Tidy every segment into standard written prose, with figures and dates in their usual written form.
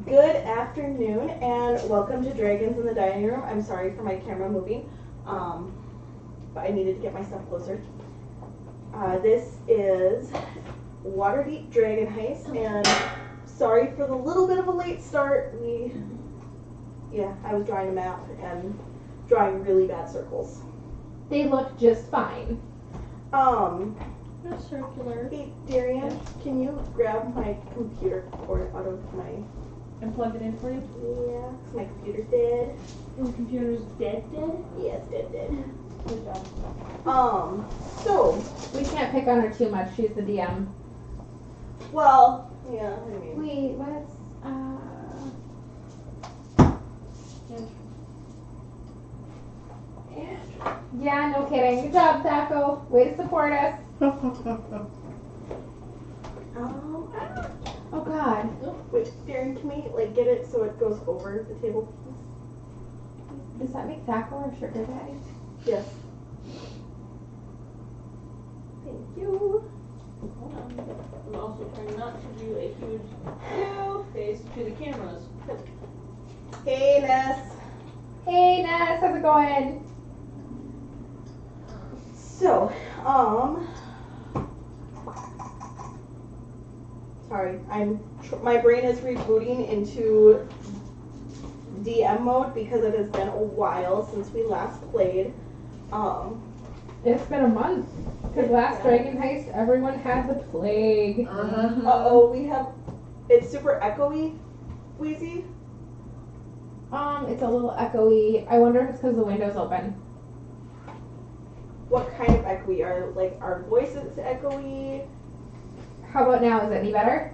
Good afternoon and welcome to Dragons in the Dining Room. I'm sorry for my camera moving, but I needed to get my stuff closer. This is Waterdeep Dragon Heist, and sorry for the little bit of a late start. I was drawing a map and drawing really bad circles. They look just fine. They're circular. Hey, Darian, can you grab my computer cord out of my... And plug it in for you? Yeah, 'cause my computer's dead. Your computer's dead? Yeah, it's dead. Good job. So... We can't pick on her too much. She's the DM. Well, yeah, I mean... Wait, what's, Yeah, no kidding. Good job, Taco. Way to support us. Oh, God. Wait, Darren, can we, get it so it goes over the table, please? Does that make Taco or Sugar Daddy? Yes. Thank you. Hold on. I'm also trying not to do a huge face to the cameras. Hey, Ness. Hey, Ness. How's it going? So, sorry, my brain is rebooting into DM mode because it has been a while since we last played. It's been a month. Because last Dragon Heist, everyone had the plague. Uh-oh, it's super echoey, Wheezy. It's a little echoey. I wonder if it's because the window's open. What kind of echoey? Are our voices echoey? How about now? Is it any better?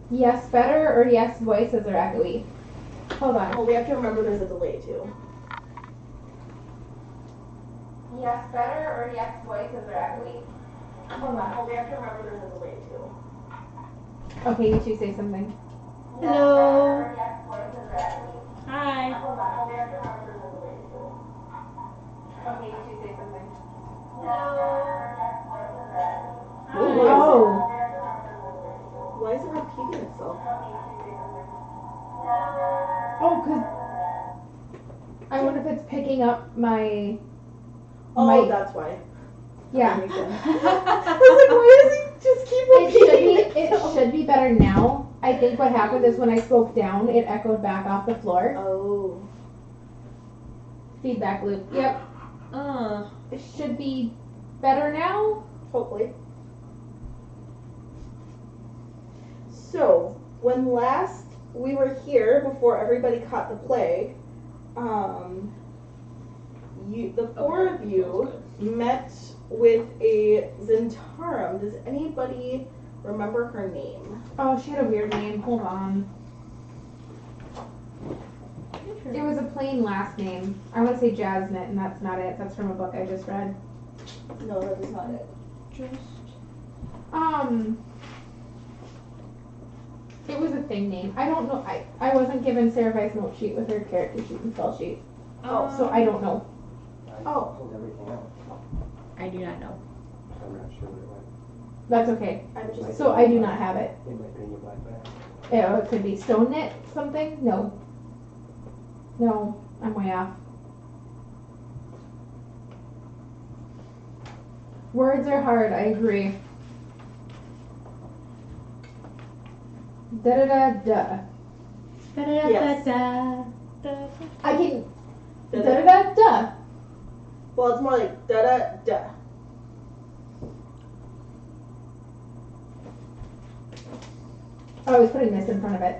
Yes, better, or yes, voices are echoey? Hold on. Oh, we have to remember there's a delay too. Yes, better, or yes, voices are echoey? Hold on. Oh, we have to remember there's a delay too. Okay, you two say something. Hello. Yes, better, or yes, voices are echoey? Hi. Hold on. We have to remember there's a delay too. Okay, you two say something. Oh. Why is it repeating itself? Oh, because I wonder if it's picking up my Oh, mic. that's why. Yeah. That makes sense. I was like, why does he just keep repeating It should be better now. I think what happened is when I spoke down, it echoed back off the floor. Oh. Feedback loop. Yep. It should be better now. Hopefully. So, when last we were here, before everybody caught the plague, the four of you met with a Zentarum. Does anybody remember her name? Oh, she had a weird name. Hold on. It was a plain last name. I want to say Jasmine, and that's not it. That's from a book I just read. No, that is not it. It was a thing name. I don't know. I wasn't given Seraphi's note sheet with her character sheet and spell sheet. Oh, So I don't know. Oh. Pulled everything out. I do not know. I'm not sure what it was. That's okay. I'm just So I do not have it. It might be in your black bag. Oh, it could be stone knit something? No. No, I'm way off. Words are hard, I agree. Da da da da. Yes. I can. Da da da da. Well, it's more like da da da. Oh, I was putting this in front of it.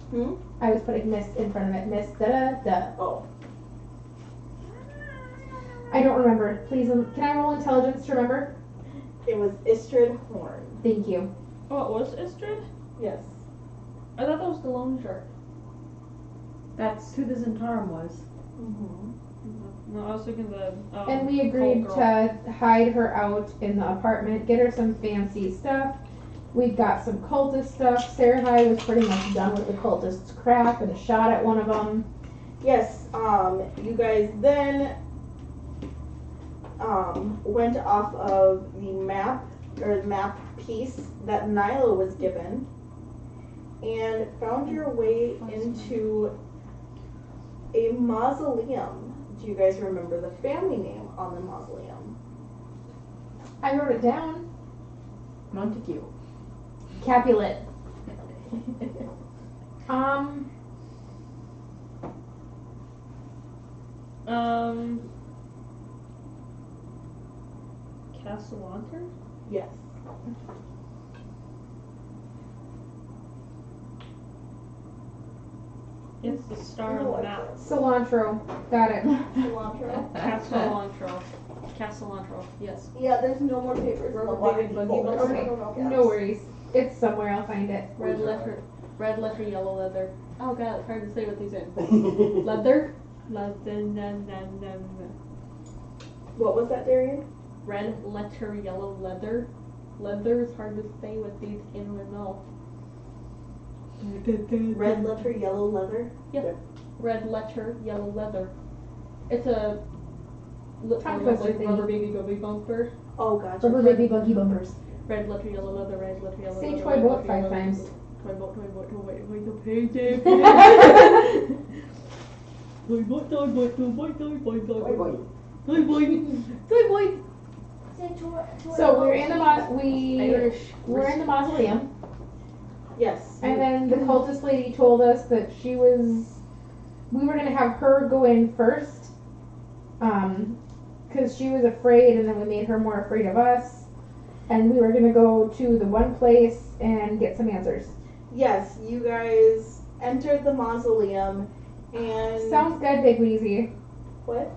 Hmm? I was putting miss in front of it. Miss da da da. Oh. I don't remember. Please, can I roll intelligence to remember? It was Istrid Horn. Thank you. Oh, it was Istrid? Yes. I thought that was the loan shark. That's who the Zentarum was. Mm-hmm. No, I was thinking the. And we agreed cold girl. to hide her out in the apartment, get her some fancy stuff. We've got some cultist stuff. Sarah and I was pretty much done with the cultists' crap and shot at one of them. Yes, you guys then went off of the map, or map piece that Nyla was given and found your way into a mausoleum. Do you guys remember the family name on the mausoleum? I wrote it down. Montague. Capulet. Castellanter? Yes. It's the star on the map. Cilantro. Got it. Cilantro. Castellantro. Castellantro, yes. Yeah, there's no more papers in the Rubber water baby buggy folder. bus. Okay, Yes. no worries. It's somewhere. I'll find it. Red letter, yellow leather. Oh god, it's hard to say what these are. Leather? What was that, Darian? Red letter, yellow leather. Leather is hard to say with these in the mouth. Red letter, yellow leather. Red letter, yellow leather. It's a Tongue twister like thingy. rubber baby gummy bumper. Oh, gotcha. Rubber baby buggy bumpers. Red letter, yellow leather, red letter, yellow Say leather. toy red boat letter, 5 yellow times. leather. Toy boat, wait, the page. Toy boat, toy boat, toy boat, toy boat, toy boat. Toy boy. Toy boy. So we're in the we're in the mausoleum, Yes. and then the cultist lady told us that we were gonna have her go in first, because she was afraid, and then we made her more afraid of us, and we were gonna go to the one place and get some answers. Yes, you guys entered the mausoleum and Sounds good, Big Wheezy. what?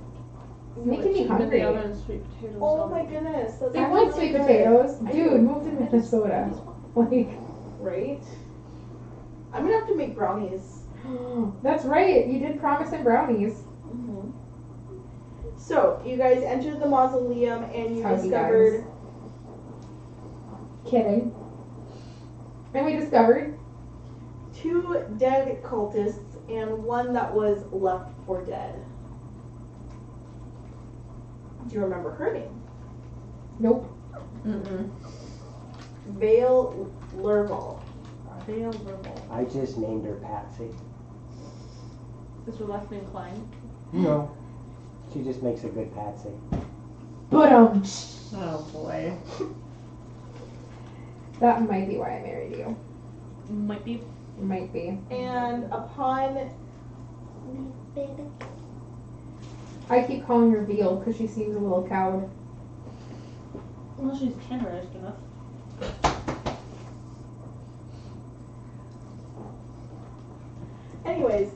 It's making me In the hungry. oven, sweet potatoes. Oh on my it. goodness. That's I want actually sweet good. potatoes. I Dude, do. move to Minnesota. Like, Right? I'm gonna have to make brownies. that's right. You did promise him brownies. Mm-hmm. So, you guys entered the mausoleum and you Howdy, discovered Kidding. And we discovered 2 dead cultists and 1 that was left for dead. Do you remember her name? nope. Vale Lerval. Veil verbal. I just named her Patsy. Is her last name Klein? No. She just makes a good Patsy. But Oh boy. that might be why I married you. Might be. Might be. And upon I keep calling her Veal because she seems a little cowed. Well, she's camera-esque enough. anyways,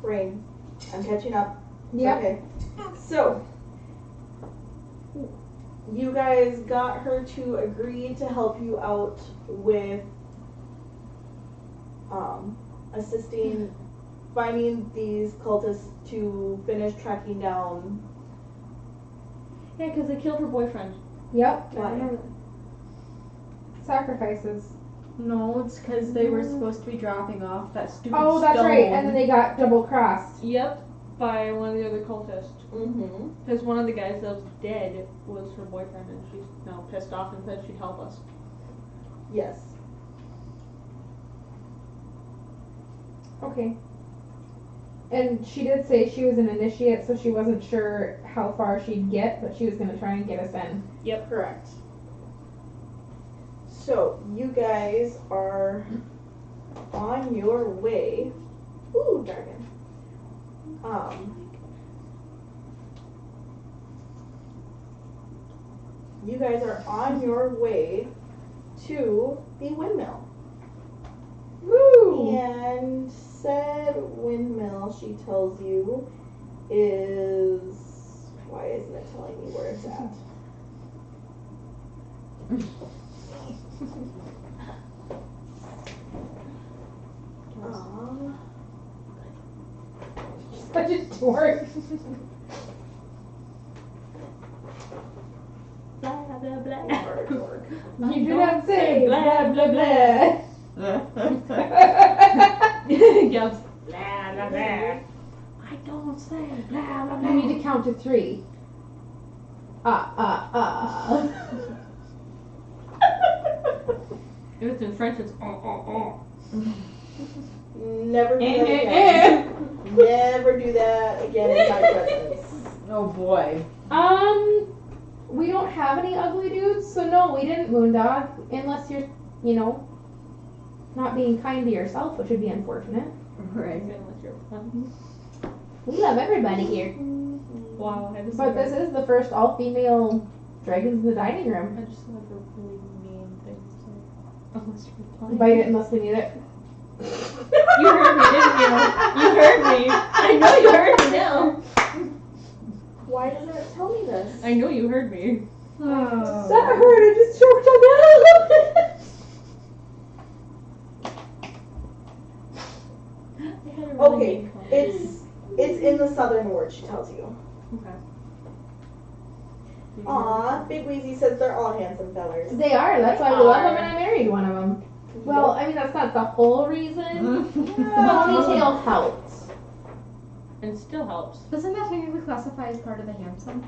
Rain, I'm catching up. Yep. Okay. So, you guys got her to agree to help you out with assisting finding these cultists to finish tracking down. Yeah, because they killed her boyfriend. Yep. Why? Sacrifices. No, it's because they were supposed to be dropping off that stupid Oh, that's stone. right. And then they got double crossed. Yep, by one of the other cultists. Mm-hmm. Because one of the guys that was dead was her boyfriend, and she's now pissed off and said she'd help us. Yes. Okay. And she did say she was an initiate, so she wasn't sure how far she'd get, but she was going to try and get us in. Yep. Correct. So, you guys are on your way. Ooh, dragon. You guys are on your way to the windmill. Woo! And said windmill, she tells you, is... Why isn't it telling me where it's at? Such a dork. Blah, blah, blah. You do not say blah, blah, blah. Gabs. Blah, blah, blah. Don't say blah blah You need to count to 3. If it's in French, it's Never do that again. Never do that again in my presence. Oh boy. We don't have any ugly dudes, so no, we didn't moondog, unless you're, not being kind to yourself, which would be unfortunate. Right. We love everybody here. Wow, I just But this is the first all-female Dragons in the Dining Room. I just have a really mean thing to say. Unless you're replying. Bite it unless we need it. You heard me, didn't you? You heard me. I know you heard me now. Why doesn't it tell me this? I know you heard me. Oh. That hurt, I just choked on that. Okay, it's in the southern ward, she tells you. Okay. Aw, Big Wheezy says they're all handsome fellers. They are, that's why we love them and I married one of them. Well, I mean, that's not the whole reason. The ponytail helped. And still helps. Doesn't that technically classify as part of the handsome?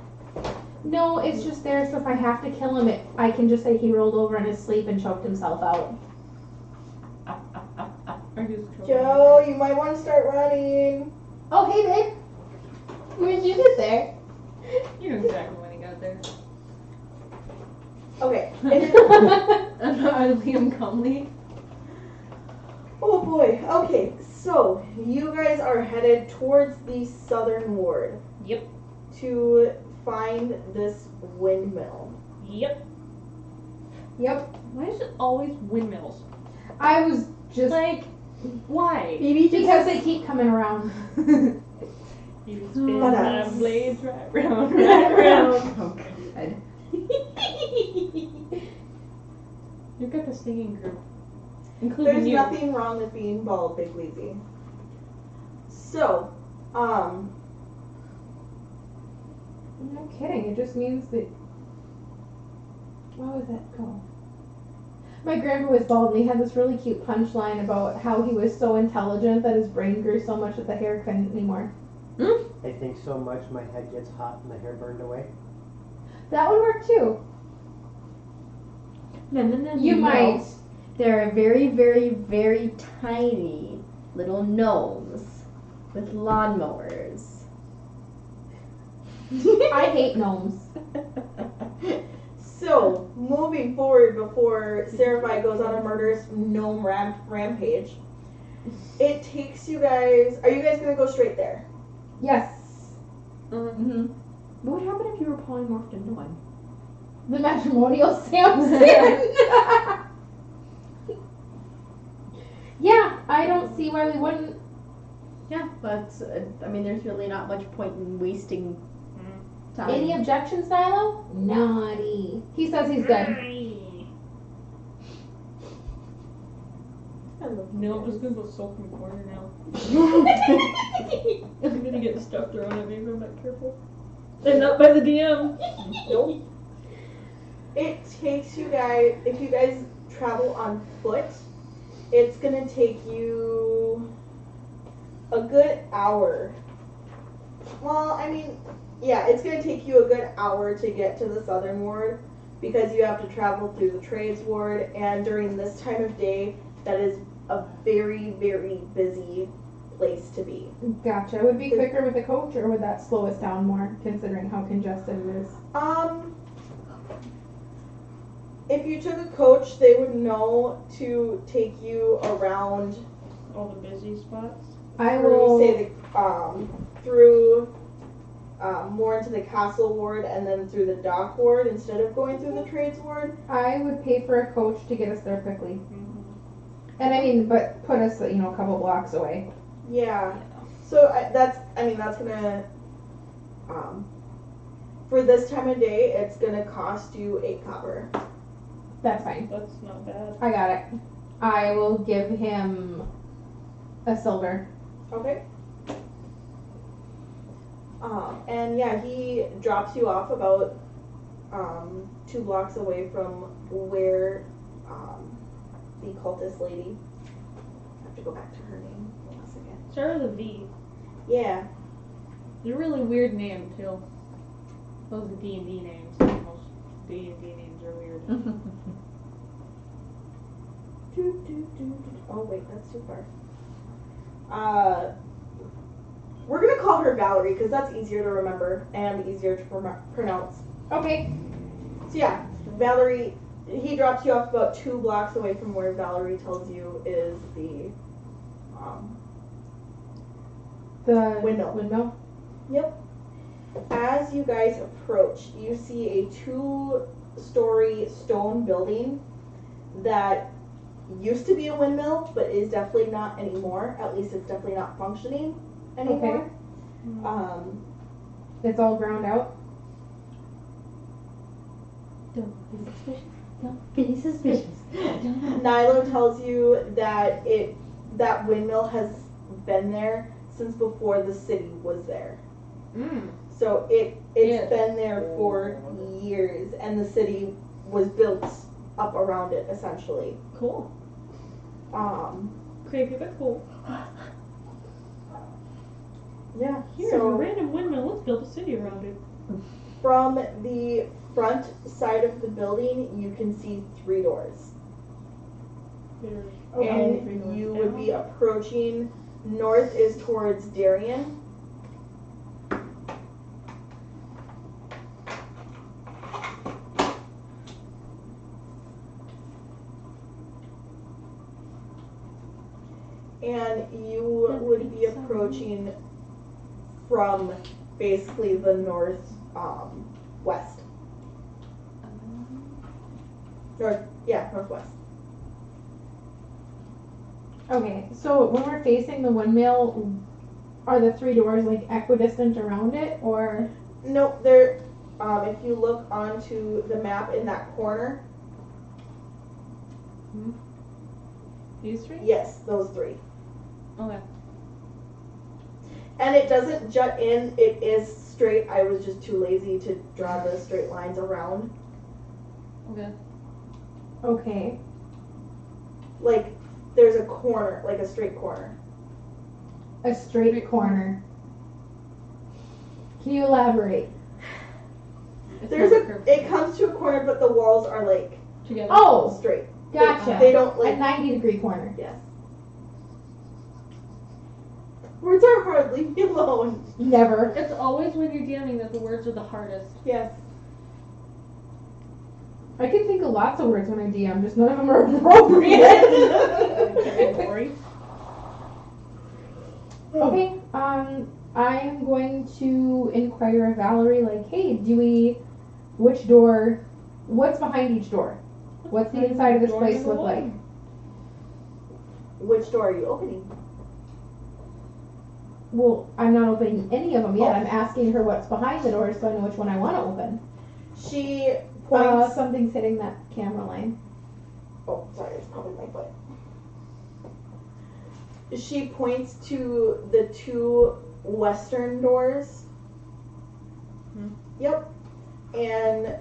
No, it's just there, so if I have to kill him, I can just say he rolled over in his sleep and choked himself out. Or he was choking. Joe, you might want to start running. Oh, hey, babe. Where'd you get there? You know exactly when he got there. Okay. Liam Comley. Oh boy. Okay, so you guys are headed towards the southern ward. Yep. To find this windmill. Yep. Yep. Why is it always windmills? I was just... Like, why? Maybe because they keep coming around. You spin Ba-da. the blades right round, right round. Oh god. You've got the singing group. Including There's you. nothing wrong with being bald, Big Wheezy. So, No kidding, it just means that... Why would that go? My grandpa was bald and he had this really cute punchline about how he was so intelligent that his brain grew so much that the hair couldn't anymore. I think so much my head gets hot and the hair burned away. That would work too. You might. There are very, very, very tiny little gnomes with lawnmowers. I hate gnomes. So, moving forward before Seraphi goes on a murderous gnome rampage, it takes you guys... Are you guys going to go straight there? Yes. Mm-hmm. What would happen if you were polymorphed into one? The matrimonial Samson. Yeah, I don't see why we wouldn't. Yeah, but I mean, there's really not much point in wasting time. Any objections, Silo? Naughty. He says he's good. No, I'm just gonna go sulk in the corner now. I'm gonna get stuff thrown at me if I'm not careful. And not by the DM. Nope. It takes you guys... If you guys travel on foot, it's going to take you a good hour. Well, I mean, yeah, it's going to take you a good hour to get to the southern ward because you have to travel through the trades ward, and during this time of day, that is a very, very busy place to be. Gotcha. Would it be quicker with a coach, or would that slow us down more, considering how congested it is? If you took a coach, they would know to take you around All the busy spots. I through, will. say, through more into the castle ward and then through the dock ward instead of going through the trades ward. I would pay for a coach to get us there quickly. And I mean, but put us, a couple blocks away. Yeah. So that's gonna, for this time of day, it's gonna cost you 8 copper. That's fine. That's not bad. I got it. I will give him a silver. Okay. And yeah, he drops you off about 2 blocks away from where the cultist lady. I have to go back to her name. Hold on a second. Start with a V. Yeah. They're a really weird name too. Those are D&D names. Most D&D names are weird. Oh wait, that's too far. We're gonna call her Valerie because that's easier to remember and easier to pronounce. Okay. So yeah, Valerie. He drops you off about 2 blocks away from where Valerie tells you is the The Windmill. Windmill. Yep. As you guys approach, you see a 2-story stone building that used to be a windmill, but is definitely not anymore. At least it's definitely not functioning anymore. Okay. It's all ground out. Don't be suspicious. Don't be suspicious. Nilo tells you that that windmill has been there since before the city was there. So it's been there for years, and the city was built up around it essentially. Cool. Creepy but cool. Yeah. Here's a random windmill. Let's build a city around it. From the front side of the building, you can see 3 doors. And you would be approaching. North is towards Darien. And you would be approaching from basically the north west. Northwest. Okay, so when we're facing the windmill, are the 3 doors like equidistant around it, or? Nope, they're, if you look onto the map in that corner, These 3? yes, those 3. Okay. And it doesn't jut in, it is straight. I was just too lazy to draw the straight lines around. Okay. Okay. Like, there's a corner, like a straight corner. A straight corner. Can you elaborate? It comes to a corner, but the walls are like together. Oh, straight. gotcha. They don't like. A 90-degree corner. Yes. Words are hard. Leave me alone. Never. It's always when you're DMing that the words are the hardest. Yes. I can think of lots of words when I DM, just none of them are appropriate. Okay, I am going to inquire of Valerie, like, hey, what's behind each door? What's the inside of this place look like? Which door are you opening? Well, I'm not opening any of them yet. I'm asking her what's behind the doors so I know which one I want to open. She points. Something's hitting that camera line. Oh, sorry, it's probably my foot. She points to the 2 western doors. Yep. And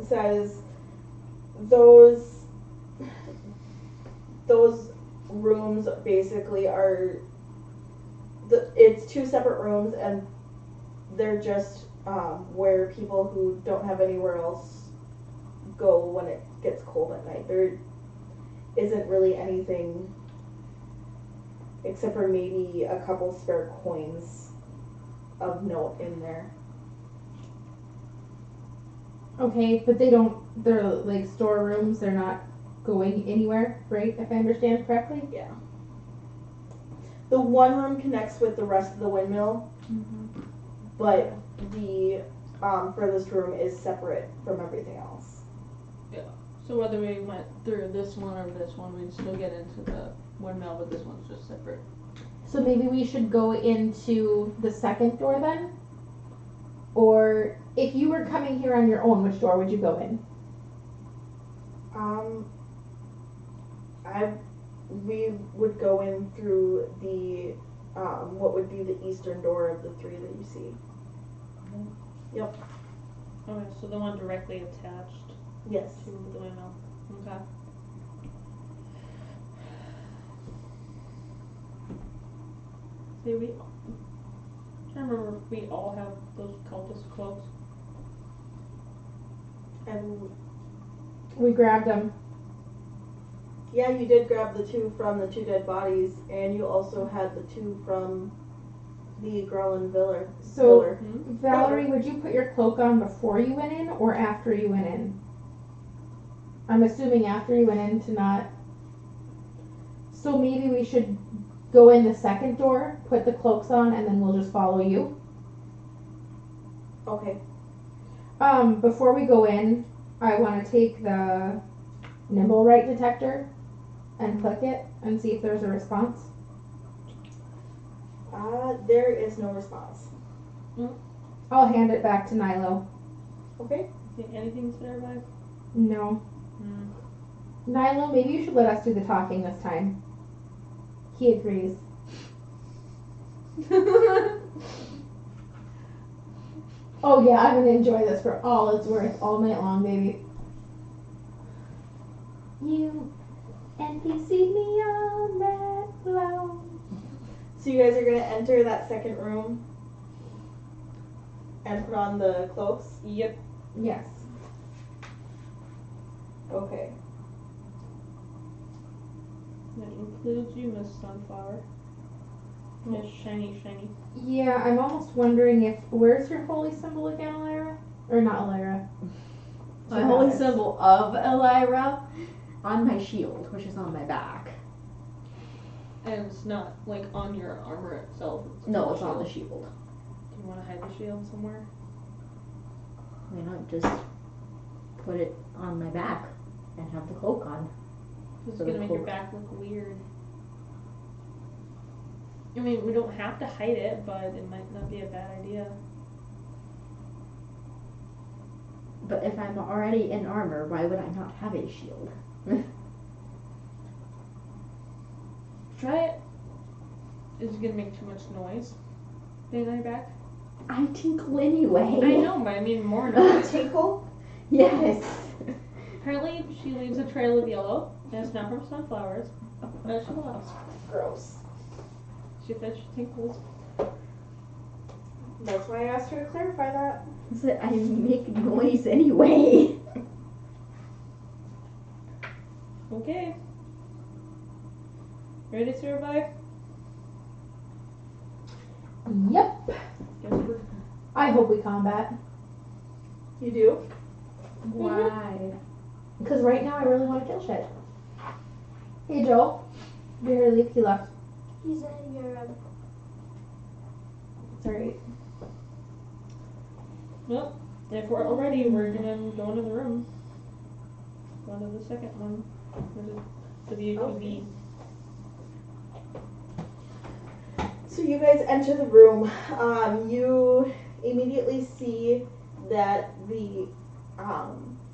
says those rooms basically are it's 2 separate rooms, and they're just where people who don't have anywhere else go when it gets cold at night. There isn't really anything except for maybe a couple spare coins of note in there. Okay, but they're like storerooms, they're not going anywhere, right? If I understand correctly? Yeah. The one room connects with the rest of the windmill, but the furthest room is separate from everything else. Yeah. So whether we went through this one or this one, we'd still get into the windmill, but this one's just separate. So maybe we should go into the second door then? Or if you were coming here on your own, which door would you go in? We would go in through the what would be the eastern door of the 3 that you see. Yep. Okay, so the one directly attached Yes. to the windmill. Okay. See, I remember if we all have those cultist cloaks. And We grabbed them. yeah, you did grab the 2 from the 2 dead bodies, and you also had the 2 from the Growlin Viller. So, Viller. Valerie, would you put your cloak on before you went in or after you went in? I'm assuming after you went in to not. So maybe we should go in the second door, put the cloaks on, and then we'll just follow you. Okay. Before we go in, I want to take the nimble right detector and click it and see if there's a response. There is no response. I'll hand it back to Nilo. Okay. Think anything's there, by? No. Nilo, maybe you should let us do the talking this time. He agrees. Oh yeah, I'm gonna enjoy this for all it's worth, all night long, baby. You NPC me on that flow. So you guys are gonna enter that second room and put on the cloaks? Yep. Yes. Okay. That includes you, Miss Sunflower. Miss Shiny. Yeah, I'm almost wondering if where's your holy symbol again, Elira? Or not Elira? My holy symbol of Elira on my shield, which is on my back. And it's not like on your armor itself. No, it's on the shield. Do you want to hide the shield somewhere? Why not just put it on my back and have the cloak on? It's So gonna the make your cloak. back look weird. I mean, we don't have to hide it, but it might not be a bad idea. But if I'm already in armor, why would I not have a shield? Try it. Is it gonna make too much noise? Being on your back? I tinkle anyway. I know, but I mean more noise. Tinkle? Yes. Apparently, she leaves a trail of yellow, and it's not from sunflowers. That she loves. Gross. She said she tinkles. That's why I asked her to clarify that. So I make noise anyway. Okay. Ready to survive? Yep. Guess we're I hope we combat. You do? Why? Because right now I really want to kill shit. Hey Joel. You're here to leave, he left. He's in Europe. It's alright. Well, if we're all ready, we're gonna go into the room. Go into the second one. The VUTV. So you guys enter the room. You immediately see that the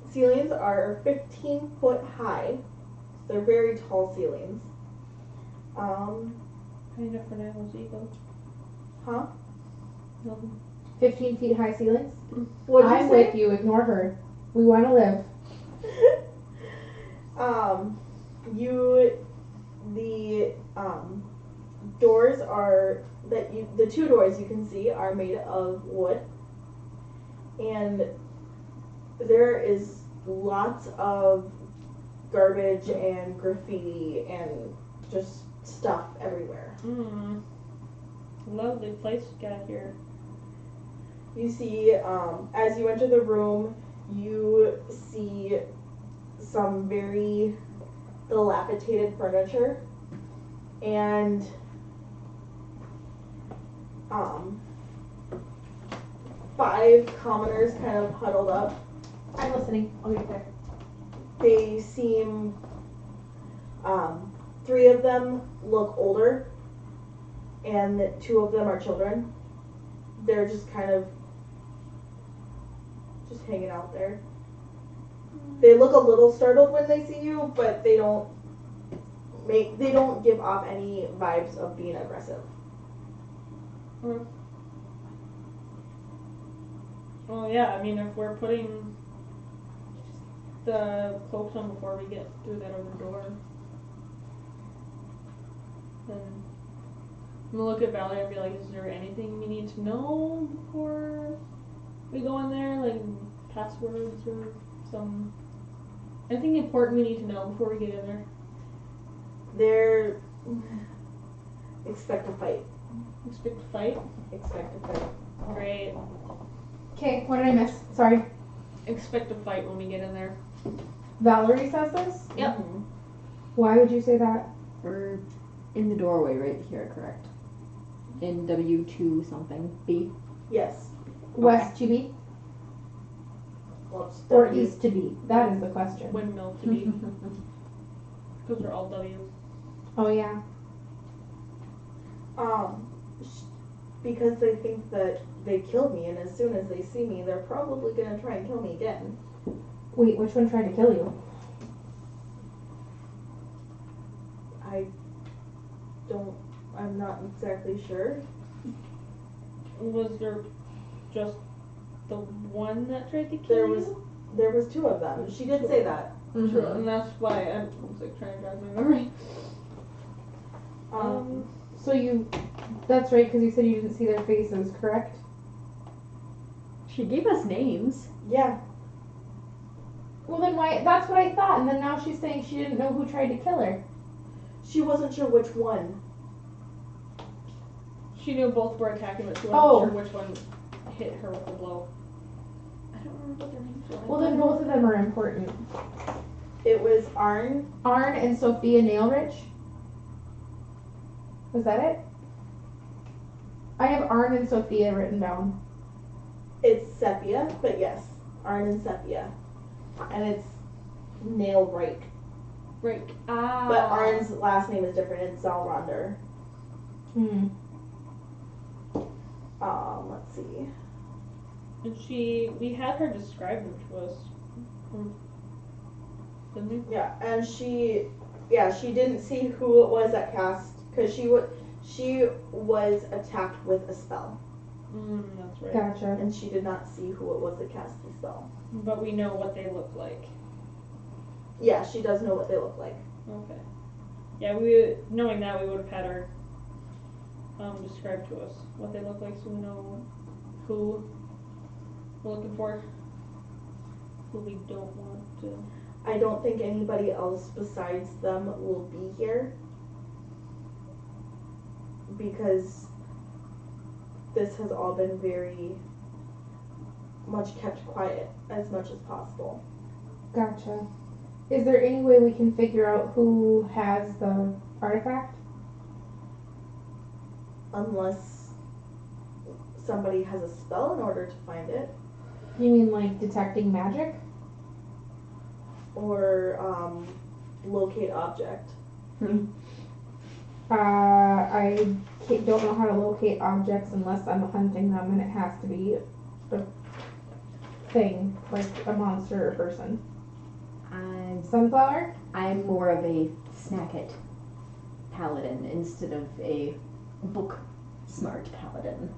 ceilings are 15 foot high. They're very tall ceilings. High enough for Niall's ego. Huh? Nothing. 15 feet high ceilings. What'd you I'm say? with you, ignore her. We want to live. The doors are the 2 doors you can see are made of wood, and there is lots of garbage and graffiti and just stuff everywhere. Lovely place you got here. You see, as you enter the room, you see some very dilapidated furniture and 5 commoners kind of huddled up. I'm listening. I'll get there. They seem, 3 of them look older, and 2 of them are children. They're just kind of just hanging out there. They look a little startled when they see you, but they don't give off any vibes of being aggressive. Well, yeah, I mean, if we're putting the cloaks on before we get through that other door, then I'm gonna look at Valerie and be like, is there anything we need to know before we go in there? Like passwords or anything important we need to know before we get in there? They're expect a fight. Expect to fight? Expect a fight. Great. Okay, what did I miss? Sorry. Expect a fight when we get in there. Valerie says this? Yep. Mhm. Why would you say that? We're in the doorway right here, correct? In W2 something. B? Yes. West to be Well, it's or W. east to be? That is the question. Windmill to be. Because we're all W. Oh yeah. Because they think that they killed me, and as soon as they see me, they're probably gonna try and kill me again. Wait, which one tried to kill you? I'm not exactly sure. Was there just the one that tried to kill There you? was two of them. She did say that. True, and that's why I was like trying to jog my memory. So that's right, because you said you didn't see their faces, correct? She gave us names. Yeah. Well then why, that's what I thought, and then now she's saying she didn't know who tried to kill her. She wasn't sure which one. She knew both were attacking, but she Oh. wasn't sure which one hit her with the blow. I don't remember what their names were. Well then both of them are important. It was Arn. Arn and Sophia Nailrich. Was that it? I have Arn and Sophia written down. It's Sepia, but yes, Arn and Sepia. And it's Nail Rake. Break. Ah. But Arn's last name is different. It's Zalronder. Hmm. Let's see. And we had her describe them to us. Didn't we? Yeah, and she didn't see who it was that cast, because she was attacked with a spell, That's right. Gotcha. and she did not see who it was that cast the spell. But we know what they look like. Yeah, she does know what they look like. Okay. Yeah, knowing that, we would have had her describe to us what they look like, so we know who we're looking for, who we don't want to. I don't think anybody else besides them will be here, because this has all been very much kept quiet as much as possible. Gotcha. Is there any way we can figure out who has the artifact? Unless somebody has a spell in order to find it, You mean like detecting magic? or locate object. I don't know how to locate objects unless I'm hunting them, and it has to be a thing, like a monster or person. Sunflower? I'm more of a snack it paladin instead of a book smart paladin.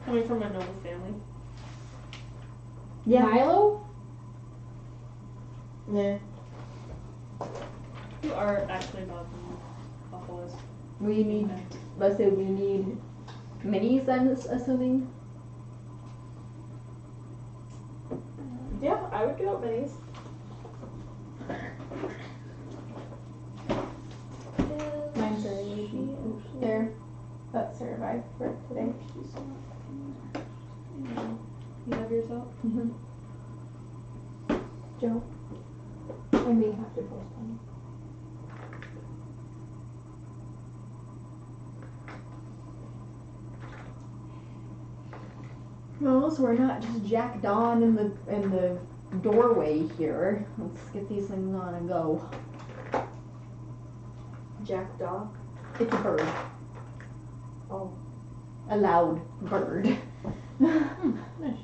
Coming from a noble family. Yeah. Milo? Yeah. You are actually not awful as. We need, let's say we need minis, I'm assuming. Yeah, I would give up minis. Mine's already there. That's survived for today. You have yours out? Mm-hmm. Joe? I may have to post one. Well, so we're not just jacked on in the doorway here. Let's get these things on and go. Jackdaw. It's a bird. Oh. A loud bird.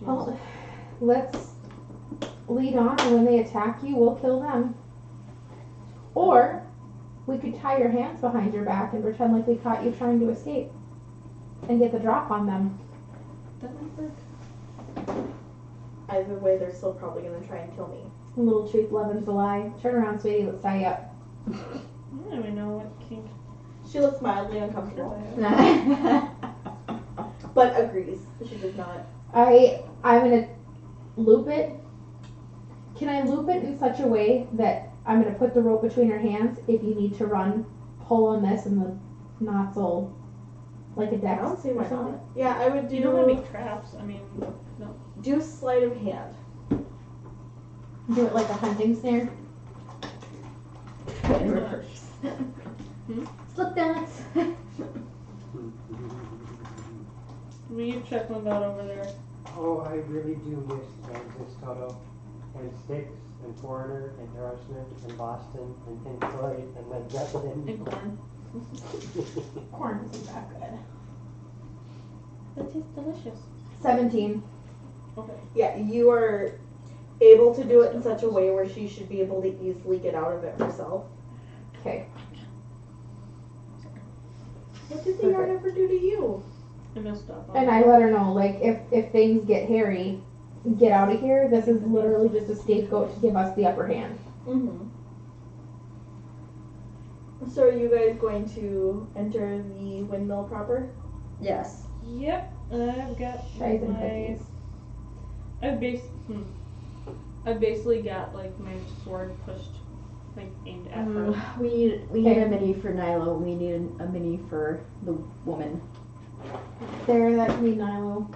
Well, let's lead on, and when they attack you, we'll kill them. Or we could tie your hands behind your back and pretend like we caught you trying to escape and get the drop on them. That might work. Either way, they're still probably gonna try and kill me. A little truth leavens the lie. Turn around, sweetie. Let's tie you up. I don't even know what kink. She looks mildly uncomfortable, I'm but agrees. She does not. I'm gonna loop it. Can I loop it in such a way that I'm gonna put the rope between her hands? If you need to run, pull on this, and the knots will like a I dex don't see or why something. not. Yeah, I would You don't want to do make traps. I mean, no. do sleight of hand. Do it like a hunting snare. in reverse. Slip dance. We need to check one out over there. Oh, I really do miss Kansas Toto and Styx and Foreigner and Aerosmith and Boston and Pink Floyd and Led Zeppelin. And corn. Corn isn't that good. That tastes delicious. 17. Okay. Yeah, you are able to do it in such a way where she should be able to easily get out of it herself. Okay. What did the yarn ever do to you? I messed up. And I let her know, like, if things get hairy, get out of here. This is literally just a scapegoat to give us the upper hand. Mm-hmm. So are you guys going to enter the windmill proper? Yes. Yep. I've got Shies and my. cookies. I've basically got like my sword pushed, like aimed at her. We need Okay. a mini for Nilo. We need a mini for the woman. There, that can be Nilo.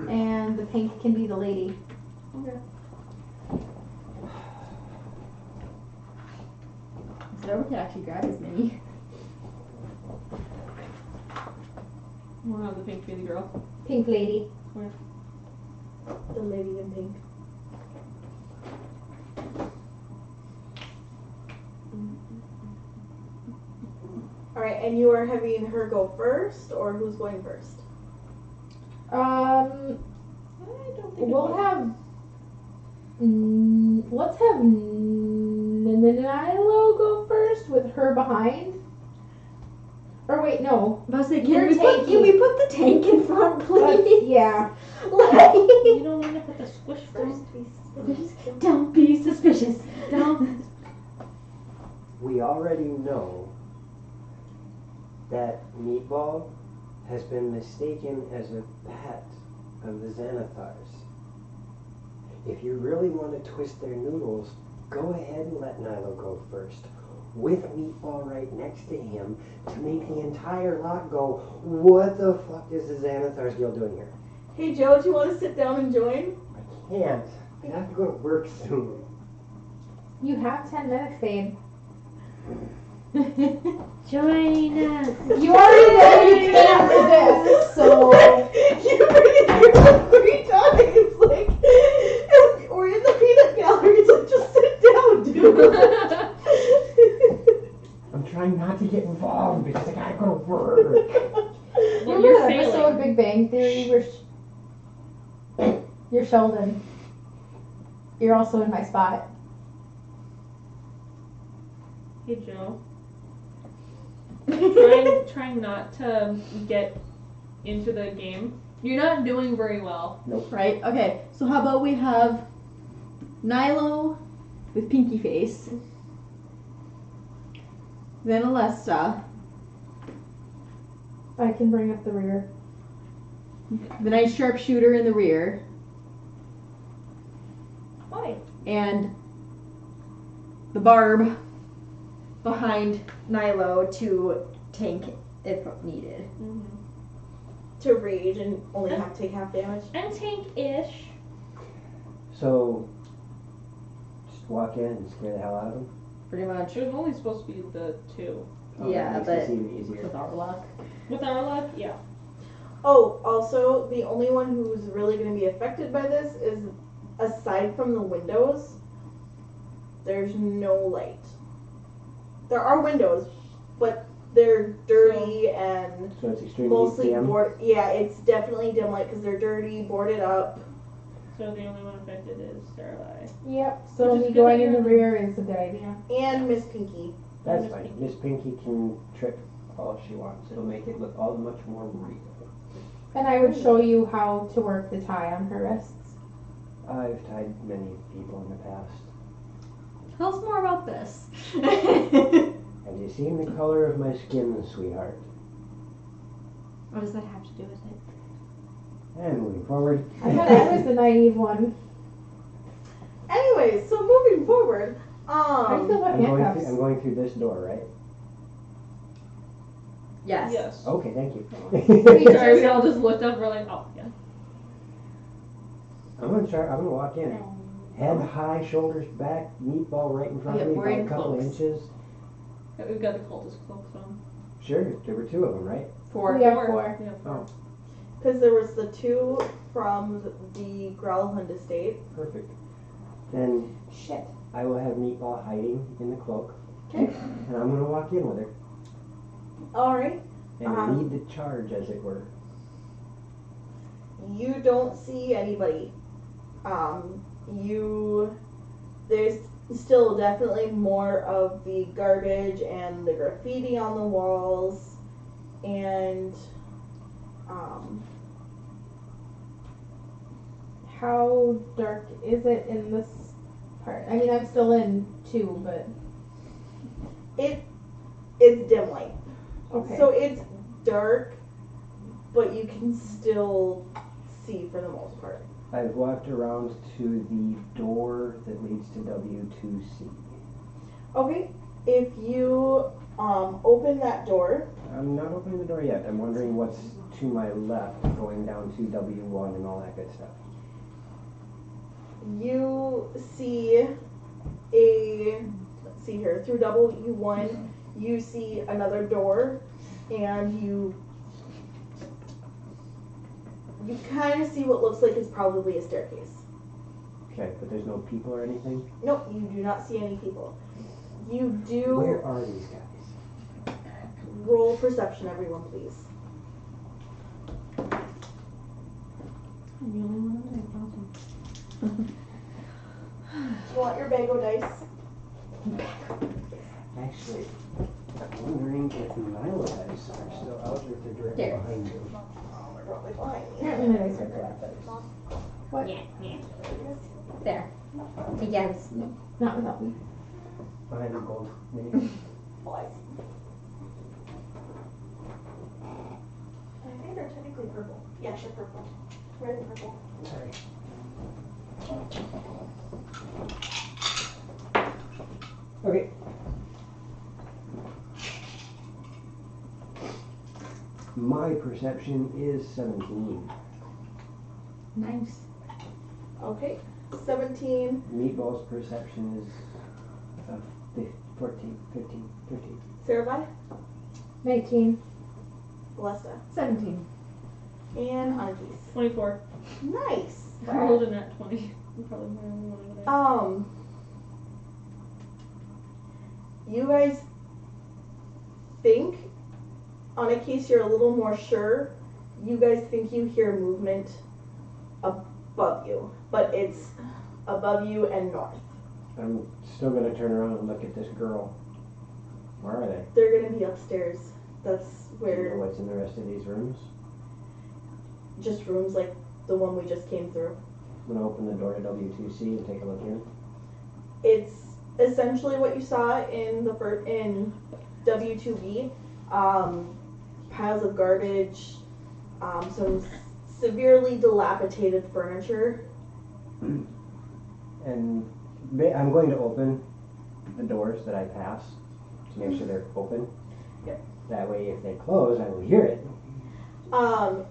And the pink can be the lady. Okay. So we can actually grab his mini. We'll have the pink be the girl. Pink lady. The lady in pink. Alright, and you are having her go first, or who's going first? I don't think We'll have. Let's have Nilo go first with her behind. Or wait, no. I was saying, You're can we put the tank in front, please? Yeah. Like, You don't want to put the squish first. don't be suspicious. Don't. We already know that Meatball has been mistaken as a pet of the Xanathars. If you really want to twist their noodles, go ahead and let Nilo go first, with Meatball right next to him, to make the entire lot go, what the fuck is the Xanathars Guild doing here? Hey Joe, do you want to sit down and join? I can't. I have to go to work soon. You have 10 minutes, babe. Join us. You already know you can't resist, so. You already do it 3 times! Like, we're in the peanut gallery, it's like, just sit down, dude! I'm trying not to get involved because I gotta go to work. Well, Remember you're that episode failing. of Big Bang Theory where you're Sheldon. You're also in my spot. Hey Joe. Trying not to get into the game. You're not doing very well. Nope. Right? Okay, so how about we have Nilo with Pinky Face, then Alesta, I can bring up the rear. the nice sharpshooter in the rear, Why? and the Barb behind Nilo to tank if needed. Mm-hmm. To rage and only have to take half damage. And tank-ish. So, just walk in and scare the hell out of them? Pretty much. It was only supposed to be the 2. Oh, Yeah, that makes but this even easier. with our luck. With our luck, yeah. Oh, also, the only one who's really going to be affected by this is, aside from the windows, there's no light. There are windows, but they're dirty and So it's extremely mostly dim. board. Yeah, it's definitely dim light because they're dirty, boarded up. So the only one affected is Sarai. Yep, so Which is me good going that in the you're- rear is a good idea. And Miss Pinky. That's Miss fine. Pinky. Miss Pinky can trip all she wants. It'll make it look all much more real. And I would show you how to work the tie on her wrists. I've tied many people in the past. Tell us more about this. Have you seen the color of my skin, sweetheart? What does that have to do with it? And moving forward. I thought I was the naive one. Anyways, so moving forward, How do you feel about handcuffs? I'm going through this door, right? Yes. Yes. Okay, thank you. Sorry, we all just looked up. We're like, oh yeah. I'm gonna walk in. Head high, shoulders back, meatball right in front Yeah, of me, we're about in a couple cloaks. inches. Yeah, we've got the cultist cloaks on. Sure, there were 2 of them, right? Four. We have 4. Yeah, Oh, because there was the 2 from the Growlhund estate. perfect. Then Shit. I will have meatball hiding in the cloak. Okay. And I'm gonna walk in with her All right. and lead the charge, as it were. You don't see anybody. There's still definitely more of the garbage and the graffiti on the walls, and How dark is it in this part? I mean, I'm still in 2, but it's dim light. okay. So it's dark, but you can still see for the most part. I've walked around to the door that leads to W2C. Okay, if you open that door, I'm not opening the door yet. I'm wondering what's to my left going down to W1 and all that good stuff. you see let's see here, through W1, you see another door, and you kind of see what looks like is probably a staircase. Okay, but there's no people or anything? Nope, you do not see any people. You do Where are these guys? roll perception, everyone, please. I'm the only one on there. Awesome. Do you want your bago dice? Actually, I'm wondering if Nyla dice are still out or if they're directly There. behind you. Oh, they're probably behind me. Apparently my dice are correct. What? Yeah. There. Yes. Not without me. Behind the gold mini. I think they're technically purple. Yeah, they're purple. Red and purple. Sorry. Okay. My perception is 17. Nice. Okay, 17. Meatball's perception is 14, 15, 15. Sarah, 19. Balesta, 17. and Anakis. 24. Nice. I rolled in at 20. I'm probably my only one over there. You guys think, on a case you're a little more sure, you guys think you hear movement above you, but it's above you and north. I'm still going to turn around and look at this girl. Where are they? They're gonna be upstairs. That's Do you know where, what's in the rest of these rooms? just rooms like the one we just came through. I'm going to open the door to W2C and take a look in. It's essentially what you saw in in W2B. Piles of garbage, some severely dilapidated furniture. And I'm going to open the doors that I pass to make sure they're open. Yep. That way if they close, I will hear it.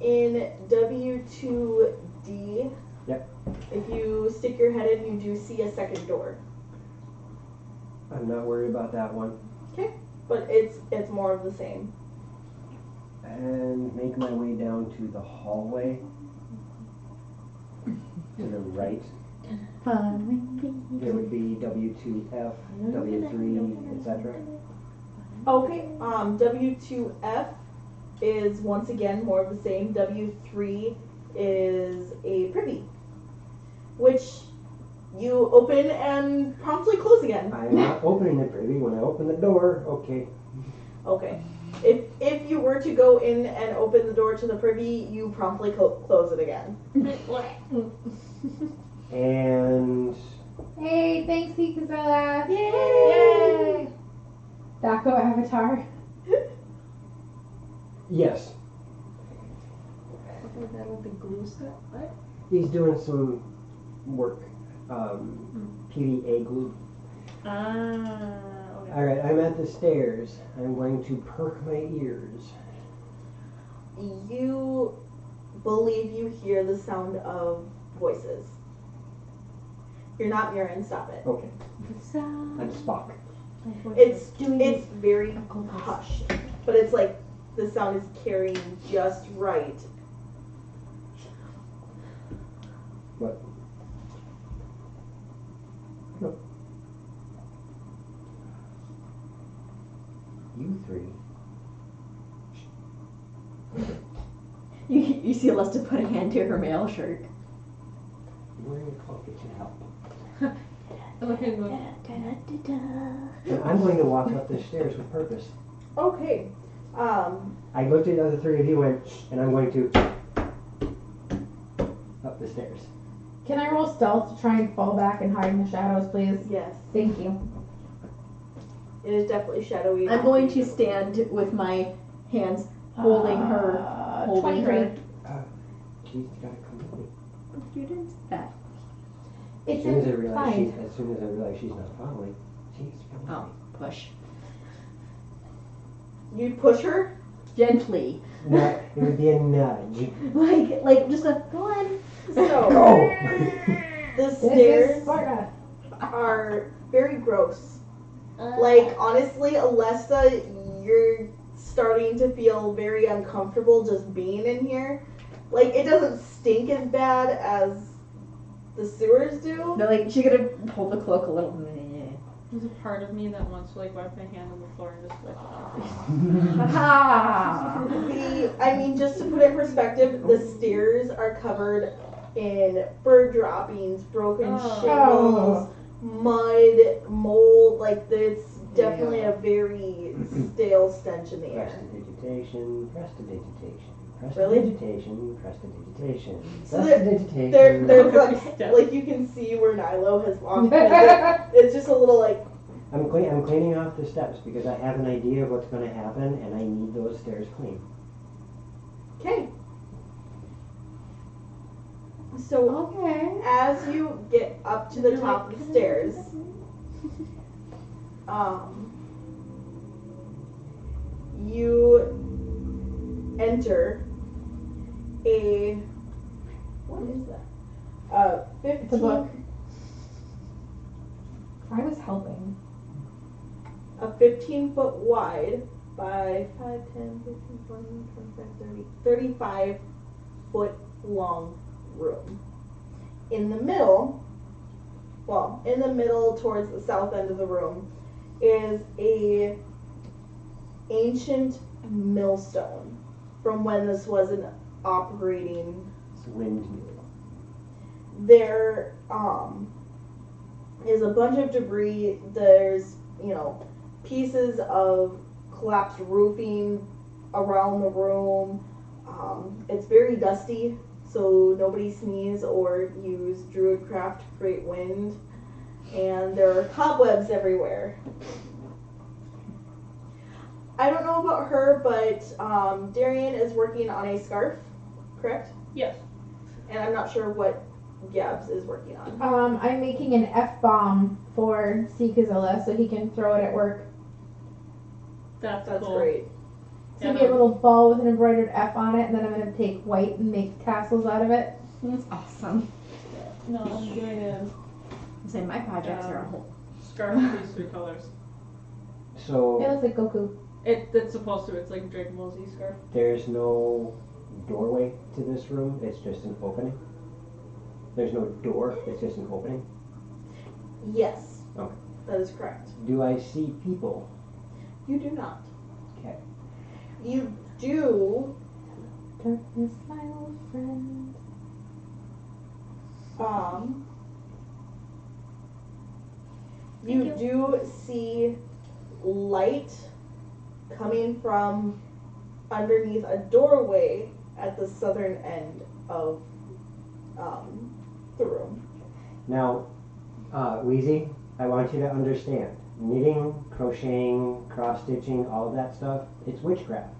In W2D, Yep. if you stick your head in, you do see a second door. I'm not worried about that one. But it's more of the same. And make my way down to the hallway. To the right. There would be W2F, W3, etc. Okay, W2F is once again more of the same. W3 is a privy, which you open and promptly close again. I'm not opening the privy. When I open the door, okay. Okay. If you were to go in and open the door to the privy, you promptly close it again. And Hey, thanks, Ikazella. Yay! Daco Avatar. Yes, Okay, that with the glue stuff. What? he's doing some work. PVA glue. Okay. All right, I'm at the stairs. I'm going to perk my ears. You believe you hear the sound of voices. You're not Mirren, stop it. Okay, The sound I'm Spock. of voices. It's doing it's very Uncle Voice. hushed, but it's like the sound is carrying just right. What? No. You three. You see Lesta put a hand to her mail shirt. I'm wearing a cloak. It should help. I look at the And I'm going to walk up the stairs with purpose. Okay. I looked at the other three of you and I'm going to up the stairs. Can I roll stealth to try and fall back and hide in the shadows, please? Yes, Thank you. it is definitely shadowy. I'm going to stand with my hands holding her. Holding 23. her. She's gotta come with me. You didn't say that. It's As soon as I inside. realize she's not following, she's coming. Oh, push. You'd push her? Gently. No, it would be a nudge. Like just a go on. So, Go! the This is stairs Sparta. are very gross. Uh, Like, honestly, Alessa, you're starting to feel very uncomfortable just being in here. Like, it doesn't stink as bad as the sewers do. No, like she's gonna hold the cloak a little. There's a part of me that wants to like wipe my hand on the floor and just wipe it off. Ha! I mean, just to put it in perspective, the stairs are covered in bird droppings, broken Oh. shingles, mud, mold. Like, it's definitely a very stale stench in the air. Prestidigitation, prestidigitation, Really? prestidigitation, prestidigitation, So there's Every like, step. like you can see where Nilo has walked. It's just a little like, I'm cleaning off the steps because I have an idea of what's going to happen and I need those stairs clean. okay. So Okay. as you get up to the top of the stairs, you enter a, what is that? 15. It's a book. I was helping. A 15-foot wide by 5, 10, 15, 20, 25, 30, 35-foot long room. In the middle towards the south end of the room is a ancient millstone from when this was an operating. It's windmill. There is a bunch of debris. There's, pieces of collapsed roofing around the room. It's very dusty, so nobody sneeze or use druidcraft to create wind. And there are cobwebs everywhere. I don't know about her, but Darian is working on a scarf, correct? Yes. And I'm not sure what Gabs is working on. I'm making an F-bomb for Sikazilla so he can throw it at work. That's That's cool. great. It's gonna be a little ball with an embroidered F on it, and then I'm gonna take white and make castles out of it. That's awesome. No, I'm doing a I say my projects are a whole. scarf with these 3 colors. It So looks like Goku. It's supposed to. It's like Dragon Ball Z scarf. there's no doorway to this room, it's just an opening. There's no door, it's just an opening. Yes. Okay. That is correct. Do I see people? You do not. Okay. You do. Darkness, my old friend. You Thank do see light coming from underneath a doorway at the southern end of the room. Now, Wheezy, I want you to understand. knitting, crocheting, cross-stitching, all of that stuff, it's witchcraft.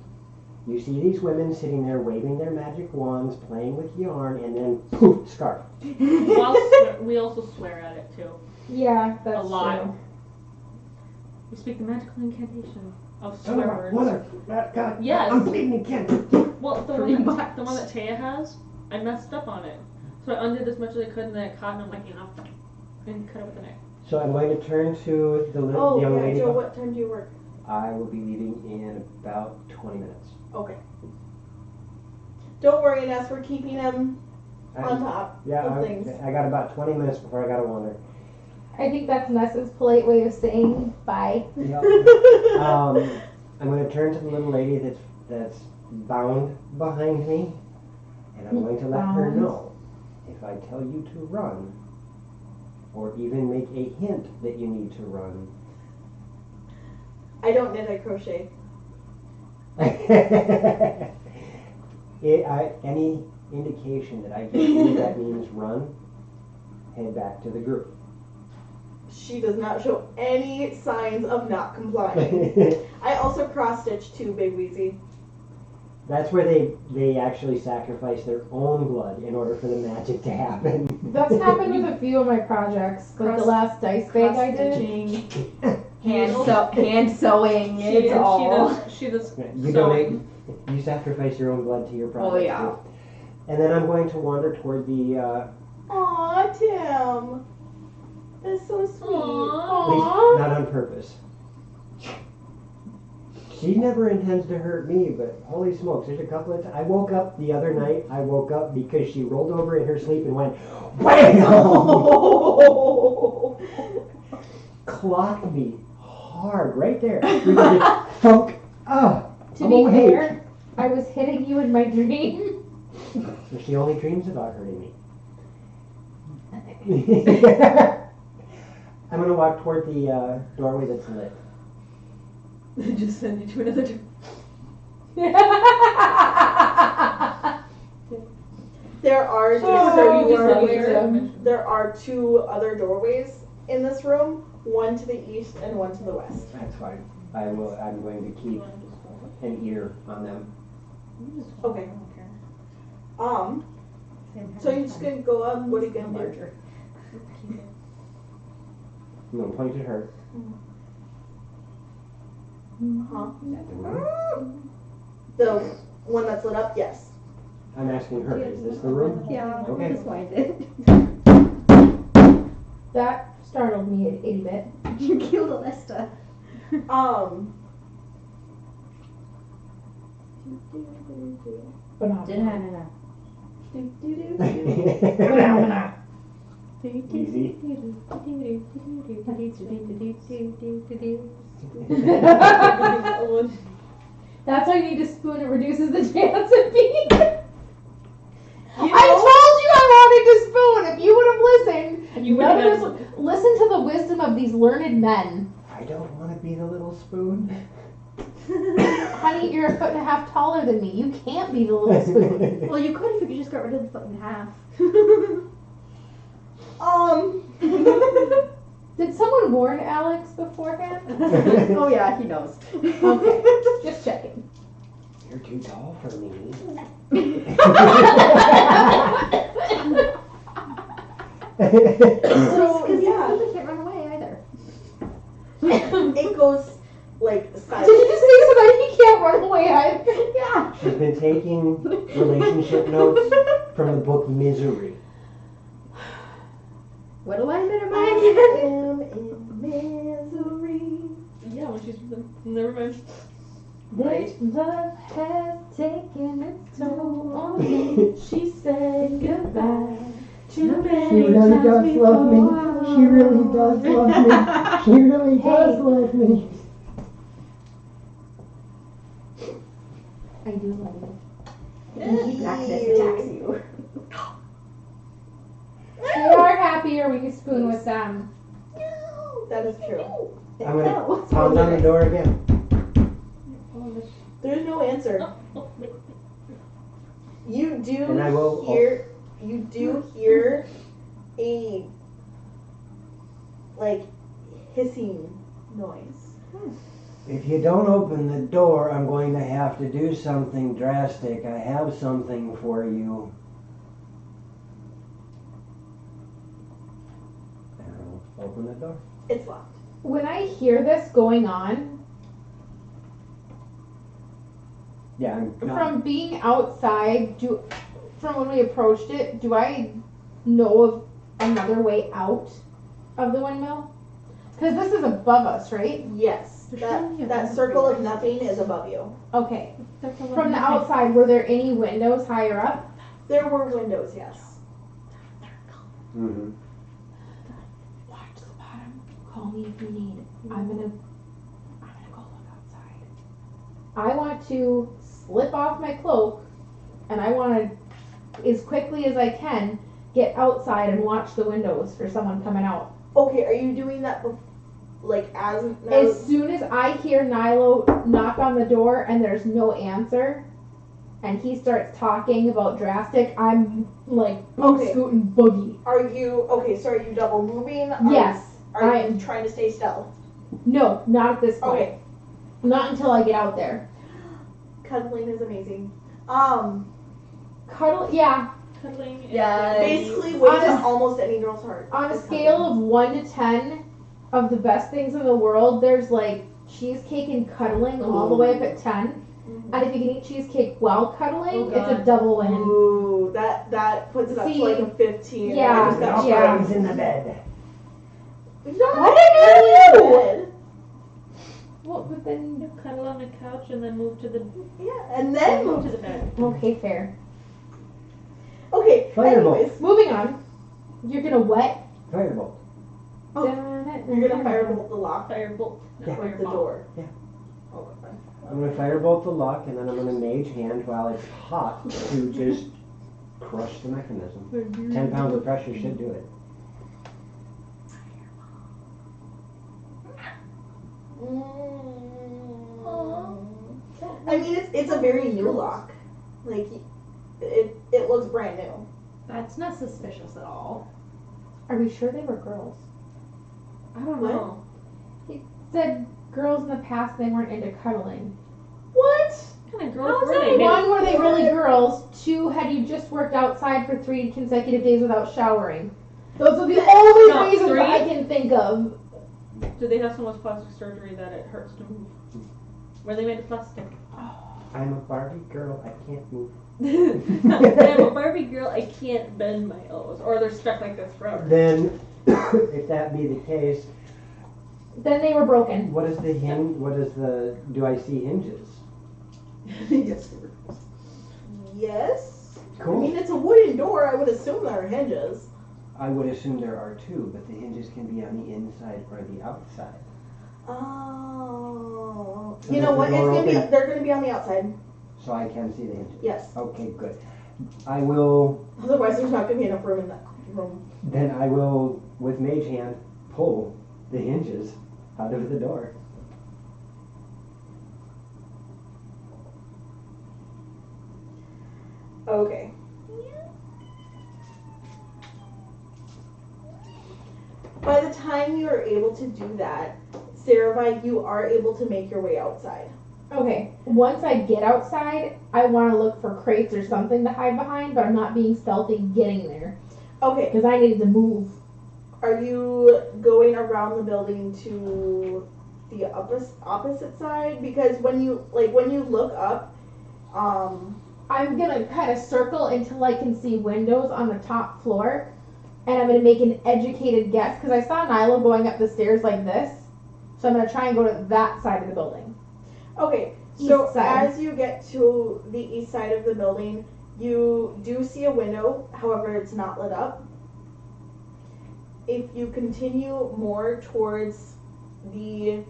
You see these women sitting there waving their magic wands, playing with yarn, and then poof, scarf. We also swear at it too. Yeah, that's A lot. true. We speak the magical incantation of Son swear of a words. mother, God, Yes. I'm bleeding again. Well, the Pretty one, much. the one that Taya has, I messed up on it. So I undid as much as I could and then I caught and I'm like, and cut it with the knife. So I'm going to turn to the Oh, young yeah, lady. Joe, what time do you work? I will be leaving in about 20 minutes. Okay. Don't worry, Ness, we're keeping him on top of things. I got about 20 minutes before I gotta wander. I think that's Nessa's polite way of saying bye. Yep. I'm going to turn to the little lady that's bound behind me, and I'm going to let her Bound. know if I tell you to run, or even make a hint that you need to run. I don't knit, I crochet. Any indication that I give you that means run, head back to the group. She does not show any signs of not complying. I also cross-stitch too, Big Wheezy. That's where they actually sacrifice their own blood in order for the magic to happen. That's happened with a few of my projects. Like the last dice bag I did. Hand sewing, it's all. She does You donate, you sacrifice your own blood to your project. Oh, yeah. too. And then I'm going to wander toward the, Aw, Tim. That's so sweet. at least not on purpose. She never intends to hurt me, but holy smokes, there's a couple of times. I woke up the other night, because she rolled over in her sleep and went, wham! Clocked me hard, right there. We were just thunk. To be fair, I was hitting you in my dream. So she only dreams about hurting me. I'm going to walk toward the doorway that's lit. Just send you to another door. There are, Oh, just so you are just aware, aware. there are 2 other doorways in this room, one to the east and one to the west. That's fine. I'm going to keep an ear on them. Okay. So you're just gonna go up, what are you gonna do? I'm going to point at her. Huh? Is that the room? The one that's lit up, yes. I'm asking her, is this the room? Yeah, Okay. just find it. That startled me a bit. You killed Alesta. Banana. Easy. That's why you need to spoon. It reduces the chance of being. You I know- told you I wanted to spoon. If you would have listened, You none would've of us. Listen to the wisdom of these learned men. I don't want to be the little spoon. Honey, you're 1.5 feet taller than me. You can't be the little spoon. Well, you could if you could just got rid of the 1.5. Did someone warn Alex beforehand? Oh yeah, he knows. Okay, just checking. You're too tall for me. So, Because yeah, he can't run away either. it goes like Did you side. just say so that he can't run away either? Yeah. She's been taking relationship notes from the book Misery. What alignment am I I am in misery. Yeah, when she's never mind. This love has taken its toll on me. She said goodbye too many She really times does love me. before. She really does love me. She really does Hey. love me. I do love you. Blackness attacks you. They are happier when you spoon with them. That is true. I'm going to pound on the door again. There's no answer. You do And I will- hear. You do hear a like hissing noise. If you don't open the door, I'm going to have to do something drastic. I have something for you. And I'll open the door. It's locked. When I hear this going on, Yeah, I'm not. from being outside, from when we approached it, do I know of another way out of the windmill? Because this is above us, right? Yes. That circle of nothing is above you. Okay. From the outside, were there any windows higher up? There were windows, yes. Mm-hmm. Watch the bottom. Call me if you need. I'm gonna go look outside. I want to slip off my cloak, and I want to, as quickly as I can, get outside and watch the windows for someone coming out. Okay, are you doing that as As soon as I hear Nilo knock on the door and there's no answer, and he starts talking about drastic, I'm like boot Okay. scooting boogie. Are you double moving? Yes. Are you trying to stay stealth? No, not at this point. Okay. Not until I get out there. Cuddling is amazing. Cuddle, yeah. Cuddling. Yeah. Basically wins On a- almost any girl's heart. On a is scale cuddling. of 1 to 10 of the best things in the world, there's like cheesecake and cuddling all the way up at 10. Mhm. And if you can eat cheesecake while cuddling, Oh, it's a God. double win. Ooh, that puts it up to See, like a 15. yeah, I just got yeah. Operates in the bed. Not What did you do? Well, but then, You cuddle on the couch and then move to the Yeah, and then move move to the bed. okay, fair. Okay, Firebolt. anyways, Moving on. You're gonna wet. Firebolt. Oh, you're gonna firebolt the lock Firebolt. Yeah. or the door. Yeah. Oh, okay. I'm going to firebolt the lock, and then I'm going to mage hand while it's hot to just crush the mechanism. 10 pounds of pressure should do it. I mean, it's a very new lock. Like, it looks brand new. That's not suspicious at all. Are we sure they were girls? I don't What? know. Said girls in the past they weren't into cuddling. What? What kind of girls How's were that they? One, were they really girls? 2, had you just worked outside for 3 consecutive days without showering? Those are the only No, reasons 3? I can think of. Do they have so much plastic surgery that it hurts to move? Were they made of plastic? I'm a Barbie girl. I can't move. I'm a Barbie girl. I can't bend my elbows, or they're stuck like this forever. Then, if that be the case, Then they were broken. what is the hinge? Do I see hinges? Yes. Yes. Cool. I mean, it's a wooden door. I would assume there are hinges. I would assume there are 2, but the hinges can be on the inside or the outside. Oh. So You know does what? the door open? They're gonna be on the outside. So I can see the hinges. Yes. Okay, good. I will, Otherwise, there's not gonna be enough room in that room. with mage hand, pull the hinges out of the door. Okay. By the time you are able to do that, Sarah, you are able to make your way outside. Okay, once I get outside, I want to look for crates or something to hide behind, but I'm not being stealthy getting there. Okay. Because I needed to move. Are you going around the building to the opposite side? Because when you look up, I'm going to kind of circle until I can see windows on the top floor, and I'm going to make an educated guess, because I saw Nilo going up the stairs like this, so I'm going to try and go to that side of the building. okay, so East side. as you get to the east side of the building, you do see a window, however it's not lit up. If you continue more towards the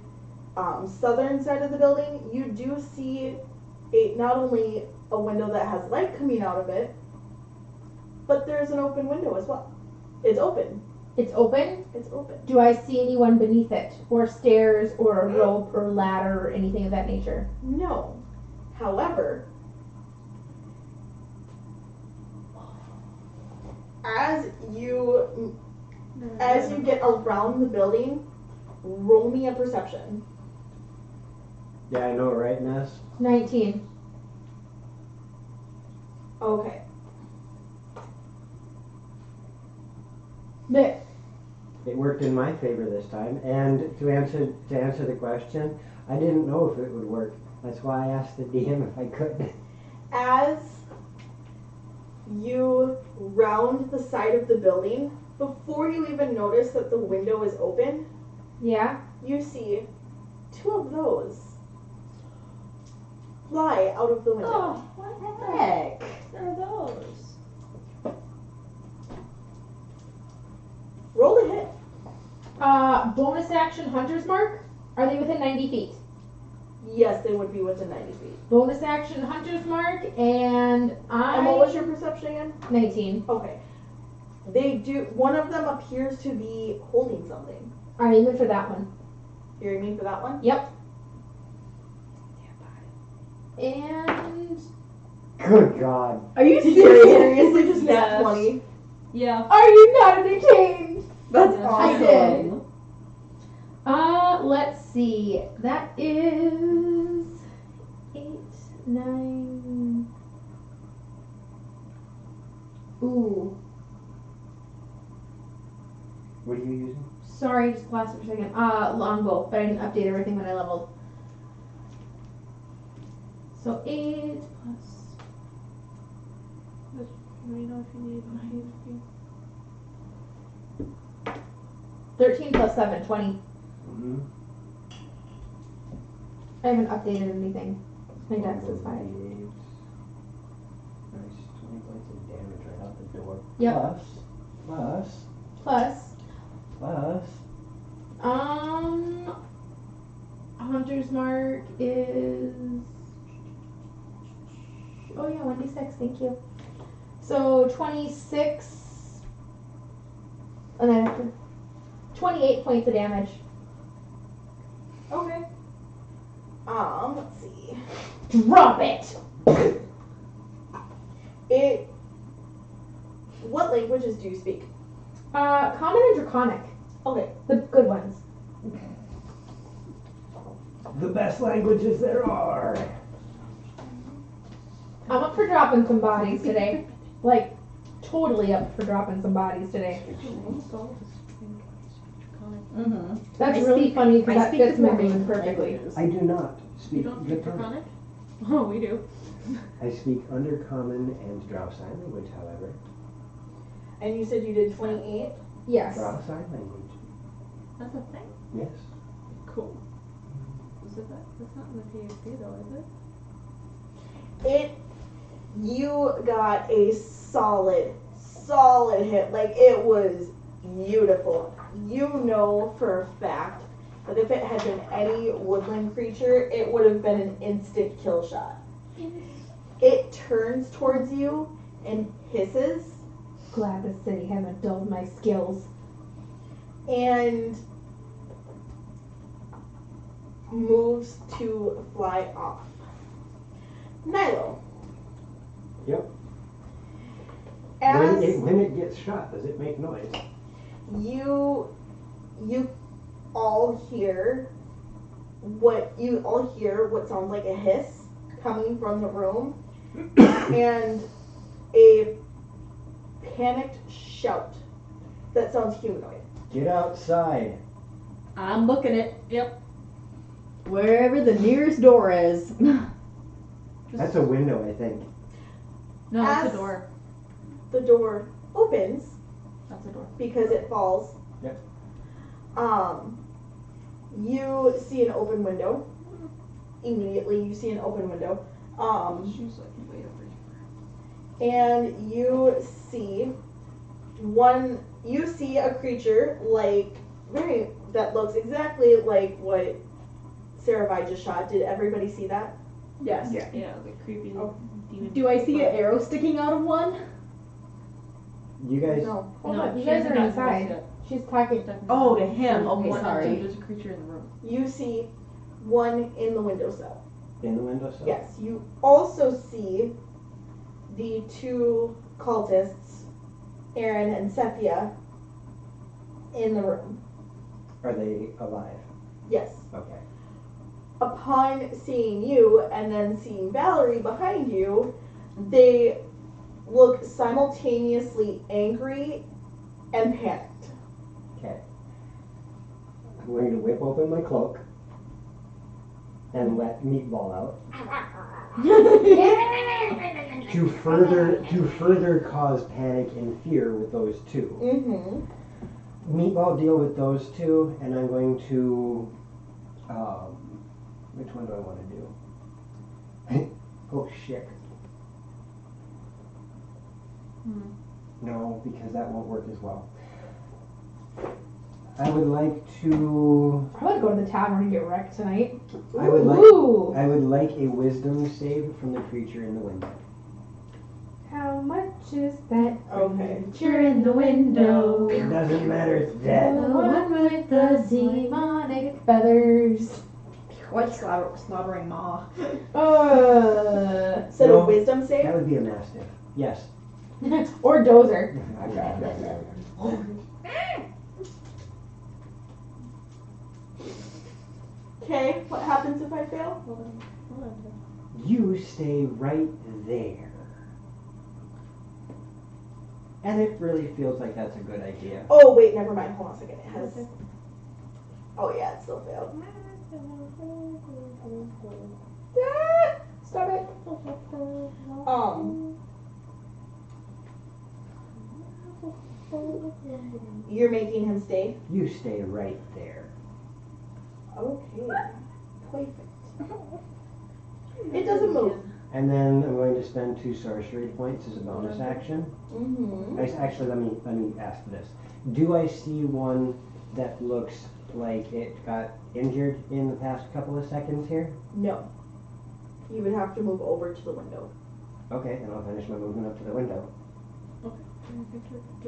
southern side of the building, you do see not only a window that has light coming out of it, but there's an open window as well. It's open. It's open. It's open. Do I see anyone beneath it? Or stairs, or a rope, or ladder, or anything of that nature? No. However, as you get around the building, Roll me a perception. Yeah, I know, right, Ness? 19. Okay. There. It worked in my favor this time. And to answer the question, I didn't know if it would work. That's why I asked the DM if I could. As you round the side of the building, before you even notice that the window is open, Yeah. you see 2 of those fly out of the window. Oh, what the heck? What are those? Roll to hit. Bonus action Hunter's Mark. Are they within 90 feet? Yes, they would be within 90 feet. Bonus action Hunter's Mark, and And what was your perception again? 19. Okay. They do. One of them appears to be holding something. I'm aiming for that one. You're aiming for that one? Yep. And Good God. Are you Seriously, just Yes. net 20. Yeah. are you not entertained? That's Yes. I awesome. did. Let's see. That is 8, 9. Ooh. What are you using? Sorry, just glass for a second. Longbow, but I didn't update everything when I leveled. So 8 plus. Let me know if you need anything. 13 plus 7, 20. Mm-hmm. I haven't updated anything. My dex is 5. Nice. 20 points of damage right out the door. Yep. Plus. Plus, Hunter's Mark is. Oh yeah, 1d6, thank you. So 26. And then after 28 points of damage. Okay. Let's see. Drop it! What languages do you speak? Common and Draconic. Okay. The good ones. The best languages there are. I'm up for dropping some bodies today. Like, totally up for dropping some bodies today. Mm-hmm. That's I really speak- funny because I that speak fits the my four mood perfectly. languages. I do not You speak don't speak Draconic. Draconic? Oh, we do. I speak Undercommon and Drow Sign Language, however. And you said you did 28? Yes. Drow Sign Language. That's a thing? Yes. Cool. Is it that? That's not in the PHP though, is it? You got a solid hit. Like, it was beautiful. You know for a fact that if it had been any woodland creature, it would have been an instant kill shot. It turns towards you and hisses Glad the city hasn't dulled my skills. and moves to fly off. Nilo. Yep. As When it gets shot, does it make noise? you all hear what sounds like a hiss coming from the room and a panicked shout that sounds humanoid. Get outside. I'm booking it. Yep. Wherever the nearest door is. That's a window, I think. No, that's As a door. The door opens That's a door. because it falls. Yep. You see an open window. Immediately you see an open window. She's like way over here. And you see a creature that looks exactly like what Saravai just shot. Did everybody see that? Yes. Yeah, the creepy demon. Do I see an arrow sticking out of one? You guys. No. Hold No, on, you she guys hasn't are gotten inside. yet. She's talking. Oh, to him. Okay, One sorry. inside, there's a creature in the room. You see one in the windowsill. In the windowsill? Yes. You also see the 2 cultists, Aaron and Sephia, in the room. Are they alive? Yes. Okay. Upon seeing you and then seeing Valerie behind you, they look simultaneously angry and panicked. Okay. I'm going to whip open my cloak and let Meatball out to further cause panic and fear with those two. Mm-hmm. Meatball deal with those two, and I'm going to. Which one do I want to do? Oh shit. No, because that won't work as well. I would like to. I would go to the tavern and get wrecked tonight. I would Ooh. like a wisdom save from the creature in the window. How much is that Okay. creature in the window? It doesn't matter, it's The dead. one with the demonic feathers. What slobbering maw? So No, a wisdom That save? would be a mastiff. Yes. Or dozer. Okay, what happens if I fail? Hold on. You stay right there. And it really feels like that's a good idea. Oh, wait, never mind. Hold on a second. It has. Oh, yeah, it still failed. Ah, stop it. You're making him stay? You stay right there. Okay. Perfect. It doesn't move. And then I'm going to spend 2 sorcery points as a bonus action. Mm-hmm. Actually, let me ask this. Do I see one that looks like it got injured in the past couple of seconds here? No. You would have to move over to the window. Okay, then I'll finish my movement up to the window.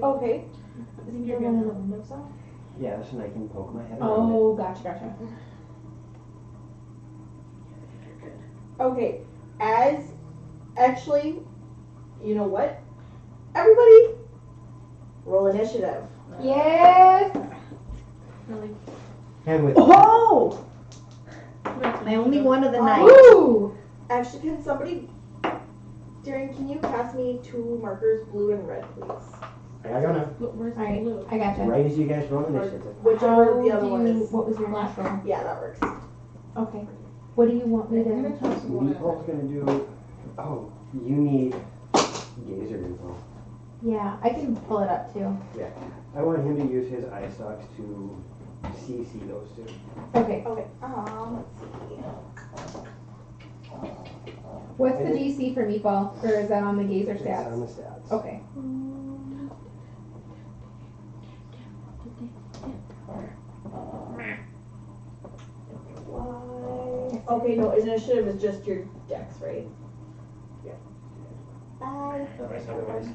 Okay. I think you're The one in good. the windowsill? Yes, and I can poke my head around Oh, gotcha. Okay. Actually, you know what? Everybody, roll initiative. Yes. Really? it. And with Oh! I only one of the night. Woo! Actually, can somebody, Darren, can you pass me 2 markers, blue and red, please? I don't know. Where's the Alright, blue? I gotcha. Right as you guys roll initiative. Whichever the other one is. What was your last roll? Yeah, that works. Okay. What do you want me to? Meatball's gonna do. Oh, you need gazer info. Yeah, I can pull it up too. I want him to use his eye stalks to CC those two. Okay. Okay, let's see. What's the DC for meatball? Or is that on the gazer It's stats? on the stats. Okay. Why? Okay, no, initiative is just your dex, right? Yeah. Bye. That's how it was.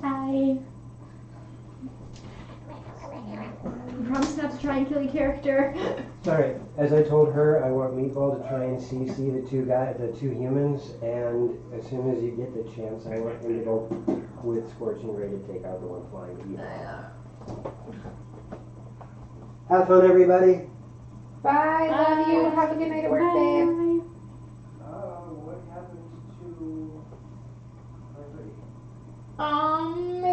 Hi. Promise not to try and kill your character. Sorry, as I told her, I want Meatball to try and CC the two humans, and as soon as you get the chance, I want him to go with Scorching Ray to take out the one flying evil. Have fun, everybody. Bye. Love you. Have a good night at work, babe. What happened to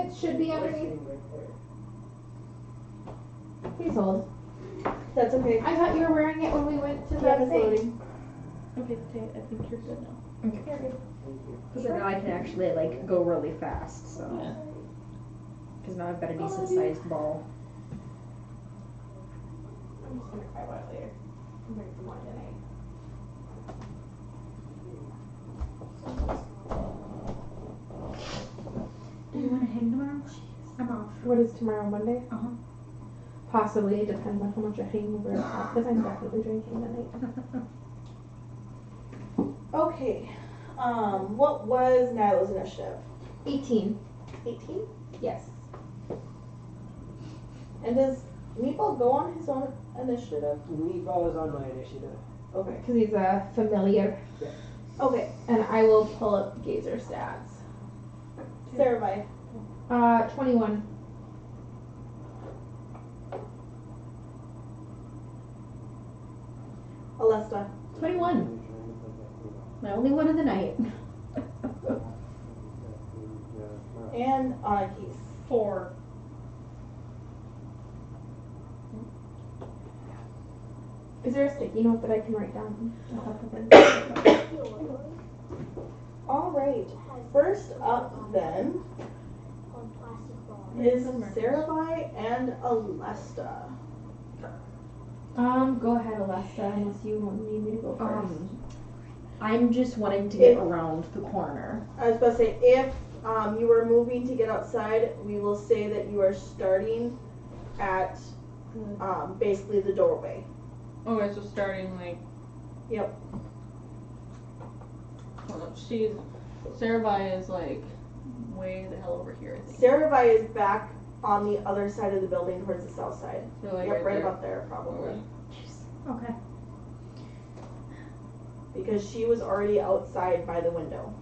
It should be underneath. Please hold. That's okay. I thought you were wearing it when we went to Yeah, that it's thing. loading. Okay, I think you're good now. Because now I can actually like go really fast, so. Because now I've got a decent sized ball. I'm just gonna cry about it later. I'm bringing some wine tonight. Do you want to hang tomorrow? I'm off. What is tomorrow, Monday? Uh-huh. Possibly. It depends on how much a hangover I have, because I'm definitely drinking tonight. Okay. What was Nilo's initiative? 18. 18? Yes. And does Meatball go on his own initiative? Meatball is on my initiative. Okay. Because he's a familiar. Okay, And I will pull up Gazer stats. Cerebi. 21. Alesta. 21. My only one of the night. And Anakis. 4. Is there a sticky note that I can write down? A couple things? Alright. First up then is Cerebi and Alesta. Go ahead, Alesta, unless you need me to go first. I'm just wanting to get around the corner. I was about to say, if you were moving to get outside, we will say that you are starting at basically the doorway. Okay, so starting like. Yep. Hold up, Cerebi is like way the hell over here, I think. Cerebi is back on the other side of the building towards the south side. So like Yep, right there. about there probably. Okay. Because she was already outside by the window.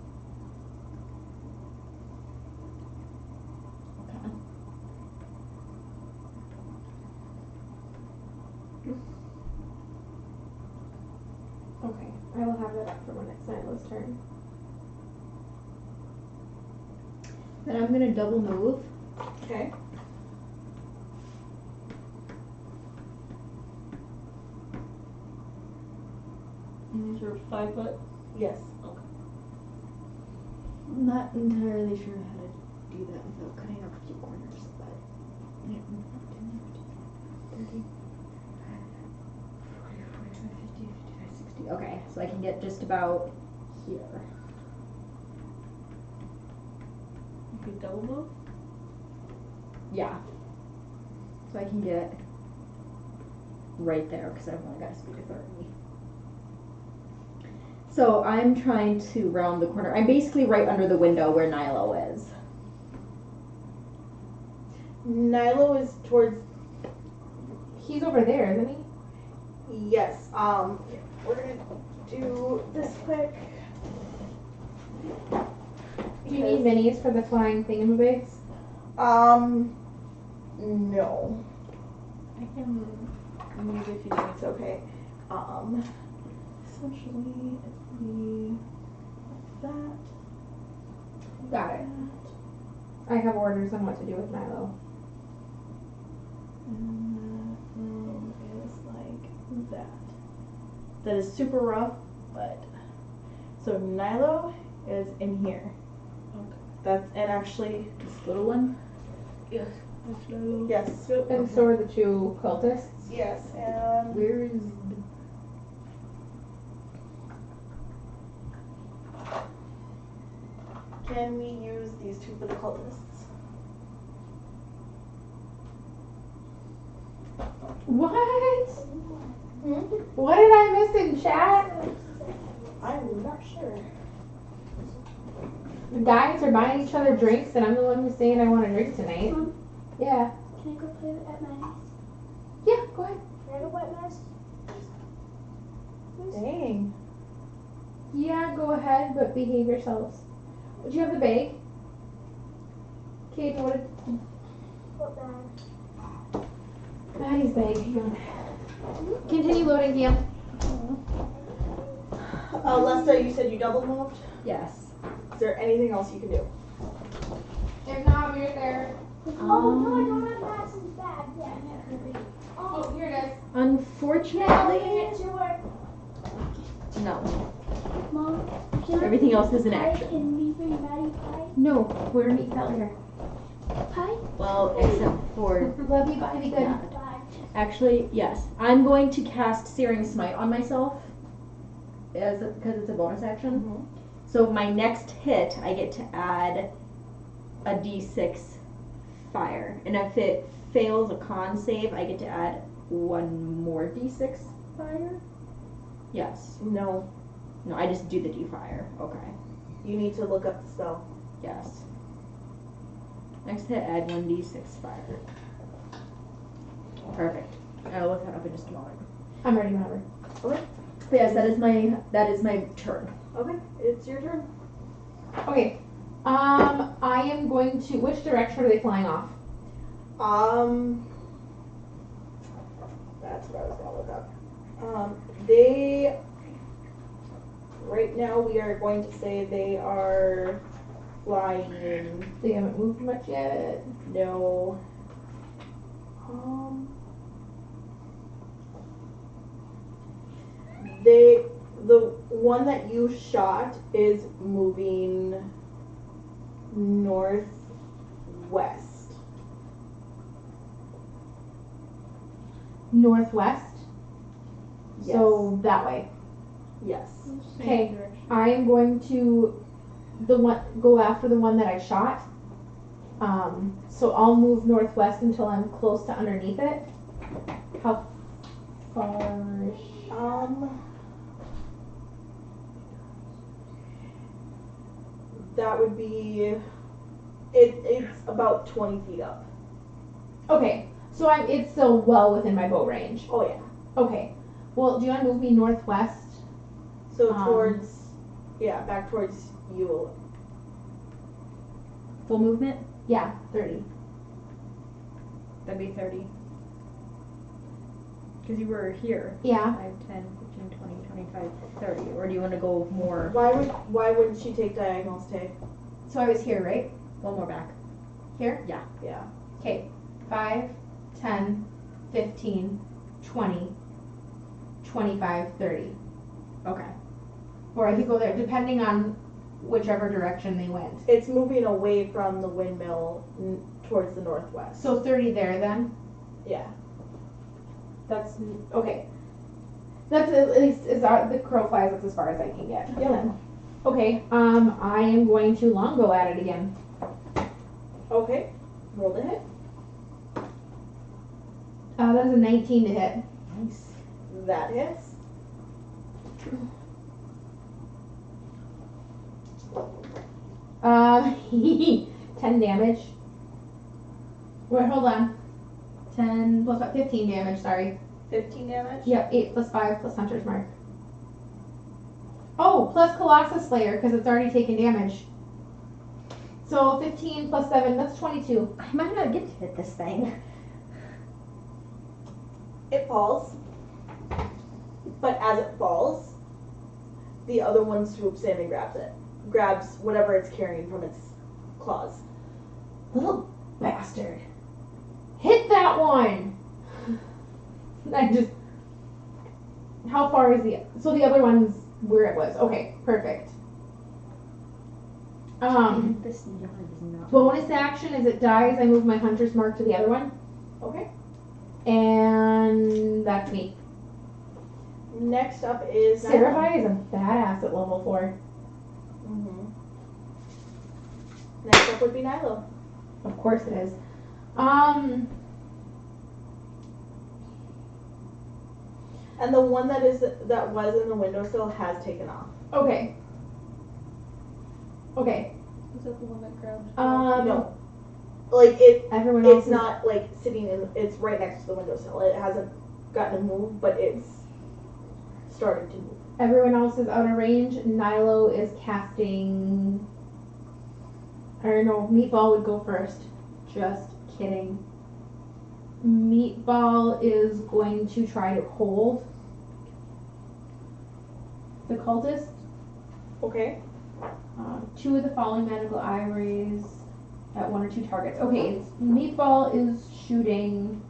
Okay, I will have that up for when it's Nyla's turn. Then I'm gonna double move. Okay. And these are 5 foot. Yes. I'm not entirely sure how to do that without cutting off a few corners, but yeah. 30, 40, 45, 50, 55, 60. Okay, so I can get just about here. You could double move. Yeah. So I can get right there because I've only got a speed of 30. So I'm trying to round the corner. I'm basically right under the window where Nilo is. Nilo is towards. He's over there, isn't he? Yes. We're gonna do this quick. Do you need minis for the flying thingamabigs? No. I can move if you need. It's okay. Essentially, if we that. Got it. I have orders on what to do with Nilo. And that room is like that. That is super rough, but so Nilo is in here. Okay. That's and actually This little one. Yes. yes. And so are the two cultists. Yes, and Where is can we use these two for the cultists? What? Hmm? What did I miss in chat? I'm not sure. The guys are buying each other drinks, and I'm the one who's saying I want a drink tonight. Mom, Yeah. can I go play at my house? Yeah, go ahead. Can I go play at my house? Dang. Yeah, go ahead, but behave yourselves. Do you have the bag? Kate, what did... What bag? Maddie's bag, hang on. Continue loading, Cam. Lester, you said you double moved. yes. Is there anything else you can do? If not, we're there. Oh, no, I don't have Madison's bag yet. Oh, here it is. Unfortunately, It's your work. no. Mom, can I Everything else is in pie action. and we bring Maddie pie? No, we're meat failure. Pie? Well, except for Love you, bye, be good. Yeah. Bye. actually, yes. I'm going to cast Searing Smite on myself, because it's a bonus action. So my next hit, I get to add a d6 fire, and if it fails a con save, I get to add one more d6 fire. Yes. No. No, I just do the d fire. Okay. You need to look up the spell. Yes. Next hit, add 1d6 fire. Perfect. I'll look that up in just a moment. I'm ready whenever. But yes, that is my turn. Okay, it's your turn. Okay. I am going to. Which direction are they flying off? That's what I was gonna look up. They. Right now, we are going to say they are flying. They haven't moved much yet. No. The one that you shot is moving northwest. Northwest. Yes. So that way. Yes. Okay. Same direction. I am going to go after the one that I shot. So I'll move northwest until I'm close to underneath it. How far-ish? That would be. It's about 20 feet up. Okay. So it's still well within my bow range. Oh yeah. Okay. Well, do you want to move me northwest? So towards, back towards you. Full movement? Yeah, 30. That'd be 30. Because you were here. Yeah. 5, 10, 15, 20, 25, 30. Or do you want to go more? Why wouldn't she take diagonals, Tay? So I was here, right? One more back. Here? Yeah. Yeah. Okay. 5, 10, 15, 20, 25, 30. Okay. Or I could go there, depending on whichever direction they went. It's moving away from the windmill towards the northwest. So 30 there then? Yeah. That's, okay. That's at least, the crow flies, that's as far as I can get. Yeah. Okay, I am going to longbow at it again. Okay. Roll the hit. That is a 19 to hit. Nice. That hits. Uh, 10 damage. Wait, hold on. 10 plus what? 15 damage, sorry. 15 damage. Yep, 8 plus 5 plus Hunter's Mark. Oh, plus Colossus Slayer, because it's already taken damage. So 15 plus 7, that's 22. I might not get to hit this thing. It falls. But as it falls, the other one swoops in and grabs it. Grabs whatever it's carrying from its claws. Little bastard. Hit that one! I just... How far is so the other one's where it was. Okay, perfect. This yard is not. Bonus action as it dies, I move my Hunter's Mark to the other one. Okay. And that's me. Next up is Seraphai is a badass at level 4. Mm-hmm. Next up would be Nilo. Of course it is. And the one that was in the windowsill has taken off. Okay. Okay. Is that the one that grabbed? No. Like Everyone else it's is, not like sitting in, it's right next to the windowsill. It hasn't gotten to move, but it's starting to move. everyone else is out of range. Nilo is casting. Or no, Meatball would go first. Just kidding. Meatball is going to try to hold the cultist. Okay. 2 of the falling magical eye rays at 1 or 2 targets. Okay, Meatball is shooting.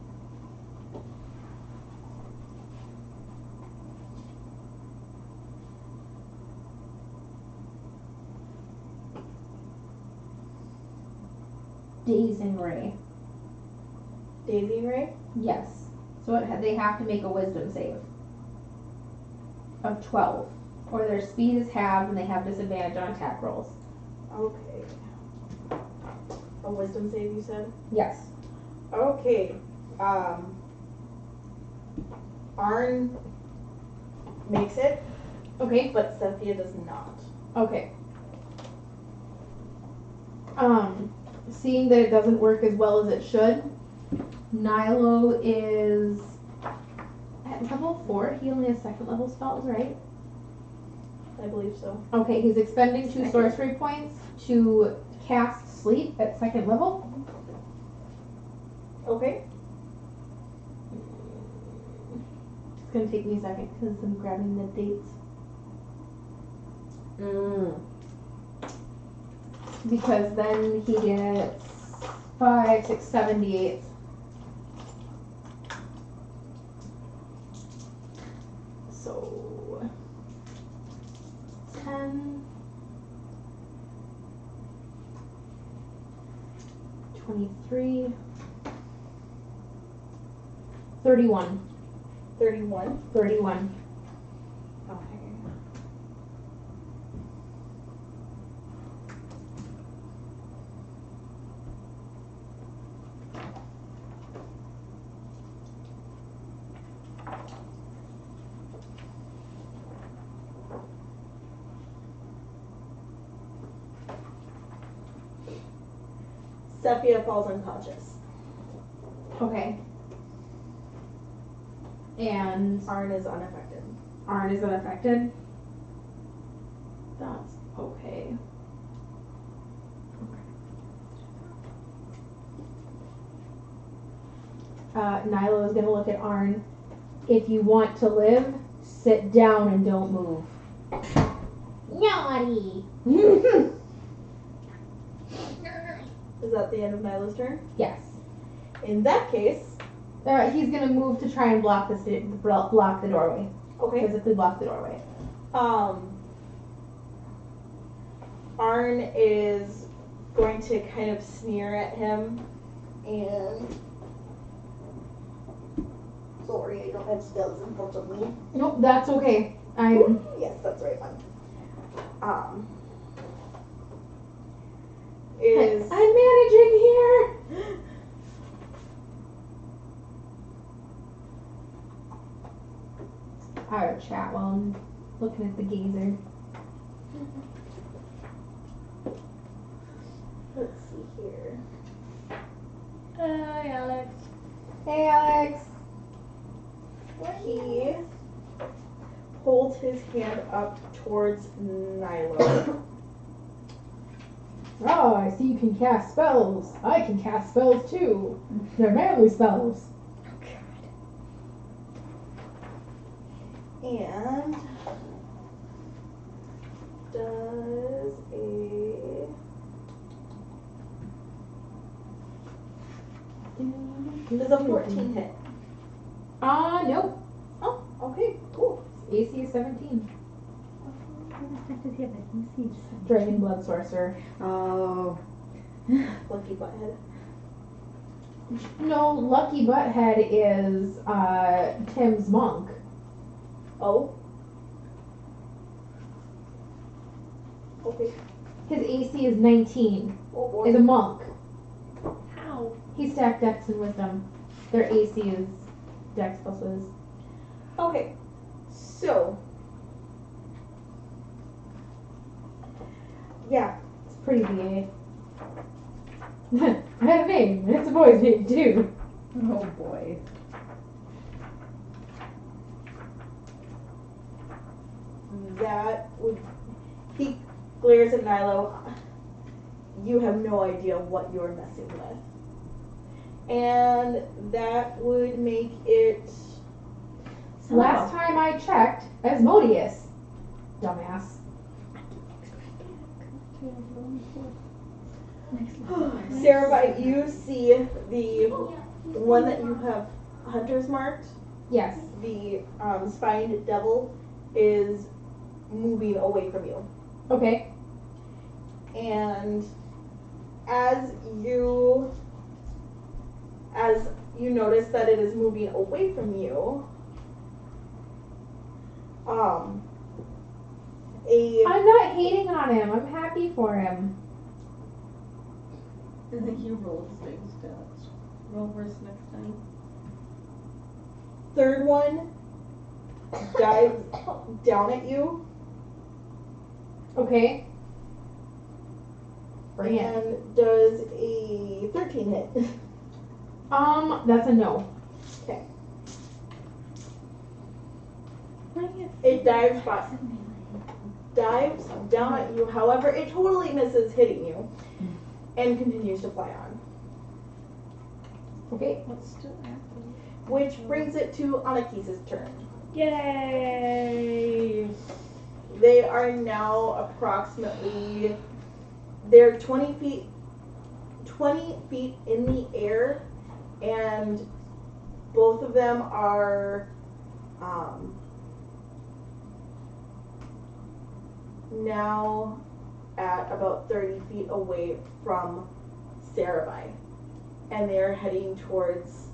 Dazing Ray. Daisy Ray. Yes. So they have to make a wisdom save of 12. Or their speed is halved and they have disadvantage on attack rolls. Okay. A wisdom save, you said? Yes. Okay. Arn makes it, Okay. but Cynthia does not. Okay. Seeing that it doesn't work as well as it should, Nilo is at level 4. He only has 2nd level spells, right? I believe so. Okay, he's expending 2 Second. sorcery points to cast sleep at 2nd level. Okay. It's gonna take me a second because I'm grabbing the dates. Because then he gets 5, 6, 7 d8s. So 10, 23, 31. 31. 31. Okay. Sephia falls unconscious. Okay. And Arn is unaffected. Arn is unaffected. That's okay. Nyla is gonna look at Arn. If you want to live, sit down and don't move. Naughty. Is that the end of Nyla's turn? Yes. In that case, He's gonna move to try and block the doorway. okay. Physically block the doorway. Arn is going to kind of sneer at him and sorry, I don't have spells in front of me. Nope, that's okay. I'm Yes, that's right one. Is I'm managing here. I would chat while I'm looking at the gazer. let's see here. Hi, Alex. Hey, Alex. He holds his hand up towards Nyla. Oh, I see you can cast spells. I can cast spells too. They're manly spells. And does a does a 14 hit? Nope. Oh, okay, cool. AC is 17. Does he have an AC? Dragon Blood Sorcerer. Oh. Lucky butthead. No, Lucky Butthead is Tim's monk. Oh. Okay. His AC is 19. Oh boy. Is a monk. How? He stacked Dex and Wisdom. Their AC is Dex plus Wiz. Okay. So. Yeah. It's pretty VA. I have a name, and it's a boy's name too. Oh boy. That would. He glares at Nylo. You have no idea what you're messing with. And that would make it. Last time I checked, Asmodeus. Dumbass. Sarah, you see the one that you have hunters marked. Yes. The spined devil is moving away from you. Okay. And as you notice that it is moving away from you, I'm not hating on him. I'm happy for him. I think you rolled the same stats. Roll worse next time. third one dives down at you Okay. Bring it. and does a 13 hit. That's a no. It dives by. dives down at you. However, it totally misses hitting you and continues to fly on. Okay. What's still active? Which brings it to Anakis's turn. Yay! They are now approximately, they're 20 feet in the air, and both of them are now at about 30 feet away from Sarabai, and they're heading towards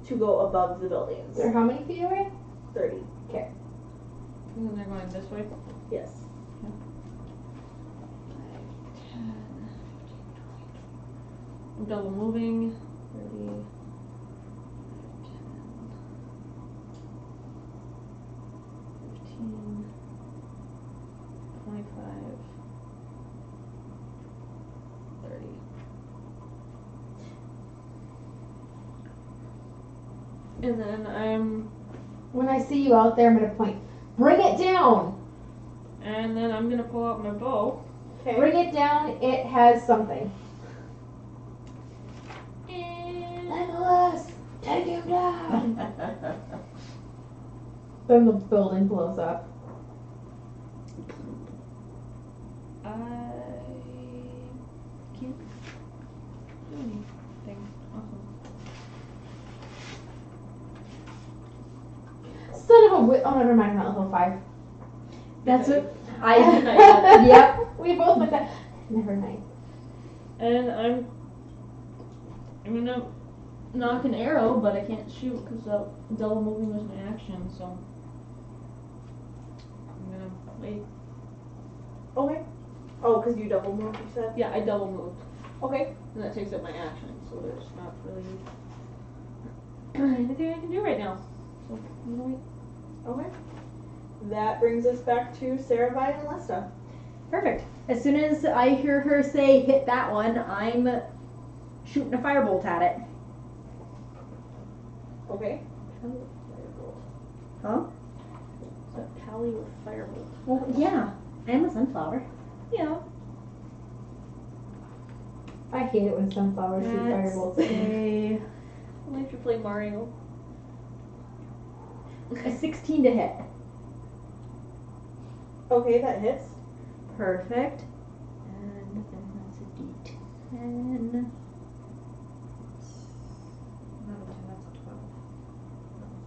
to go above the buildings. They're how many feet away? 30. And then they're going this way. Yes. 10, 15, 20. I'm double moving. 30, 10, 15, 25, 30. And then When I see you out there, I'm gonna point. Bring it down. I'm gonna pull out my bow. Okay. Bring it down. It has something. And Legolas, take him down. Then the building blows up. I can't do anything. Awesome. Son of a oh, never mind. I'm not level 5. That's what I. I Yep. We both went that. Never mind. And I'm gonna knock an arrow, but I can't shoot because double moving was my action, so I'm gonna wait. Okay. Oh, because you double moved, you said? Yeah, I double moved, Okay. and that takes up my action, so there's not really anything I can do right now. So I'm gonna wait. Okay. That brings us back to Sarabai and Lesta. Perfect. As soon as I hear her say hit that one, I'm shooting a firebolt at it. Okay. Pally with firebolt. Huh? Is that Pally with firebolt? Well, yeah. I am a sunflower. Yeah. I hate it when sunflowers shoot That's firebolts. a Only if you play Mario. 16 to hit. Okay, that hits. Perfect. And then that's a D10. Not a 10, that's a 12.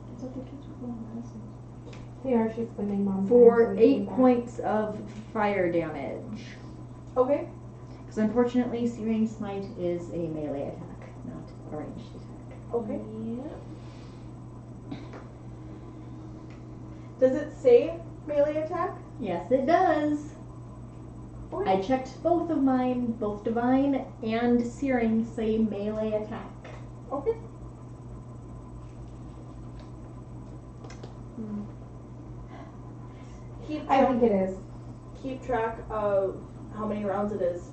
I thought the kids were going medicine. They are. She's spending mom's For time, so we 8 can back. points of fire damage. Okay. Because unfortunately, Searing Smite is a melee attack, not a ranged attack. Okay. Yep. Does it say melee attack? Yes, it does. Okay. I checked both of mine, both Divine and Searing say melee attack. Okay. Keep I track, think it is. keep track of how many rounds it is.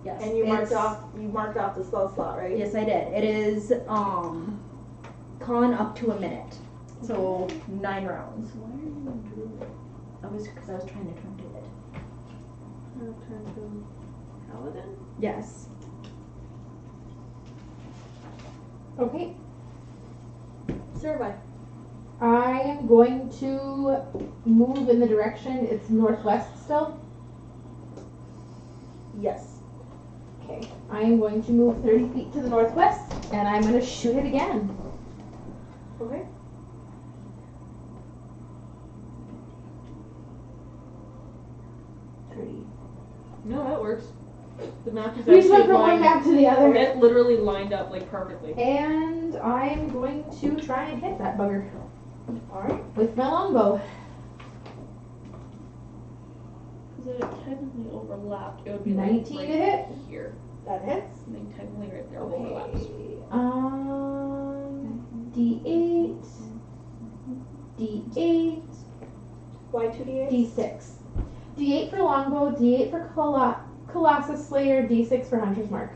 Yes. And you marked it's- off the spell slot, right? Yes, I did. It is con up to a minute. So 9 rounds. Why are you in Druid? Because I was trying to turn to it. Turn to Paladin? Yes. Okay. Sarabai. I am going to move in the direction. It's northwest still. Yes. Okay. I am going to move 30 feet to the northwest, and I'm going to shoot it again. Okay. No, that works. The map is We just went actually from one lined. map to the other. It literally lined up like perfectly. And I'm going to try and hit that bugger Alright. with my longbow. Because it technically overlapped. It would be 19 like to right hit. here. That hits. I think technically right there overlaps. Okay. D8, D8, Why 2d8? D6. D8 for longbow, D8 for Colossus Slayer, D6 for Hunter's Mark.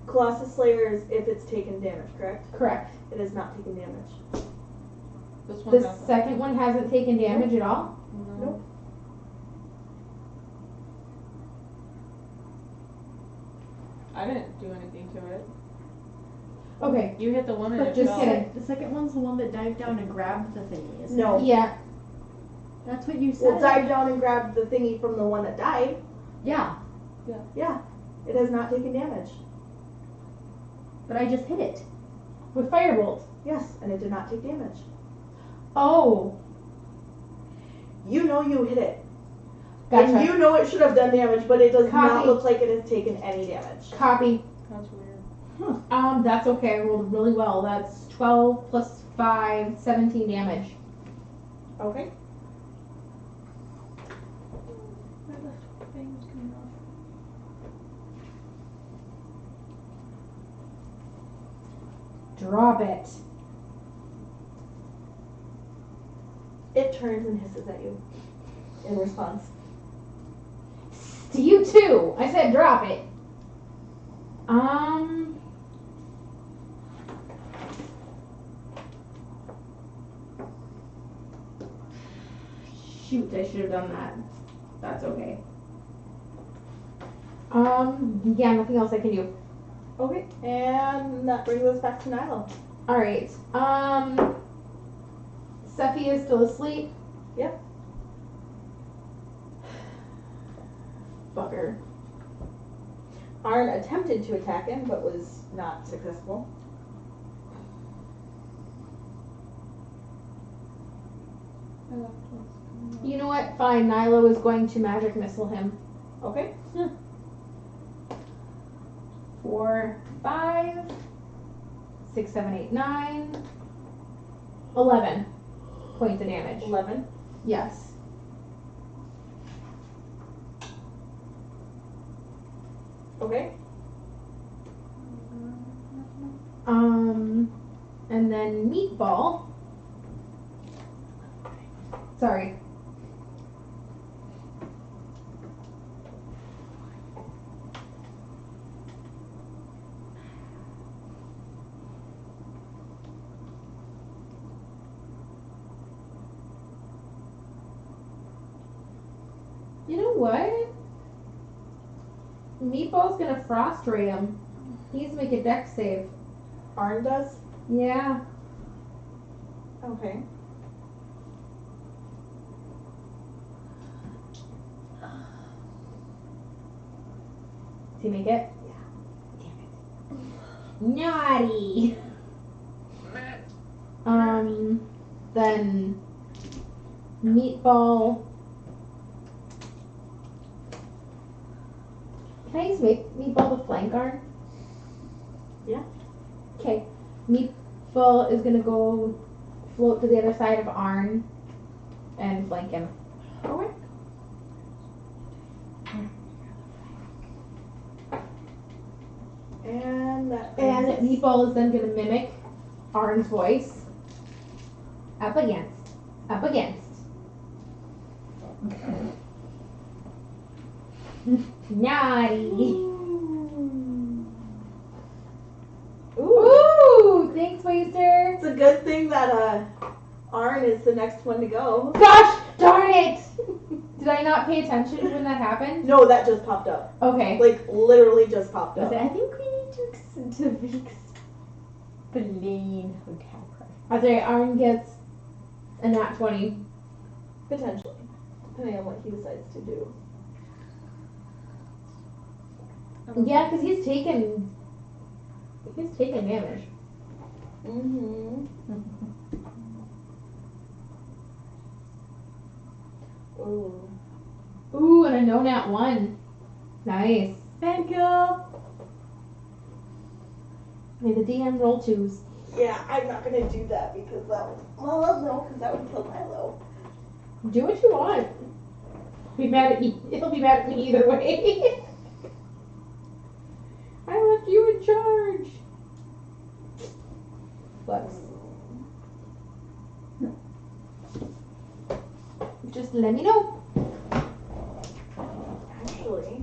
Colossus Slayer is if it's taken damage, correct? Correct. It is not taken damage. This one The hasn't. second one hasn't taken damage at all? No. Nope. I didn't do anything to it. Okay. You hit the one and But it just fell. kidding. The second one's the one that dived down and grabbed the thingy, isn't No. it? Yeah. That's what you said. Well, dive down and grab the thingy from the one that died. Yeah, Yeah. It has not taken damage. but I just hit it. With firebolt. Yes, and it did not take damage. Oh. You know you hit it. Gotcha. And you know it should have done damage, but it does not Copy. look like it has taken any damage. Copy. That's weird. That's okay. I rolled really well. That's 12 plus 5, 17 damage. Okay. My left thing was coming off. Drop it. It turns and hisses at you in response. To you too. I said drop it. Shoot, I should have done that. That's okay. Yeah, nothing else I can do. Okay, and that brings us back to Nilo. Alright. Sephi is still asleep. Yep. Fucker. Arn attempted to attack him, but was not successful. My left one's coming off. You know what? Fine. Nilo is going to magic missile him. Okay. 4, 5, 6, 7, 8, 9, 11 points of damage. 11. Yes. Okay. And then Meatball. Sorry. You know what? Meatball's gonna frost ray him. He needs to make a dex save. Arn does? Yeah. Okay. Does he make it? Yeah. Damn it. Naughty. Then Meatball. Can I use Meatball to flank Arn? Yeah. Okay. Meatball is gonna go float to the other side of Arn and flank him. Okay. And that And brings us- Meatball is then gonna mimic Arn's voice. Up against. Up against. Naughty. Ooh. Ooh, thanks, Waster. It's a good thing that Arn is the next one to go. Gosh darn it! Did I not pay attention when that happened? No, that just popped up. Okay. Like literally just popped up. I think we need to explain hotel price. I'll say Arn gets a nat 20. Potentially, depending on what he decides to do. Yeah, because he's taken damage. Mm-hmm. Ooh. Ooh, and a no nat 1. Nice. Thank you. May the DM roll 2s. Yeah, I'm not gonna do that because that would. Well, no, because that would kill Milo. Do what you want. Be mad at me. He'll be mad at me either way. I left you in charge. Flex. Just let me know. Actually,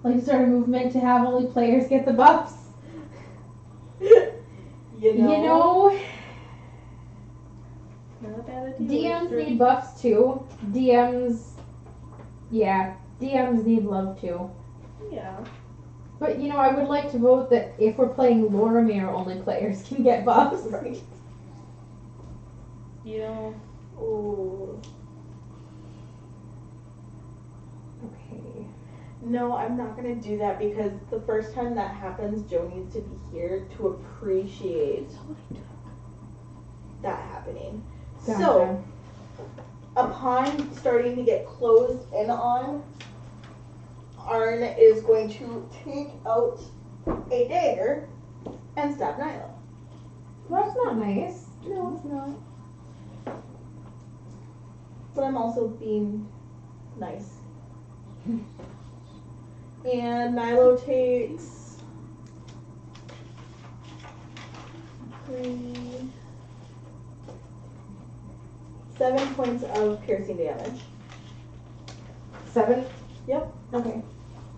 Like start a movement to have only players get the buffs. You know? Not a bad idea. DMs need buffs too. DMs need love too. Yeah. But I would like to vote that if we're playing Loromir, only players can get buffs. Right. You know, Ooh. Okay. No, I'm not gonna do that because the first time that happens, Joe needs to be here to appreciate that happening. Gotcha. So, upon starting to get closed in on, Arn is going to take out a dagger and stab Nyla. Well, that's not nice. No, it's not. But I'm also being nice. And Milo takes 7 points of piercing damage. 7? Yep. Okay.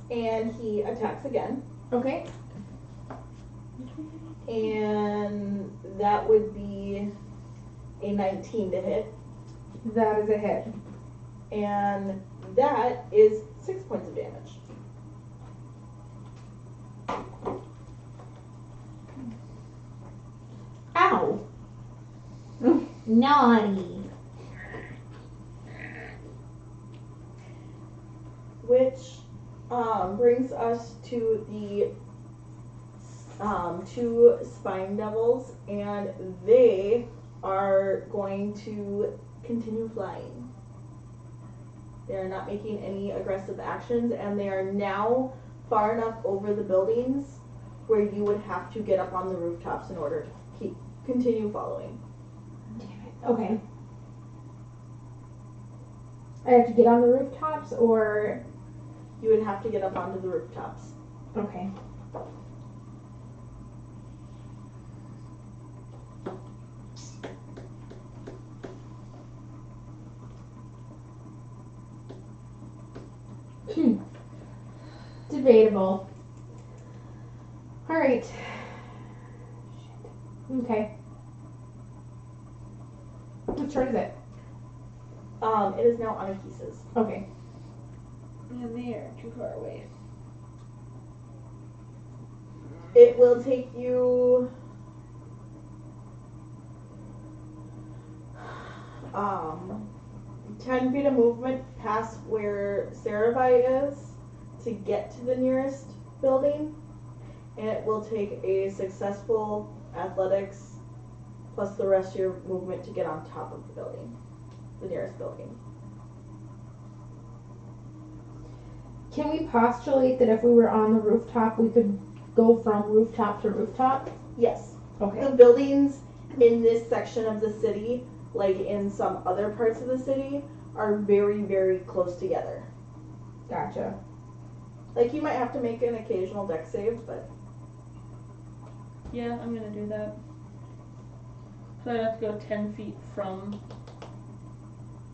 And he attacks again. Okay. And that would be a 19 to hit. That is a hit. And that is 6 points of damage. Ow. Naughty. Which brings us to the 2 spine devils, and they are going to continue flying. They are not making any aggressive actions, and they are now far enough over the buildings where you would have to get up on the rooftops in order to continue following. Okay. I have to get on the rooftops or... You would have to get up onto the rooftops. Okay. Debatable. Alright. Okay. Whose turn is it? It is now Anakisa's. Okay. and they are too far away. It will take you 10 feet of movement past where Sarabai is to get to the nearest building, and it will take a successful athletics plus the rest of your movement to get on top of the building, the nearest building. Can we postulate that if we were on the rooftop, we could go from rooftop to rooftop? Yes. Okay. The buildings in this section of the city, like in some other parts of the city, are very, very close together. Gotcha. Like, you might have to make an occasional deck save, but... Yeah, I'm gonna do that. So I'd have to go 10 feet from...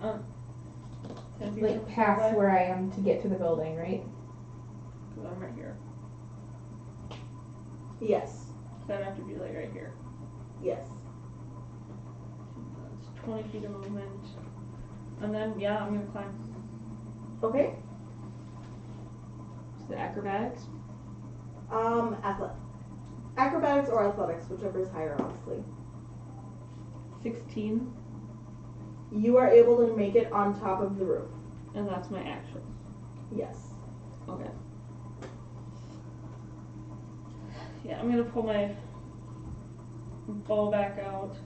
10 feet Like from past Skyline, where I am to get to the building, right? 'cause I'm right here. Yes. So I'd have to be like right here. Yes. That's 20 feet of movement. And then, yeah, I'm gonna climb. Okay. Is it acrobatics? Acrobatics or athletics, whichever is higher, honestly. 16, You are able to make it on top of the roof. and that's my action. Yes. Okay. Yeah, I'm gonna pull my bow back out.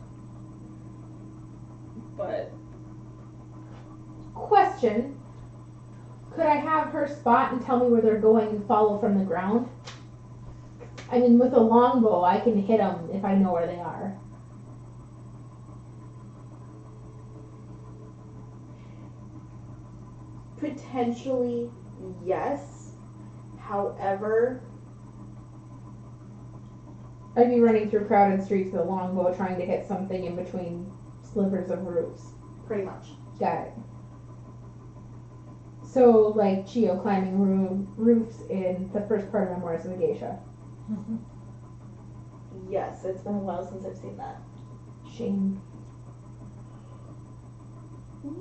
But Question. Could I have her spot and tell me where they're going and follow from the ground? I mean, with a longbow, I can hit them if I know where they are. Potentially, yes. However, I'd be running through crowded streets with a longbow trying to hit something in between slivers of roofs. pretty much. Got it. So, like, Chio climbing roofs in the first part of Memoirs of a Geisha. Yes, it's been a while since I've seen that. Shame.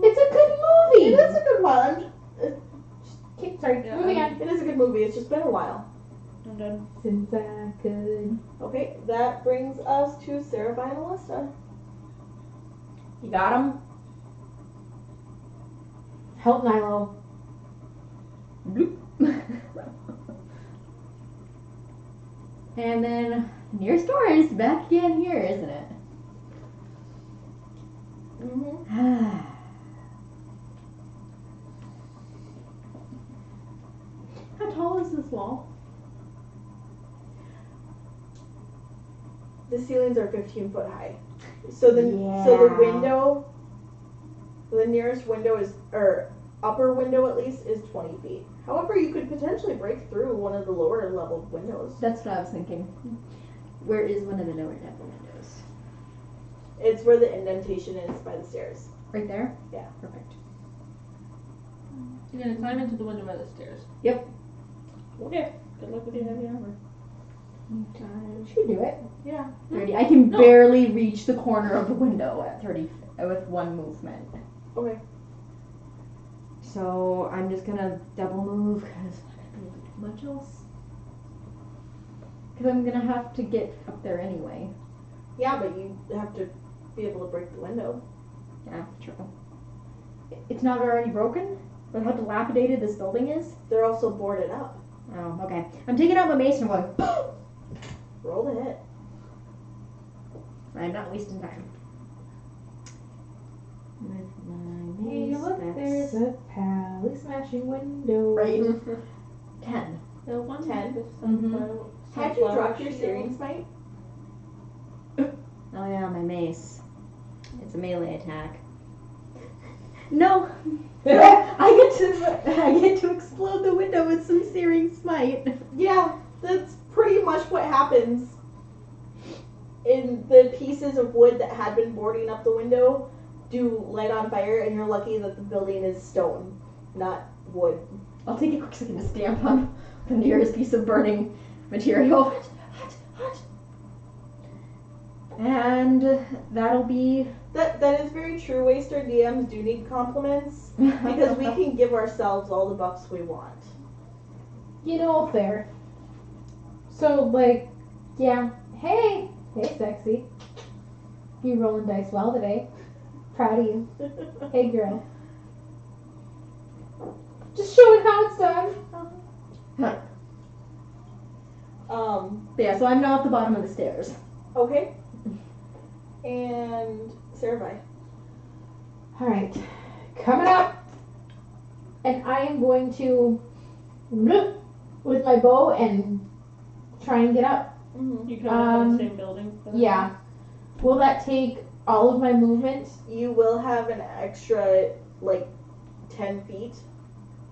It's a good movie! It is a good one. Okay, sorry, Yeah, moving on. It is a good movie. It's just been a while. I'm done. Since I could. Okay, that brings us to Sarah and Alyssa. You got him? Help Nilo. Bloop. And then nearest door is back again here, isn't it? Mm-hmm. How tall is this wall? The ceilings are 15 foot high. So the Yeah. window, the nearest window is, or upper window at least, is 20 feet. However, you could potentially break through one of the lower level windows. That's what I was thinking. Where is one of the lower level windows? It's where the indentation is by the stairs. Right there? Yeah. Perfect. You're gonna climb into the window by the stairs. Yep. Okay. Good luck with your heavy armor. Should do it. Yeah. 30. I can No. barely reach the corner of the window at 30 with one movement. Okay. So I'm just gonna double move because I'm not gonna do much else. Because I'm gonna have to get up there anyway. Yeah, but you have to be able to break the window. Yeah, true. It's not already broken? But how dilapidated this building is? They're also boarded up. Oh, okay. I'm taking out my mace and I'm going, Roll the hit. I'm not wasting time. With my Hey, mace, look, that's there's a pally smashing window. right. 10. The one 10. with Mhm. Had you dropped your Syrian smite? Oh yeah, my mace. It's a melee attack. No. I get to explode the window with some searing smite. Yeah, that's pretty much what happens. In the pieces of wood that had been boarding up the window do light on fire, and you're lucky that the building is stone, not wood. I'll take a quick second to stamp on the nearest piece of burning material. And that'll be That is very true. Waster DMs do need compliments because we can give ourselves all the buffs we want. You know, fair. So, like, yeah. Hey, sexy. You rolling dice well today. Proud of you. Hey, girl. Just showing how it's done. yeah, so I'm now at the bottom of the stairs. Okay. And Sarah. Alright. Coming up. And I am going to with my bow and try and get up. Mm-hmm. You come up in the same building. Yeah. Will that take all of my movement? You will have an extra, like, 10 feet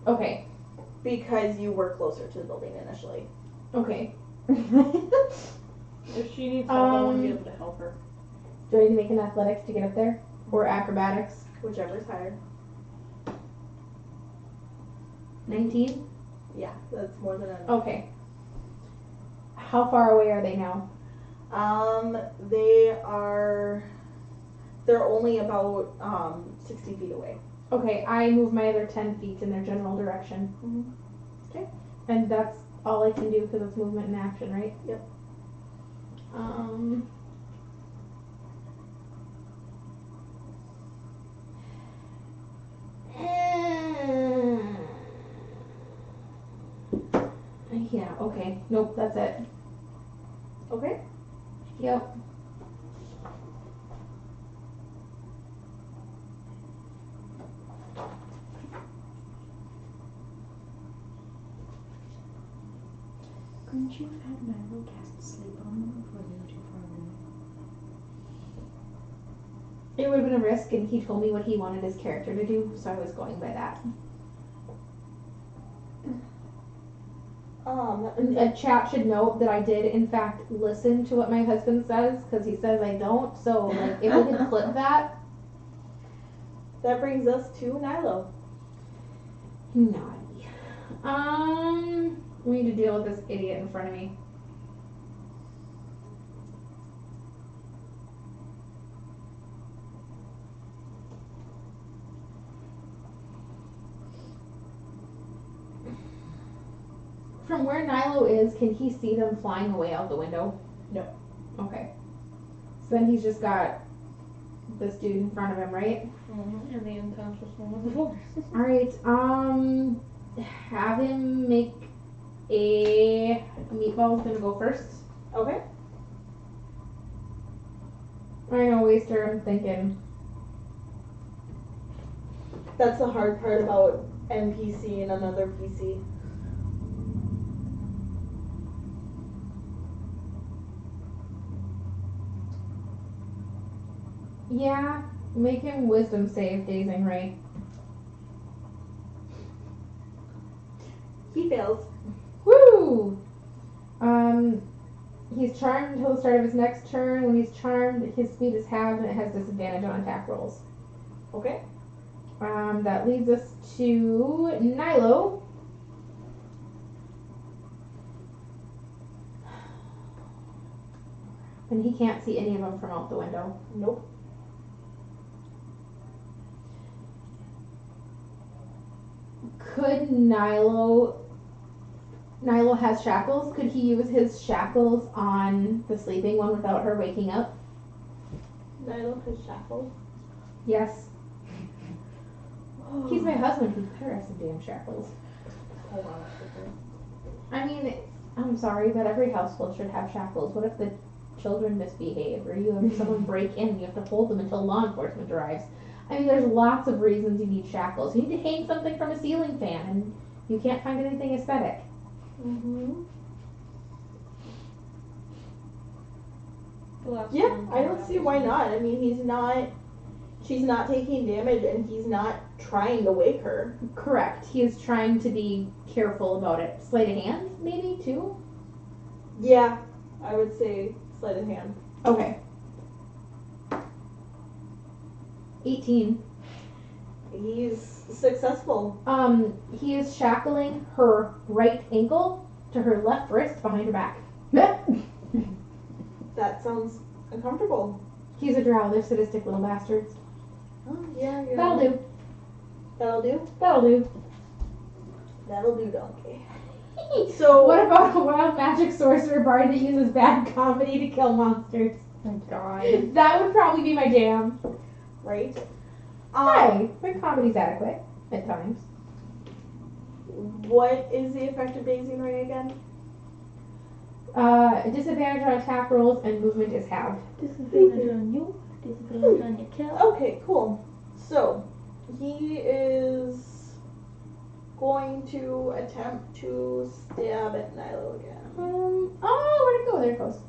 Okay. because you were closer to the building initially. Okay. If she needs help, I want to be able to help her. Do I need to make an athletics to get up there? Or acrobatics? Whichever's higher. 19? Yeah, that's more than enough. Okay. How far away are they now? They're only about 60 feet away. Okay, I move my other 10 feet in their general direction. Mhm. Okay. And that's all I can do because it's movement and action, right? Yep. Yeah, okay. Nope, that's it. Okay. Yep. Couldn't you have had Milo cast sleep on them before they were too far away? It would have been a risk, and he told me what he wanted his character to do, so I was going by that. And a chat should note that I did, in fact, listen to what my husband says, because he says I don't, so, like, if we could clip that. That brings us to Nilo. Naughty. We need to deal with this idiot in front of me. From where Nilo is, can he see them flying away out the window? No. Okay. So then he's just got this dude in front of him, right? Mm-hmm. And the unconscious one on the floor. Alright, have him make a meatball's gonna go first. Okay. I know, Waster, I'm thinking. That's the hard part about NPC and another PC. Yeah, make him wisdom save, dazing, right? He fails. Woo! He's charmed until the start of his next turn. When he's charmed, his speed is halved and it has disadvantage on attack rolls. Okay. That leads us to Nilo. And he can't see any of them from out the window. Nope. Could Nilo has shackles. Could he use his shackles on the sleeping one without her waking up? Nilo has shackles. Yes. He's my husband. He better have some damn shackles. Hold on a second. I mean, I'm sorry, but every household should have shackles. What if the children misbehave or you have someone break in and you have to hold them until law enforcement arrives? I mean, there's lots of reasons you need shackles. You need to hang something from a ceiling fan and you can't find anything aesthetic. Mm-hmm. The last Yeah, one. I don't see why not. I mean, she's not taking damage and he's not trying to wake her. Correct. He is trying to be careful about it. Sleight of hand, maybe, too? Yeah, I would say sleight of hand. Okay. 18. He's successful. He is shackling her right ankle to her left wrist behind her back. That sounds uncomfortable. He's a drow. They're sadistic little bastards. Oh, yeah. That'll do. That'll do? That'll do. That'll do, donkey. So, What about a wild magic sorcerer bard that uses bad comedy to kill monsters? Oh my god. That would probably be my jam. right? Hey, my comedy's adequate at times. What is the effect of dazing ray again? Disadvantage on attack rolls and movement is halved. Disadvantage on you. Disadvantage on your kill. Okay, cool. So, he is going to attempt to stab at Nilo again. Oh, where'd it go? There it goes.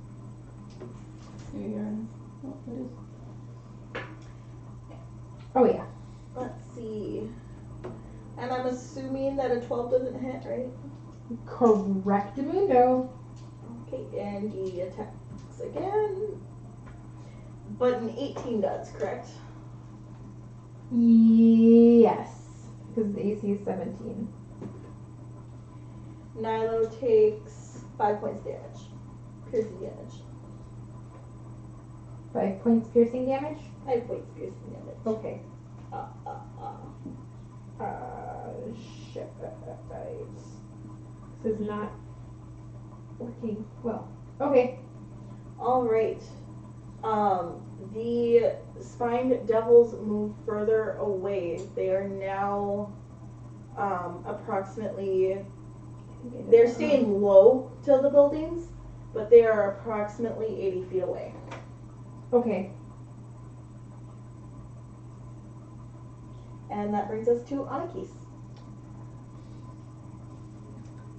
Here you are. Oh, what is? Oh, yeah. Let's see. And I'm assuming that a 12 doesn't hit, right? Correctamundo. Okay, and he attacks again. But an 18 does, correct? Yes. Because the AC is 17. Nilo takes 5 points damage. Piercing damage. 5 points piercing damage? 5 points piercing damage. Okay. Shit. This is not working well. Okay. Alright. The spined devils move further away. They are now approximately, they're staying low to the buildings, but they are approximately 80 feet away. Okay. And that brings us to Anakis.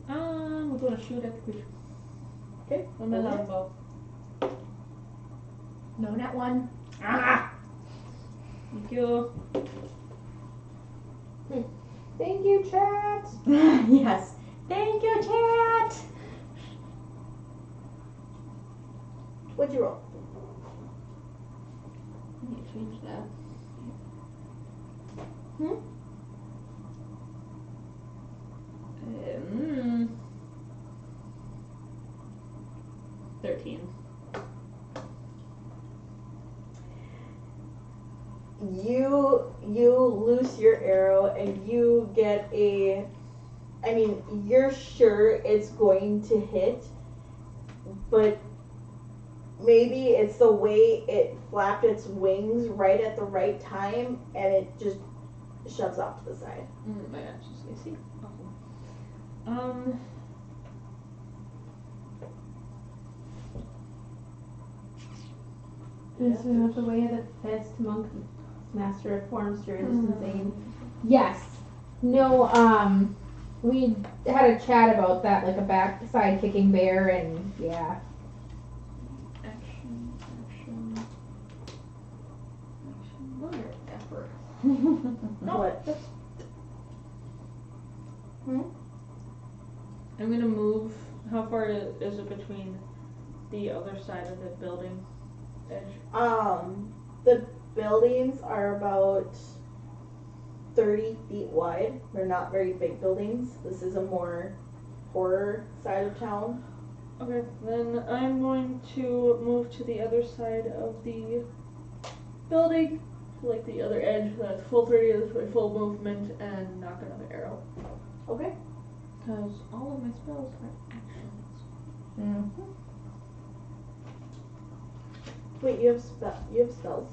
We're gonna shoot at the creature. Okay. On my longbow. No, not one. Ah! Thank you. Thank you, chat. Yes. Thank you, chat. What'd you roll? I need to change that. 15. You loose your arrow and you get a. I mean, you're sure it's going to hit, but maybe it's the way it flapped its wings right at the right time and it just shoves off to the side. My actions, I see. Awesome. This is not the way of the fist, monk, master of forms, through insane. Yes. No, we had a chat about that, like a backside kicking bear, and yeah. Action. Mother effort. What? I'm gonna move. How far is it between the other side of the building edge? The buildings are about 30 feet wide. They're not very big buildings. This is a more poorer side of town. Okay, then I'm going to move to the other side of the building, like the other edge. That's full 30. That's my full movement, and knock another arrow. Okay. Because all of my spells are actions. Mm-hmm. Wait, you have spells?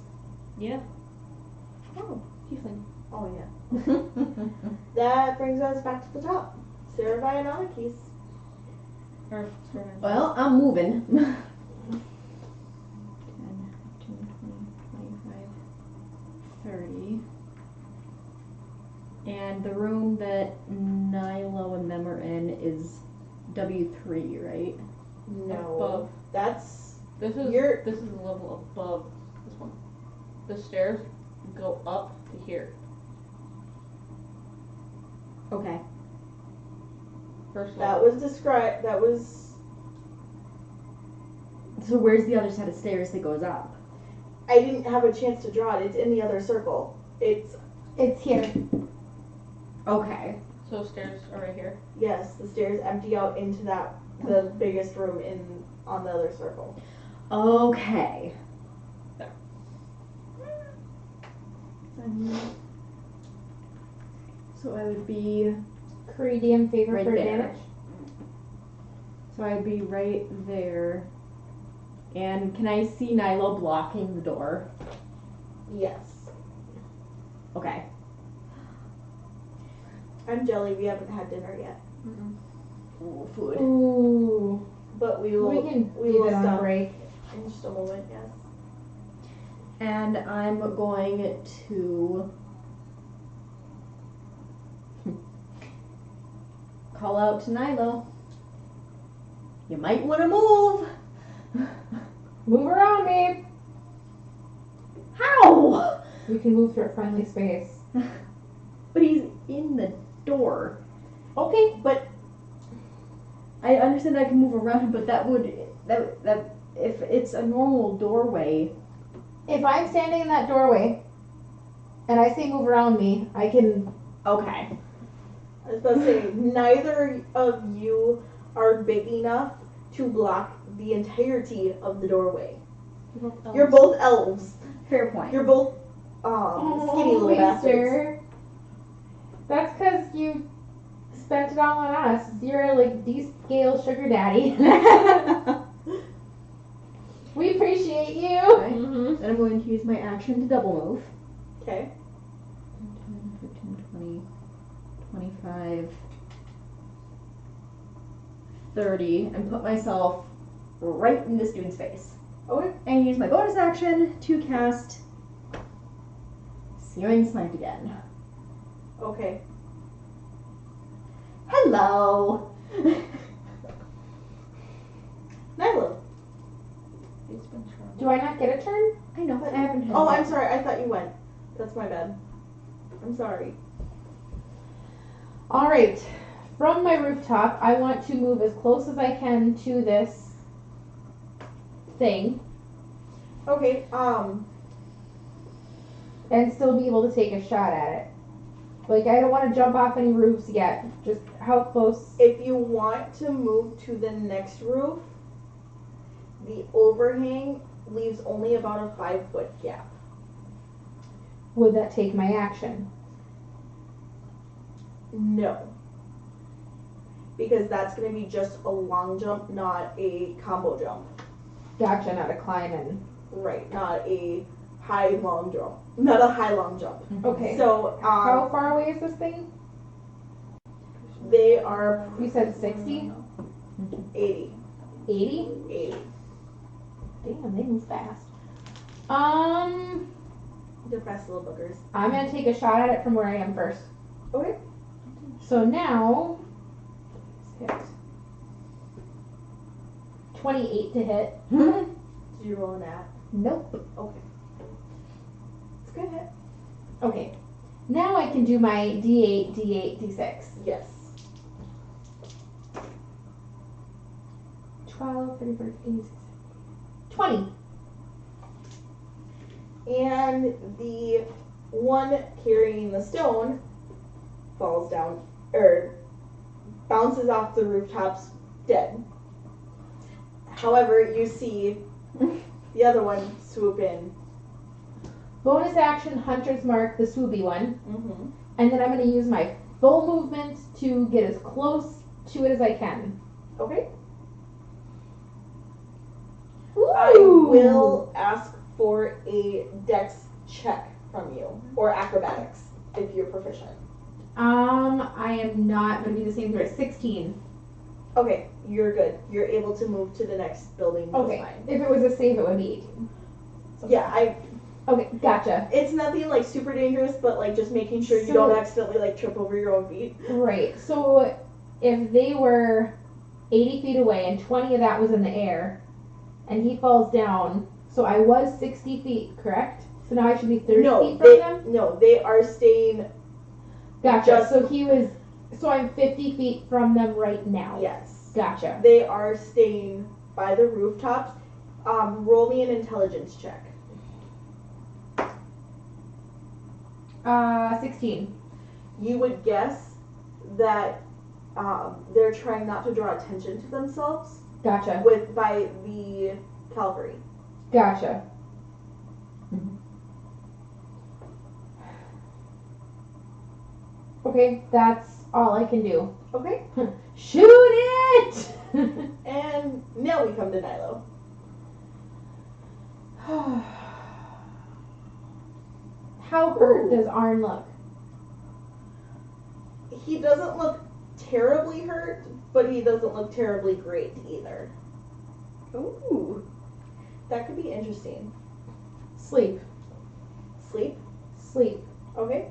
Yeah. Oh. Tiefling. Oh yeah. That brings us back to the top. Sarah Vianakis. Or, sorry. Well, I'm moving. 10, 15, 20, 25, 30. And the room that Nilo and them are in is W3, right? No. Above. That's This is You're- this is the level above this one. The stairs go up to here. Okay. First that level. was described. That was. So where's the other set of stairs that goes up? I didn't have a chance to draw it. It's in the other circle. It's Here. Okay. So stairs are right here. yes. The stairs empty out into the biggest room on the other circle. Okay. There. So I would be Ceridium favor Right for there. advantage. So I'd be right there. And can I see Nilo blocking the door? Yes. Okay. I'm jelly. We haven't had dinner yet, Ooh, food. Ooh. but we will. We can we do will that on stop break. in just a moment. Yes. And I'm going to call out to Nilo. You might want to move. Move around, babe. How? We can move through a friendly space. But he's in the door. Okay. But I understand I can move around, but that if it's a normal doorway. If I'm standing in that doorway and I say move around me, I can. Okay. I was about to say neither of you are big enough to block the entirety of the doorway. You're both elves. Fair point. You're both skinny little bastards. Waster. That's because you spent it all on us. You're like descale sugar daddy. We appreciate you. Mm-hmm. Then I'm going to use my action to double move. Okay. 10, 15, 20, 25, 30, and put myself right in this dude's face. Okay. And use my bonus action to cast Searing Smite again. Okay. Hello! Nyla. It's been charmed. Do I not get a turn? I know, I haven't had Oh, that. I'm sorry. I thought you went. That's my bad. I'm sorry. All right. From my rooftop, I want to move as close as I can to this thing Okay. and still be able to take a shot at it. Like, I don't want to jump off any roofs yet. Just how close? If you want to move to the next roof, The overhang leaves only about a 5-foot gap. Would that take my action? No. Because that's going to be just a long jump, not a combo jump. Gotcha, not a climb in. Right, not a high long jump. Not a high long jump. Okay. So, How far away is this thing? they are You said 60? 80. 80? 80. Damn, they move fast. They're fast little boogers. I'm gonna take a shot at it from where I am first. Okay. So now, hit. 28 to hit. Did you roll an app? Nope. Okay. It's a good hit. Okay. Now I can do my D8, D8, D6. Yes. 12, 30, 40, 50, 60, 20. And the one carrying the stone falls down, or bounces off the rooftops dead. However, you see the other one swoop in. Bonus action, Hunter's Mark, the swoopy one. Mm-hmm. And then I'm going to use my full movement to get as close to it as I can. Okay. Ooh. I will ask for a dex check from you, or acrobatics, if you're proficient. I am not going to be the same threat. 16. Okay, you're good. You're able to move to the next building just Okay. fine. If it was a save, it would be 18. Yeah, Okay, gotcha. it's nothing like super dangerous, but like just making sure you So- don't accidentally like trip over your own feet. Right. So if they were 80 feet away and 20 of that was in the air, and he falls down, so I was 60 feet, correct? So now I should be 30 feet from them? No, they are staying. Gotcha. just- So I'm 50 feet from them right now. Yes, Gotcha. they are staying by the rooftops. Roll me an intelligence check. 16. You would guess that they're trying not to draw attention to themselves Gotcha. by the cavalry. Gotcha. Okay, that's all I can do. Okay, Shoot it! and now we come to Nilo. How hurt Ooh. does Arn look? He doesn't look terribly hurt, but he doesn't look terribly great either. Ooh, that could be interesting. Sleep. Sleep. Sleep. Okay.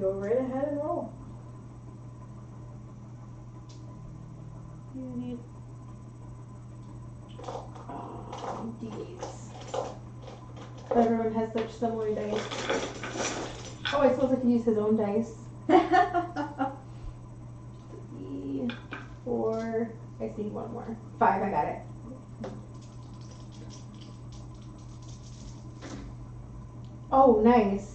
Go right ahead and roll. You need D8s. Everyone has such similar dice. Oh, I suppose I could use his own dice. 3, 4. I see one more. 5. I got it. Oh, nice.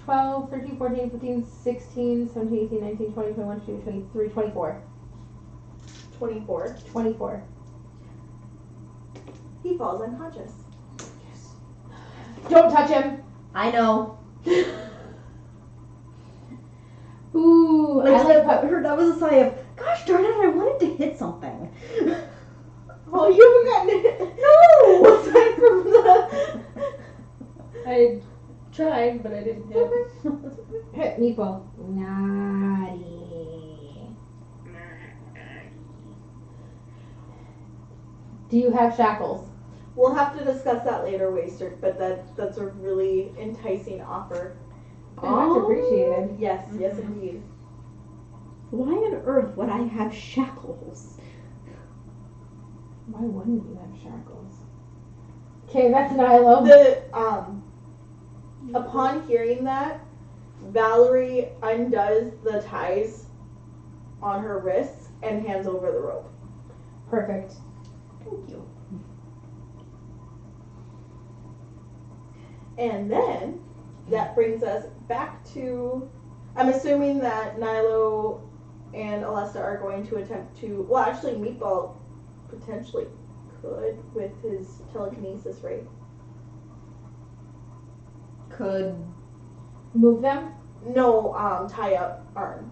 12, 13, 14, 15, 16, 17, 18, 19, 20, 21, 22, 23, 24. 24. 24. He falls unconscious. Don't touch him! I know. Ooh, Like, I like that was a sigh of, gosh darn it, I wanted to hit something. Oh, you haven't gotten it. No! Aside from the. I tried, but I didn't hit. hit Meepo. Naughty. Do you have shackles? We'll have to discuss that later, Waster, but that's a really enticing offer. Much appreciated. Yes, yes indeed. Why on earth would I have shackles? Why wouldn't you have shackles? Okay, that's Nilo. Upon hearing that, Valerie undoes the ties on her wrists and hands over the rope. Perfect. Thank you. And then that brings us back to, I'm assuming that Nilo and Alessa Alesta are going to attempt to. Well, actually, Meatball potentially could with his telekinesis, right? Could. Move them. No, tie up Arn.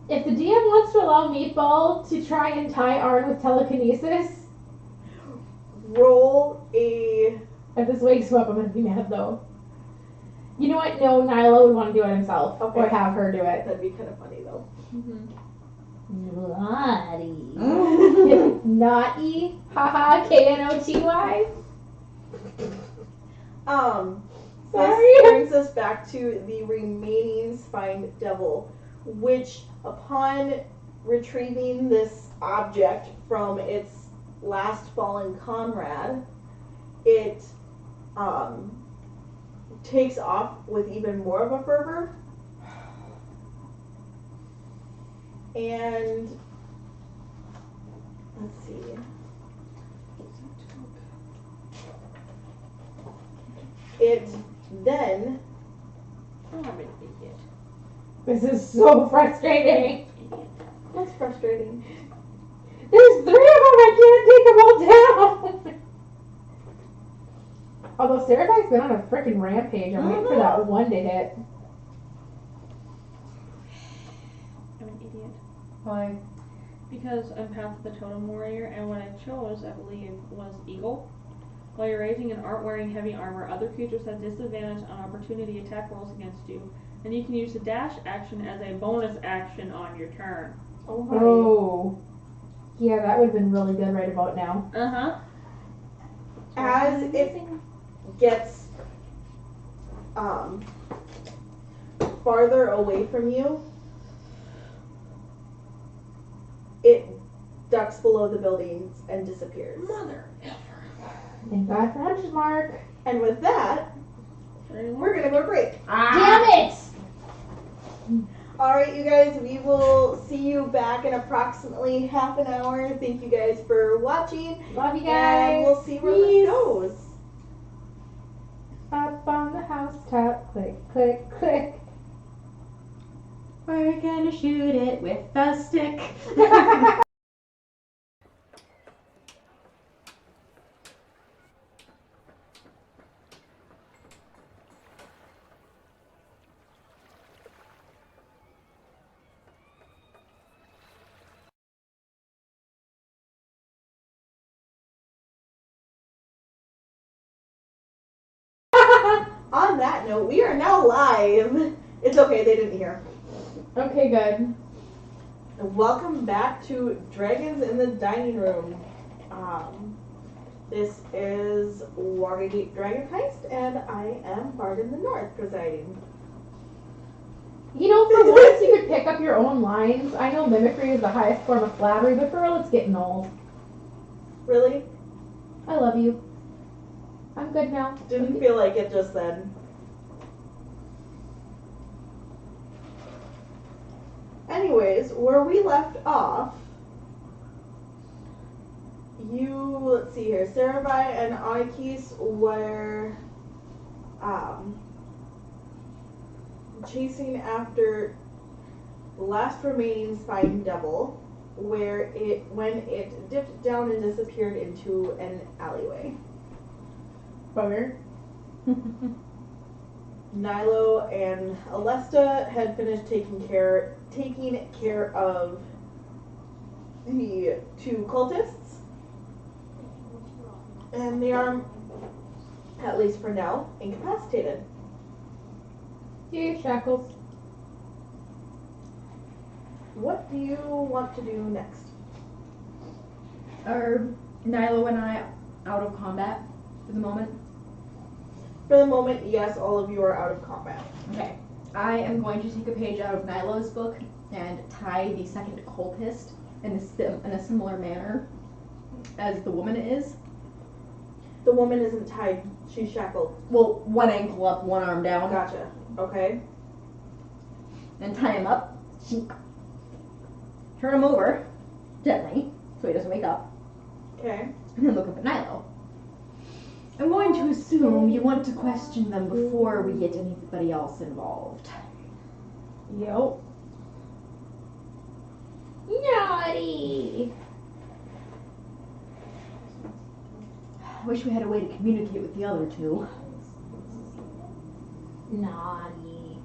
If the DM wants to allow Meatball to try and tie Arn with telekinesis, Roll a. if this wakes him up, I'm gonna be mad though. You know what? No, Nyla would want to do it himself, Okay. or have her do it. That'd be kind of funny though. Naughty. Naughty. Haha. Knoty. Sorry. This brings us back to the remaining spined devil, which, upon retrieving this object from its last fallen comrade, it takes off with even more of a fervor. And let's see. It then. Oh, I'm an idiot. This is so frustrating. That's frustrating. There's 3 of them. I can't take them all down. Although Sarah's been on a freaking rampage. I'm waiting for that one to hit. I'm an idiot. Why? Because I'm Path of the Totem Warrior, and what I chose, I believe, was Eagle. While you're raising and aren't wearing heavy armor, other creatures have disadvantage on opportunity attack rolls against you, and you can use the dash action as a bonus action on your turn. Oh, hi. Oh. Yeah, that would have been really good right about now. Uh-huh. As it gets farther away from you, it ducks below the buildings and disappears. Mother. Thank God for Hunter's Mark. And with that, we're gonna go to break. Damn it! Alright, you guys, we will see you back in approximately half an hour. Thank you guys for watching. Love you And guys. we'll see where Peace. this goes. Up on the housetop. Click, click, click. We're gonna shoot it with a stick. On that note, we are now live. It's okay, they didn't hear. Okay, good. Welcome back to Dragons in the Dining Room. This is Waterdeep Dragon Heist, and I am BardintheNorth presiding. You know, for once you could pick up your own lines. I know mimicry is the highest form of flattery, but for real, it's getting old. Really? I love you. I'm good now. Didn't feel like it just then. Anyways, where we left off, let's see here, Sarabai and Anikis were chasing after the last remaining spine devil, when it dipped down and disappeared into an alleyway. Bugger. Nilo and Alesta had finished taking care of the 2 cultists, and they are, at least for now, incapacitated. Yay, shackles. What do you want to do next? Are Nilo and I out of combat for the moment? For the moment, yes, all of you are out of combat. Okay. I am going to take a page out of Nilo's book and tie the second cultist in a similar manner as the woman is. The woman isn't tied, she's shackled. Well, one ankle up, one arm down. Gotcha. Okay. And tie him up. Turn him over gently so he doesn't wake up. Okay. And then look up at Nilo. I'm going to assume you want to question them before we get anybody else involved. Yep. Naughty! I wish we had a way to communicate with the other two. Naughty.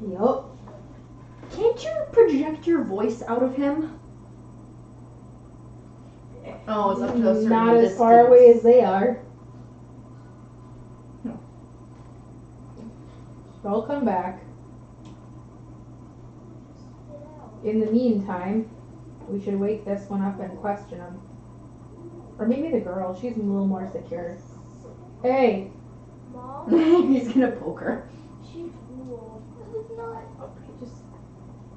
Yup. Can't you project your voice out of him? Oh, it's up to a certain Not as distance. far away as they are. No. They'll come back. In the meantime, we should wake this one up and question him. Or maybe the girl. She's a little more secure. Hey. Mom, He's gonna poke her. she's cool. It's not. Just.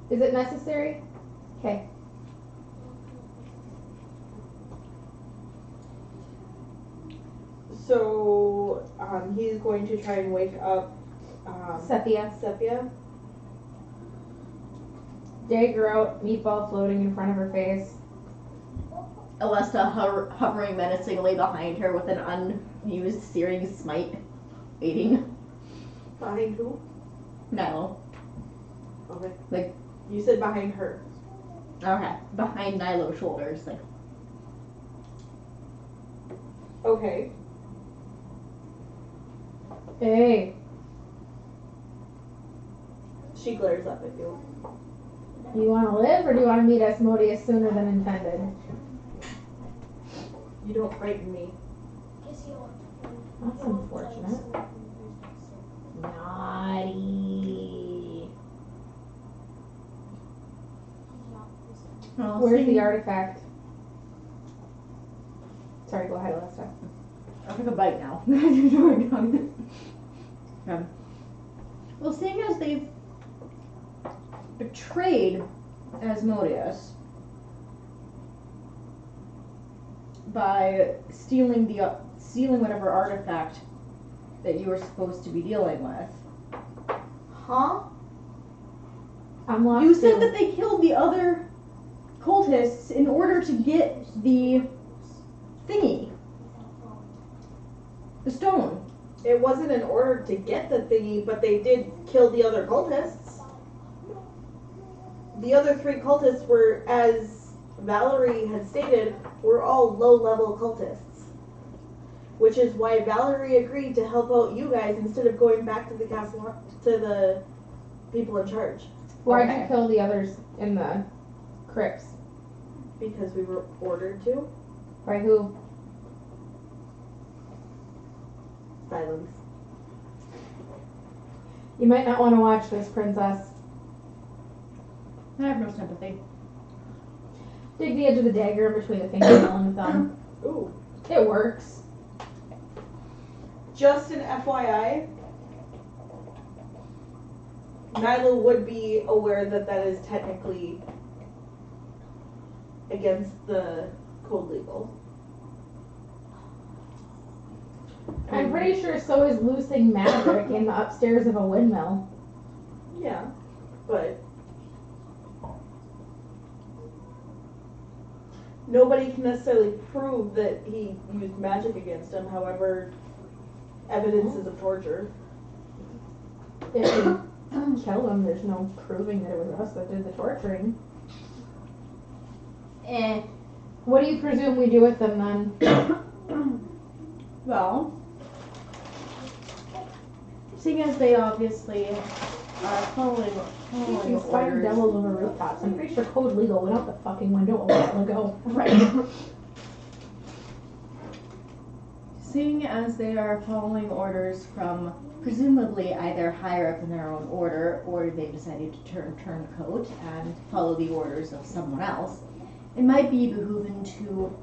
Is it necessary? Okay. So, he's going to try and wake up, Sepia. Sepia. Dagger out, meatball floating in front of her face. Alesta hovering menacingly behind her with an unused searing smite, waiting. Behind who? Nilo. Okay. Like- You said behind her. Okay, behind Nilo's shoulders, like. Okay. Hey. She glares up at you. You want to live or do you want to meet Asmodeus sooner than intended? You don't frighten me. That's unfortunate. Naughty. Well, Where's seeing- the artifact? Sorry, go ahead, Alesta. I'll take a bite now. Well, seeing as they've betrayed Asmodeus by stealing whatever artifact that you were supposed to be dealing with. Huh? I'm lost You said too. that they killed the other cultists in order to get the thingy. The stone. It wasn't in order to get the thingy, but they did kill the other cultists. The other 3 cultists were, as Valerie had stated, were all low-level cultists. Which is why Valerie agreed to help out you guys instead of going back to the castle, to the people in charge. Why'd Okay. you kill the others in the crypts? Because we were ordered to. By who? Silence. You might not want to watch this, princess. I have no sympathy. Dig the edge of the dagger in between the fingernail and the thumb. Ooh. It works. Just an FYI, Nyla would be aware that that is technically against the code legal. I'm pretty sure so is loosing magic in the upstairs of a windmill. Yeah, but nobody can necessarily prove that he used magic against him. However, evidences of torture. If we kill him, there's no proving that it was us that did the torturing. What do you presume we do with them then? Well, seeing as they obviously are following You spider orders. devils over rooftops. I'm pretty sure code legal went out the fucking window a while ago. Right. Seeing as they are following orders from presumably either higher up in their own order or they've decided to turn turncoat and follow the orders of someone else, it might be behooving to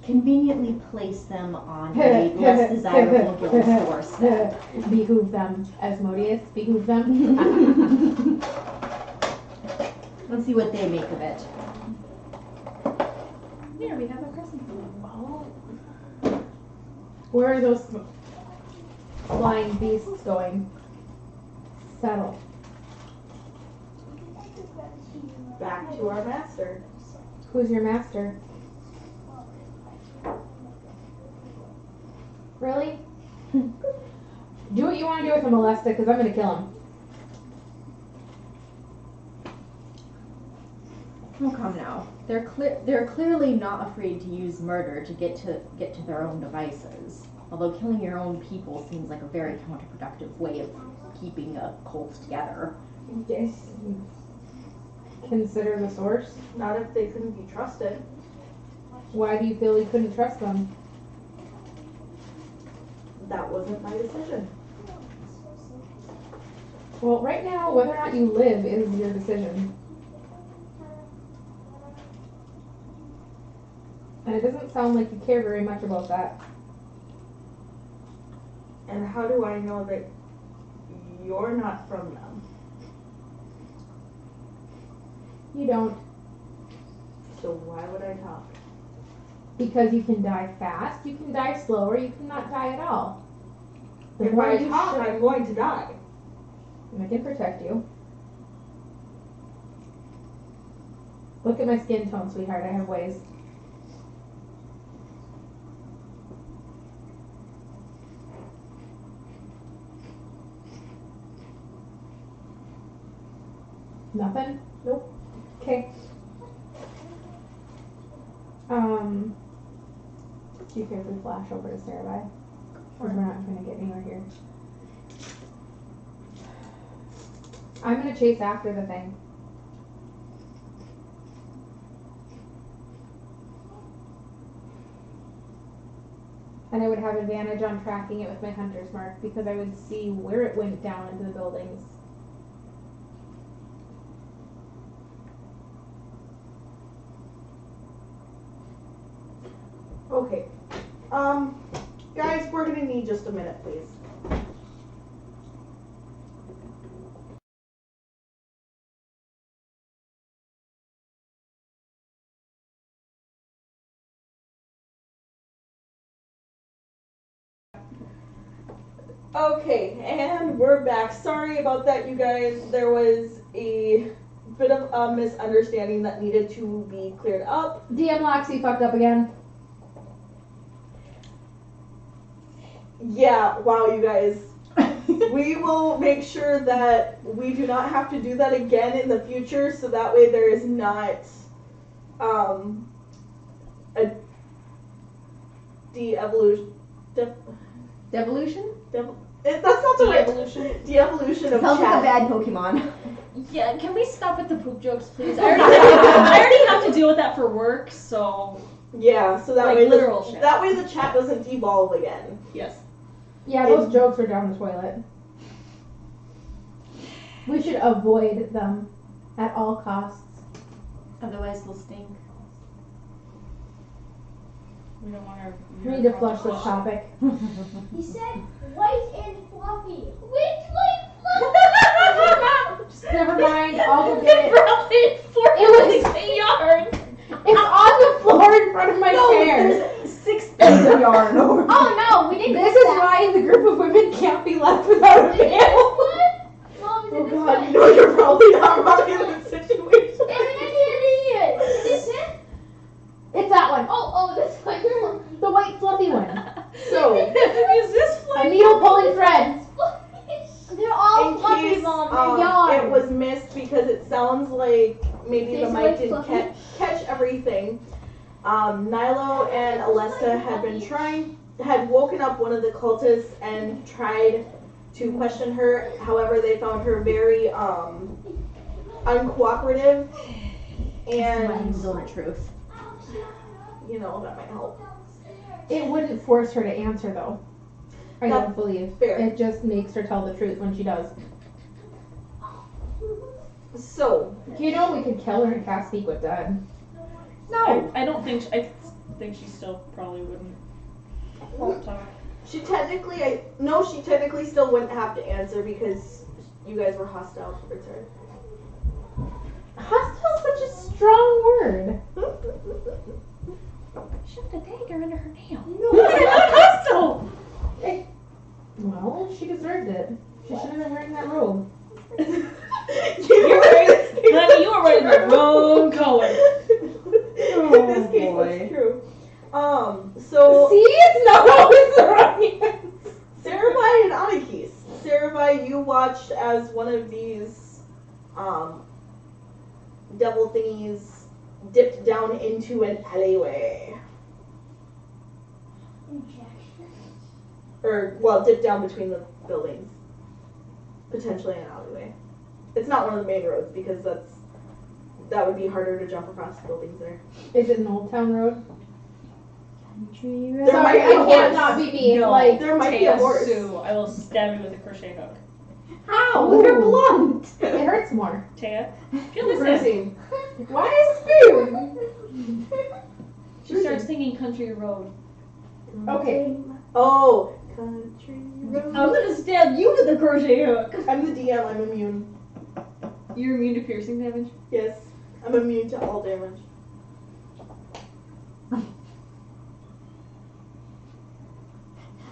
conveniently place them on a less desirable guild's doorstep. Behoove them. Asmodeus, behoove them. Let's see what they make of it. Here we have a crescent. Where are those flying beasts going? Settle. Back to our master. Who's your master? Really? Do what you want to do with him, Alesta, because I'm going to kill him. Oh, come now. They're clearly not afraid to use murder to get to their own devices. Although killing your own people seems like a very counterproductive way of keeping a cult together. Yes. Consider the source. Not if they couldn't be trusted. Why do you feel you couldn't trust them? That wasn't my decision. Well, right now, whether or not you live is your decision. And it doesn't sound like you care very much about that. And how do I know that you're not from them? You don't. So why would I talk? Because you can die fast, you can die slow, or you cannot die at all. The If more I you talk, show- I'm going to die. and I can protect you. Look at my skin tone, sweetheart. I have ways. Nothing? Nope. Okay. Do you care if we flash over to Sarah? Or we're not going to get anywhere here. I'm going to chase after the thing. And I would have advantage on tracking it with my hunter's mark because I would see where it went down into the buildings. Okay. Guys, we're gonna need just a minute, please. Okay, and we're back. Sorry about that, you guys. There was a bit of a misunderstanding that needed to be cleared up. DM Loxy fucked up again. Yeah, wow, you guys. We will make sure that we do not have to do that again in the future, so that way there is not a de-evolution. Devolution? That's not the right De-evolution? de-evolution of Sounds like a chat. bad Pokemon. Yeah, can we stop with the poop jokes, please? I already have to deal with that for work, so Yeah, so that like way literal shit. that way the chat doesn't devolve again. yes. Yeah, those jokes are down the toilet. We should avoid them at all costs. Otherwise they'll stink. We don't want our. We need to flush this topic. He said white and fluffy. White, fluffy. Just never mind, I'll go get it. Probably 4 yards. It's on the floor in front of my chair. There's 6 things of yarn over. Oh no, we didn't This miss is that. why the group of women can't be left without a panel. Mom, Oh is it god, this you know you're probably not wrong in this situation. Is this it? It's that one. Oh, this one. The white fluffy one. So, Is this A needle pulling thread. They're all in fluffy, case Mom. They're yarn. it was missed because it sounds like maybe Tastes the mic like didn't fluffy. catch everything. Nilo and Alesta had woken up one of the cultists and tried to question her. However, they found her very uncooperative, and The truth. you know that might help. It wouldn't force her to answer though. I That's don't believe. fair. It just makes her tell the truth when she does. So, You know we could kill her and cast Speak with Dead. No, I don't think. I think she still probably wouldn't talk. she technically still wouldn't have to answer because you guys were hostile towards her. Hostile is such a strong word. Shoved a dagger under her nail. No. Well, she deserved it. She shouldn't have been wearing that robe. Honey, you were wearing the wrong color. In this case, boy. that's true. So See, it's not always the right answer. Sarabai and Anakis. Sarabai, you watched as one of these devil thingies dipped down into an alleyway. Or, well, dipped down between the buildings. Potentially an alleyway. It's not one of the main roads because that would be harder to jump across the buildings there. Is it an Old Town Road? There Sorry, might be I a can't horse. not be me. No. Like, There might be a Taya horse. Sue, I will stab you with a crochet hook. Ow, they're blunt. it hurts more. Taya, feel this in. Bruising. Why is spoon? She starts singing Country Road. Okay. Oh, country road. I'm gonna stab you with a crochet hook. I'm the DM. I'm immune. You're immune to piercing damage? Yes, I'm immune to all damage.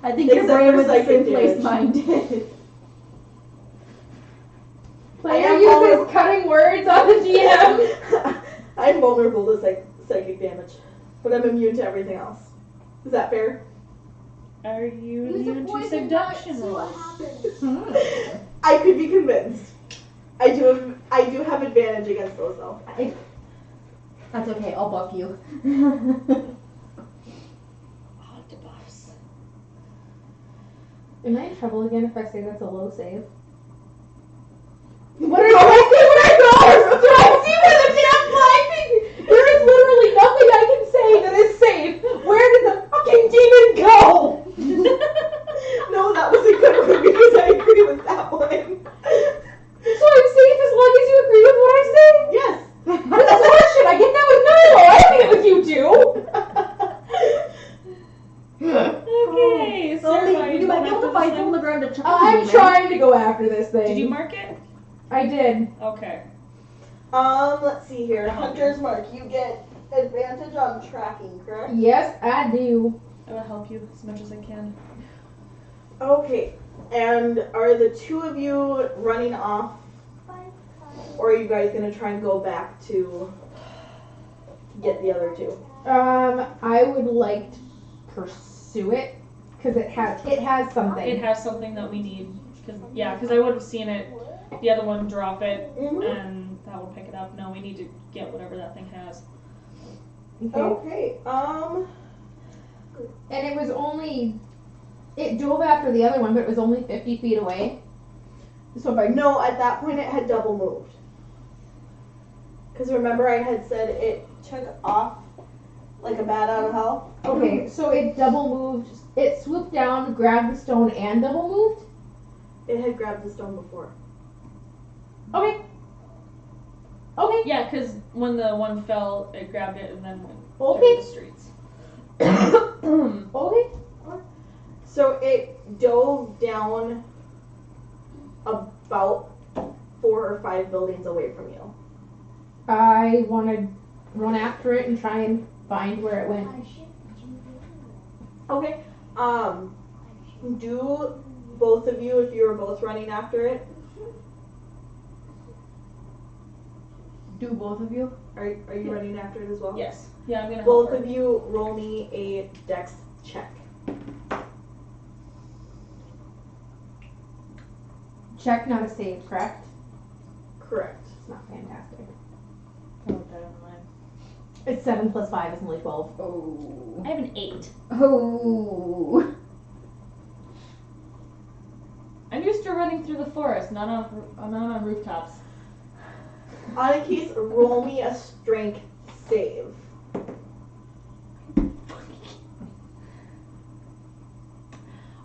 I think your Except brain for was the same psychic place damage. mine did. Player am uses cutting words on the DM. I'm vulnerable to psychic damage, but I'm immune to everything else. Is that fair? Are you Use a immune to poison dart, seduction see what rolls? happens. I could be convinced. I do have advantage against those though. That's okay, I'll buff you. Oh, debuffs. Am I in trouble again if I say that's a low save? What are you Do I see where the damn flag thing? There is literally nothing I can say that is safe. Where did the fucking demon go? No, that was a good one because I agree with that one. So I'm safe as long as you agree with what I say? Yes. That's horseshit. I get that with Milo. I don't get it with you two. Okay, Sarah, You might be able to find this him on one? the ground to check I'm trying to go after this thing. Did you mark it? I did. Okay. Let's see here. Hunter's mark. You get advantage on tracking, correct? Yes, I do. I will help you as much as I can. Okay. And are the two of you running off, or are you guys gonna try and go back to get the other two? I would like to pursue it because it has something. It has something that we need. Because I would have seen it, the other one drop it, Mhm. and that would pick it up. No, we need to get whatever that thing has. Okay. Okay. And it was only, it dove after the other one, but it was only 50 feet away. So if I No, at that point it had double moved. Because remember I had said it took off like a bat out of hell? okay, so it double moved. It swooped down, grabbed the stone, and double moved. It had grabbed the stone before. Okay. Okay. Yeah, because when the one fell, it grabbed it and then went Okay. through the streets. Okay. So it dove down about 4 or 5 buildings away from you. I want to run after it and try and find where it went. Okay. Do both of you, if you were both running after it, Do both of you? are you running after it as well? Yes. Yeah, I'm gonna help Both her. of you roll me a dex check. Check, not a save, correct? Correct. It's not fantastic. I wrote that on mine. It's 7 plus 5 is only 12. Oh. I have an 8. Oh. I'm used to running through the forest, not on rooftops. Anakis, roll me a strength save.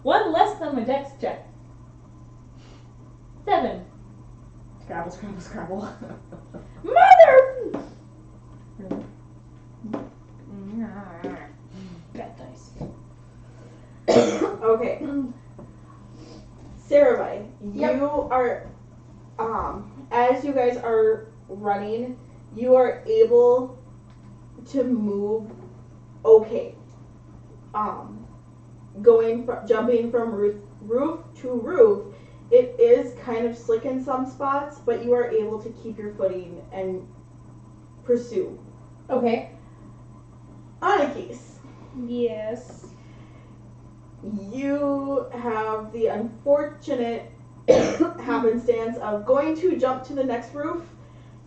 One less than my dex check. 7. Scrabble, scrabble, scrabble. Mother! Bad dice. Okay. Sarah, Yep. you are, as you guys are running, you are able to move okay. Jumping from roof to roof, it is kind of slick in some spots, but you are able to keep your footing and pursue. Okay. Anakis, Yes. you have the unfortunate happenstance of going to jump to the next roof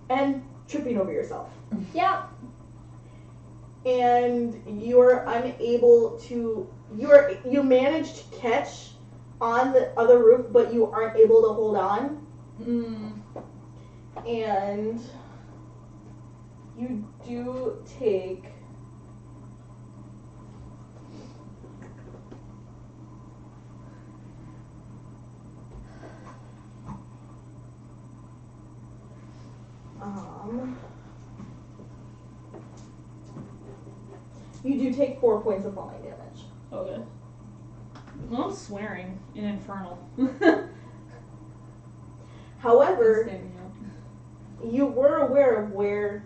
and tripping over yourself. Yeah. and you're unable to. You manage to catch on the other roof, but you aren't able to hold on. And you do take. You do take 4 points of falling damage. Okay. Well, I'm swearing in Infernal. However, Standing up. you were aware of where.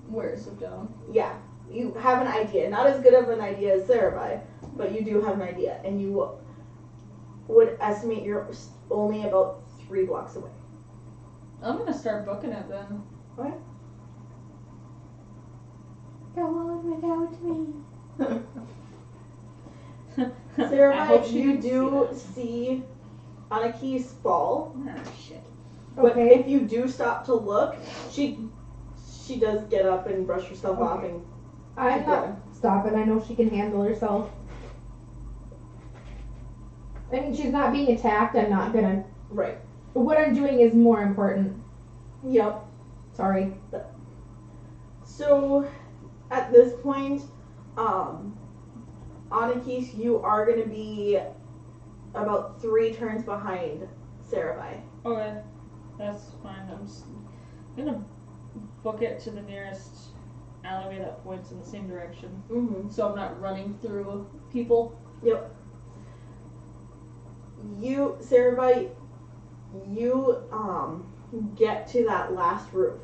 Where is it down? Yeah, you have an idea. Not as good of an idea as Sarabai, but you do have an idea, and you would estimate you're only about 3 blocks away. I'm gonna start booking it then. Okay. Go on without me. I hope Sarabai, she you didn't do see see Anaki's fall, that. Oh shit. but Okay. if you do stop to look, she does get up and brush herself off and I'm keep not going. stopping. I know she can handle herself. I mean, she's not being attacked. I'm not gonna. Right. What I'm doing is more important. Yep. Sorry. So, at this point, Anakis, you are going to be about 3 turns behind Sarabai. Okay. That's fine. I'm just gonna book it to the nearest alleyway that points in the same direction. Mm-hmm. So I'm not running through people. Yep. You, Sarabai, you get to that last roof.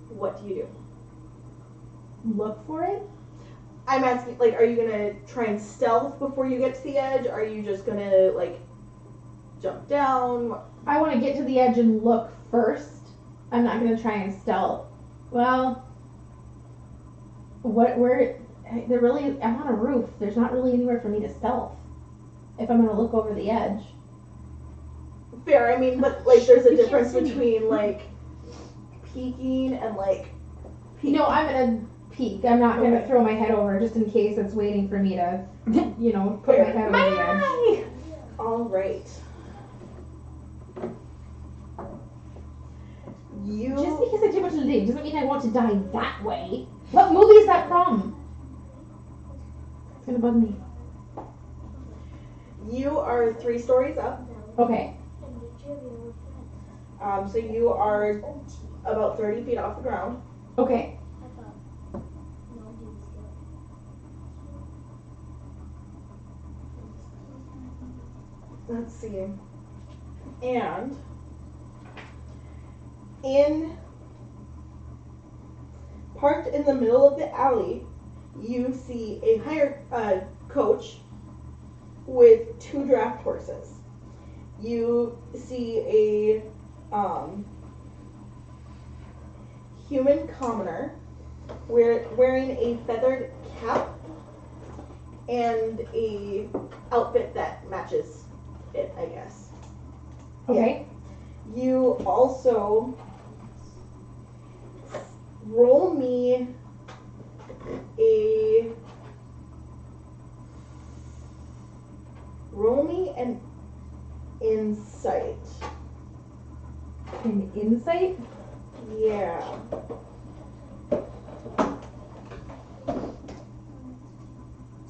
What do you do? Look for it. I'm asking, like, are you gonna try and stealth before you get to the edge? Are you just gonna, like, jump down? I want to get to the edge and look first. I'm not gonna try and stealth. Well, where? There really. I'm on a roof. There's not really anywhere for me to stealth. If I'm gonna look over the edge. Fair, I mean, but, like, there's a You can't difference see me. between, like, peeking and, like, peeking. No, I'm gonna peek. I'm not gonna Okay. throw my head over just in case it's waiting for me to, you know, put my Fair. head over the edge. All right. You. Just because I do want to live doesn't mean I want to die that way. What movie is that from? It's gonna bug me. You are 3 stories up. Okay. So you are about 30 feet off the ground. Okay. Let's see. And parked in the middle of the alley, you see a hired coach with 2 draft horses. You see a human commoner wearing a feathered cap and a outfit that matches it, I guess. Okay. You also roll me an insight. An insight? Yeah.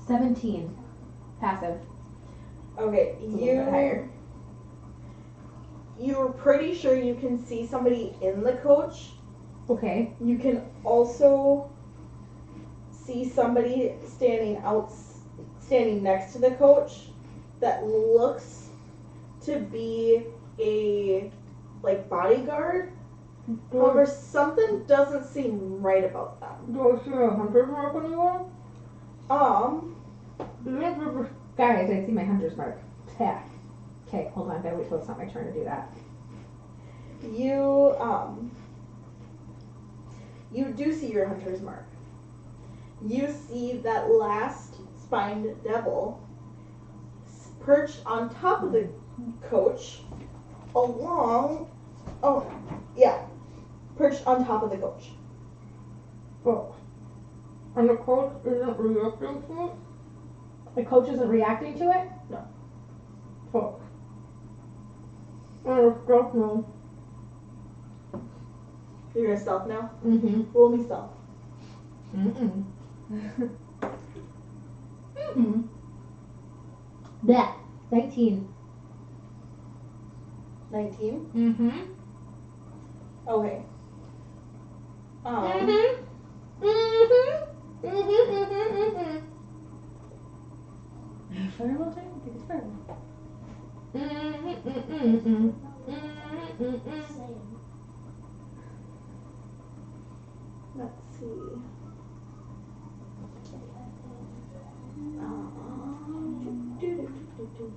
$17. Passive. Okay, It's a little bit higher. You're pretty sure you can see somebody in the coach. Okay. You can also see somebody standing next to the coach that looks to be a bodyguard. However, something doesn't seem right about them. Do I see a hunter's mark anywhere? Guys, I see my hunter's mark. Yeah. Okay, hold on. Gotta wait till it's not my turn to do that. You do see your hunter's mark. You see that last spined devil perched on top of the coach perched on top of the coach. Fuck. And the coach isn't reacting to it? The coach isn't reacting to it? No. Fuck. Oh, fuck no. You're gonna stealth now? Mm-hmm. Roll me stealth. Mm-mm. Mm-hmm. That. 19. 19? Mm-hmm. Okay. Mm-hmm. Mm-hmm. Mm-hmm. Fireball time? I think it's fireball. Mm-hmm. Mm-hmm. Mm-hmm. Same. Let's see.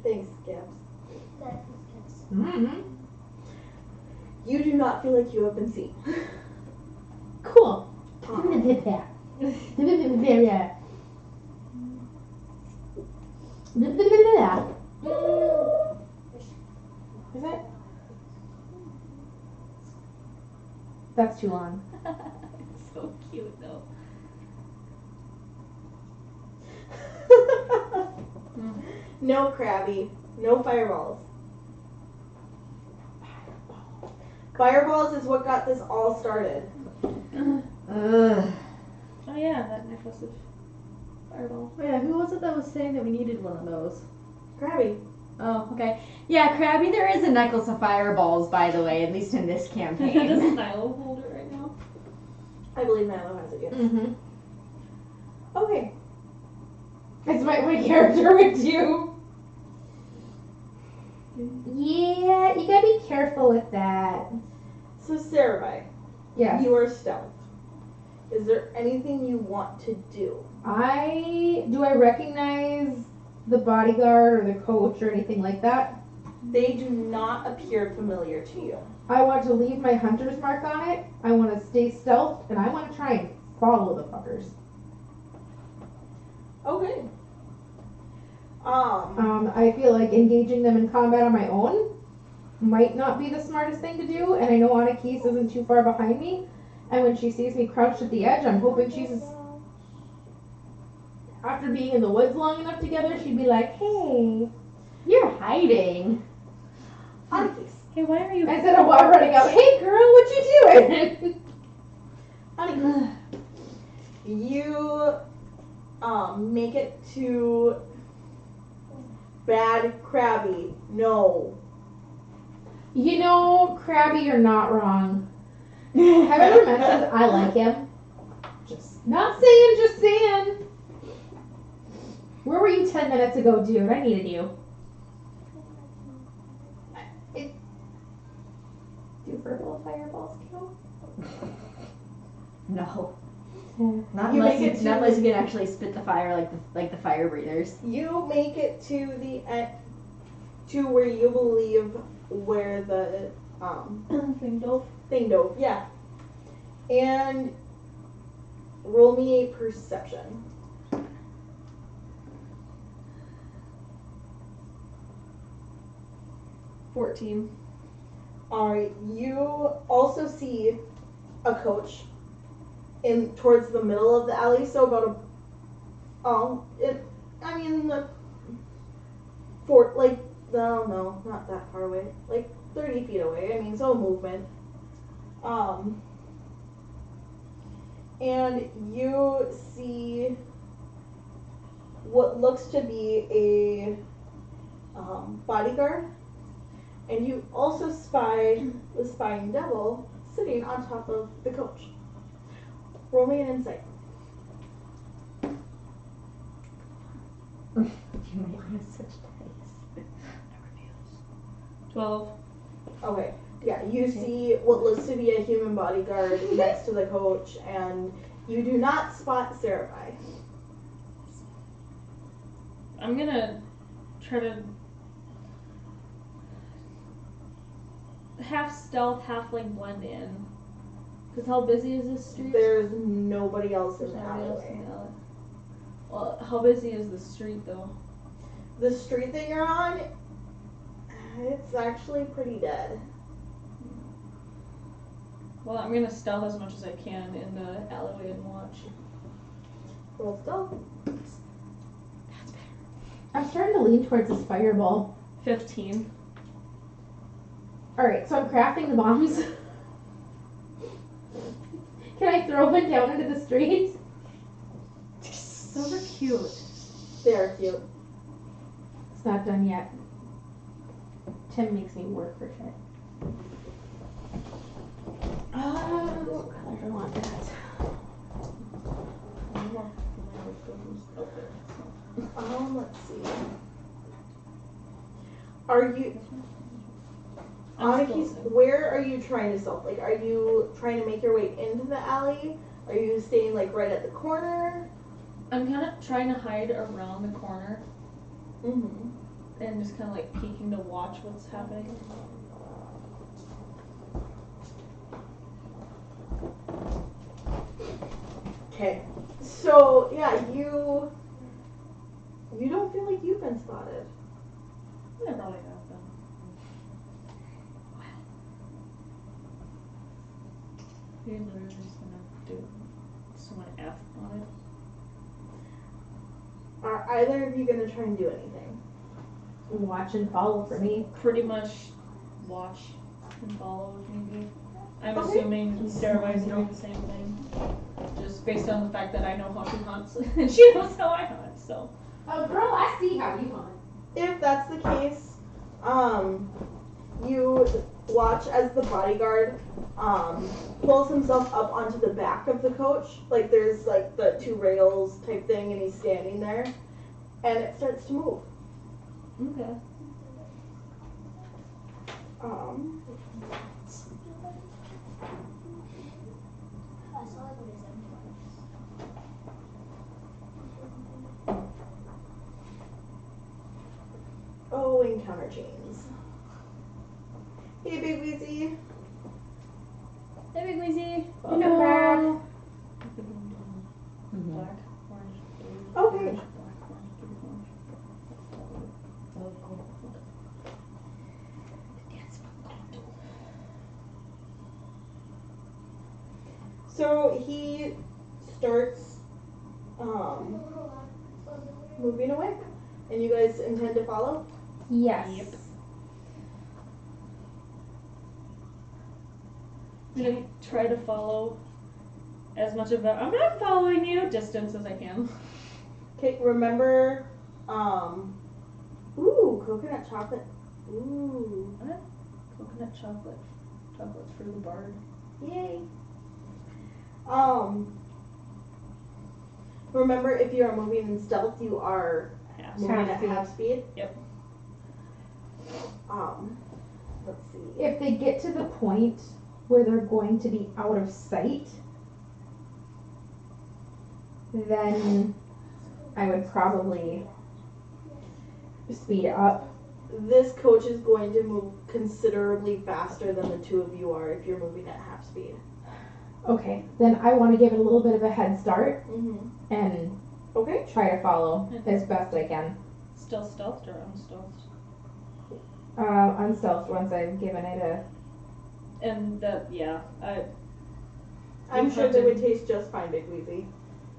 Thanks, Gibbs. That is good. Mm-hmm. You do not feel like you have been seen. Cool. Um, Yeah. Is it? That's too long. It's so cute though. No Krabby. No fireballs. Fireballs is what got this all started. Ugh. Oh yeah, that necklace of fireball. Oh, yeah, who was it that was saying that we needed one of those? Krabby. Oh, okay. Yeah, Krabby, there is a necklace of fireballs, by the way, at least in this Does campaign. Nilo hold it right now? I believe Milo has it, yes. Mm-hmm. Okay. It's my character with you. Yeah, you gotta be careful with that. So, Sarai, Yes. you are stealth. Is there anything you want to do? Do I recognize the bodyguard or the coach or anything like that? They do not appear familiar to you. I want to leave my hunter's mark on it. I want to stay stealth, and I want to try and follow the fuckers. Okay. I feel like engaging them in combat on my own might not be the smartest thing to do, and I know Anakis isn't too far behind me. And when she sees me crouched at the edge, I'm hoping after being in the woods long enough together, she'd be like, "Hey, you're hiding." Anakis. Hey, why are you? Instead of running out, "Hey girl, what you doing?" Anakis. You make it to Bad Krabby. No. You know, Krabby, you're not wrong. Have I ever mentioned I like him? Just not saying, just saying. Where were you 10 minutes ago, dude? I needed you. Do verbal fireballs count? No. Yeah. Not You unless make it not to- unless you can actually spit the fire like the fire breathers. You make it to the to where you believe where the thing dove, yeah. And roll me a perception. 14. Alright, you also see a coach in towards the middle of the alley, so about no, not that far away, like 30 feet away. I mean, so movement. And you see what looks to be a bodyguard, and you also spy the spying devil sitting on top of the coach. Roll me an insight. You might use such dice. 12. Okay. Yeah, you see what looks to be a human bodyguard next to the coach, and you do not spot Sarai. I'm gonna try to half stealth, half like blend in. Cause how busy is this street? There's nobody else in There's the nobody else alleyway. in the alley. Well, how busy is the street though? The street that you're on, it's actually pretty dead. Well, I'm gonna stealth as much as I can in the alleyway and watch. Roll stealth. I'm starting to lean towards this fireball. 15. Alright, so I'm crafting the bombs. Can I throw one down into the street? Those are cute. They are cute. It's not done yet. Tim makes me work for shit. What color do I want that? Let's see. Are you, Aniki, where are you trying to stealth? Like, are you trying to make your way into the alley? Are you staying like right at the corner? I'm kind of trying to hide around the corner Mm-hmm. and just kind of like peeking to watch what's happening. Okay. So yeah, you don't feel like you've been spotted. I probably have them. You're literally just gonna do someone F on it. Are either of you gonna try and do anything? Watch and follow for me. Pretty much watch and follow if need be. I'm Okay. assuming Sarah's doing the same thing. Just based on the fact that I know how she hunts and she knows how I hunt, so. Oh girl, I see how you hunt. If that's the case, you watch as the bodyguard pulls himself up onto the back of the coach. Like there's like the two rails type thing, and he's standing there, and it starts to move. Okay. Oh, encounter chains. Hey, Big Weezy. Hey, Big Weezy. Welcome back. Black, orange, blue, Okay. orange, black, orange, blue, orange. So he starts moving away, and you guys intend to follow? Yes. Yep. I'm gonna try to follow as much of I'm not following you distance as I can. Okay, remember, ooh, coconut chocolate. Ooh, What? Coconut chocolate. Chocolate's for the bard. yay. Remember, if you are moving in stealth, you are Yeah. moving Half at speed. half speed. Yep. Let's see. If they get to the point where they're going to be out of sight, then I would probably speed up. This coach is going to move considerably faster than the two of you are if you're moving at half speed. Okay, then I want to give it a little bit of a head start Mm-hmm. and Okay. try to follow as best I can. Still stealthed or unstealthed? Unstealthed once I've given it a. And that, yeah, I'm You've sure they would hunted- taste just fine, Big Weezy.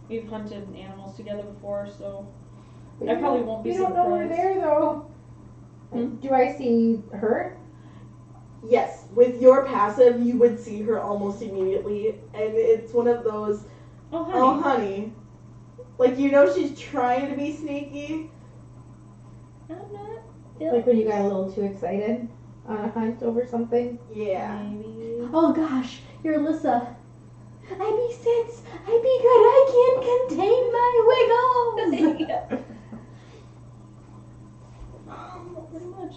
we've hunted animals together before, so But I you probably don't- won't be You don't know we're surprised. there though. Hmm? Do I see her? Yes, with your passive, you would see her almost immediately, and it's one of those, Oh, honey. oh honey, like you know she's trying to be sneaky. I'm not. Like when you got a little too excited on a hunt over something? Yeah. Maybe. Oh gosh, you're Alyssa. I be sits, I be good, I can't contain my wiggles. Yeah. Pretty much.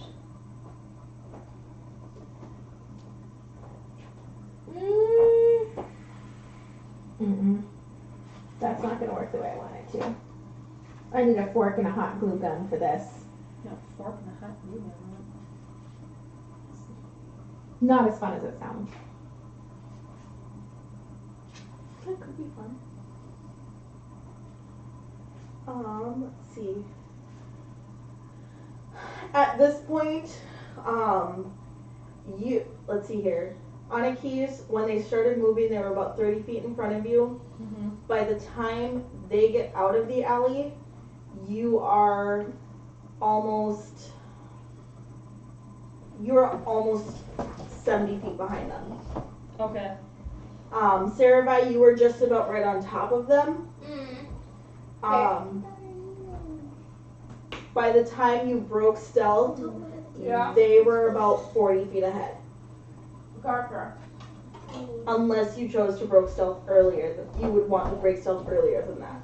Mm-mm. That's not gonna work the way I want it to. I need a fork and a hot glue gun for this. Got a fork and a hot glue gun. Not as fun as it sounds. That could be fun. Let's see. At this point, let's see here. Anakees, when they started moving, they were about 30 feet in front of you. Mm-hmm. By the time they get out of the alley, you are almost 70 feet behind them. Okay. Saravi, you were just about right on top of them. By the time you broke stealth, they were about 40 feet ahead. Gotcha. Unless you chose to break stealth earlier, you would want to break stealth earlier than that.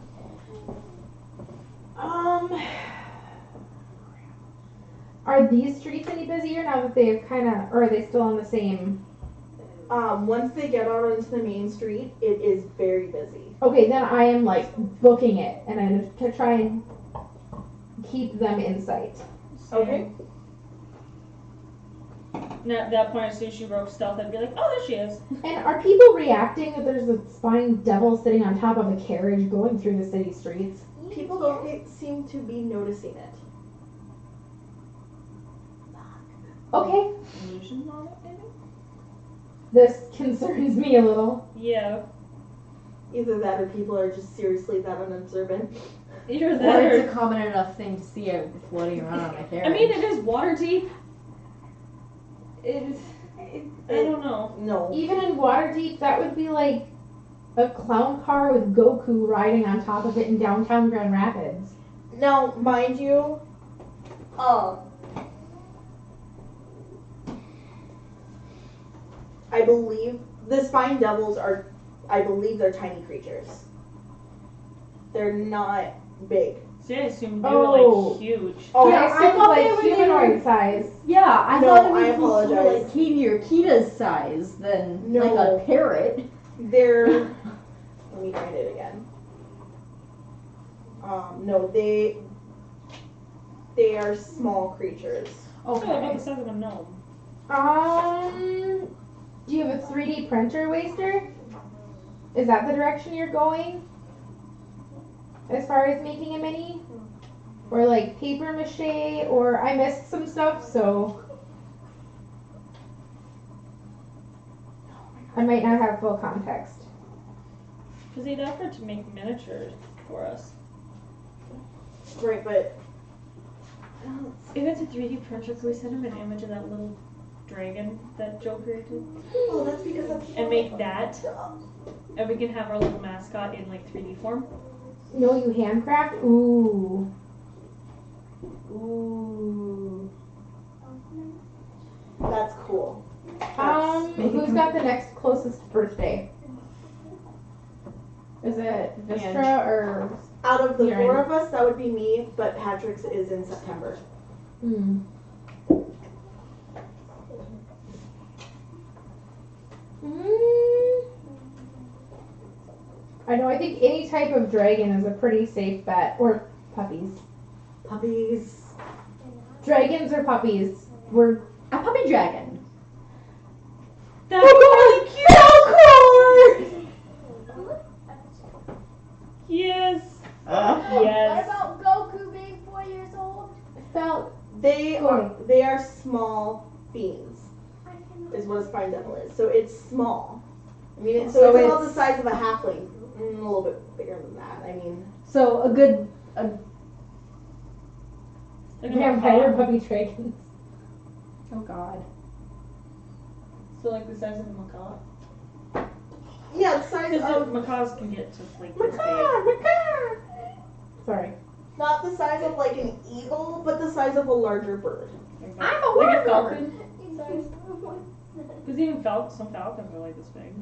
Are these streets any busier now that they've or are they still on the same? Once they get out into the main street, it is very busy. Okay, then I am like booking it, and I'm to try and keep them in sight. Okay. And at that point, as soon as she broke stealth, I'd be like, oh, there she is. And are people reacting that there's a spine devil sitting on top of a carriage going through the city streets? People don't seem to be noticing it. Okay, Illusions on it, maybe? this concerns me a little. Yeah. Either that or people are just seriously that unobservant. Either Or that it's or... a common enough thing to see it floating around on my carriage. I mean, it is Waterdeep. I don't know. No. Even in Waterdeep, that would be like a clown car with Goku riding on top of it in downtown Grand Rapids. Now, mind you, I believe the spine devils I believe they're tiny creatures. They're not big. See, I assumed they Oh. were like huge. Oh, Yeah, I I thought thought they like were humanoid size. Yeah, I No, thought it I would be more apologize. like Kitty or Kita's size than No. like a parrot. They're let me find it again. No, they are small creatures. Oh, about Okay. the size of a gnome. Do you have a 3D printer, Waster? Is that the direction you're going? As far as making a mini? Or like paper mache, or I missed some stuff, so I might not have full context. Because they'd offered to make miniatures for us. Right, but If it's a 3D printer, can we send him an image of that little dragon that Joe created? oh, that's because of And make that? And we can have our little mascot in like 3D form? No, you handcraft? Ooh. Ooh, that's cool. Who's got the next closest birthday? Is it Vistra or? Out of the You're four in. of us, that would be me, but Patrick's is in September. Hmm. I know, I think any type of dragon is a pretty safe bet. Or puppies. Puppies. Dragons or puppies? We're A puppy dragon. That's really cute! Yes! What Yes. about Goku being 4 years old? felt They are small fiends, is what a spine devil is. So it's small. I mean, it's about it's- the size of a halfling. A little bit bigger than that. I mean, So a good Like a vampire macaw. puppy dragons. oh god. So like the size of a macaw. yeah, the size Because of macaws can get to like this big. macaw. Sorry. Not the size of like an eagle, but the size of a larger bird. I'm a like a warbird. falcon. Because even some falcons are like this big.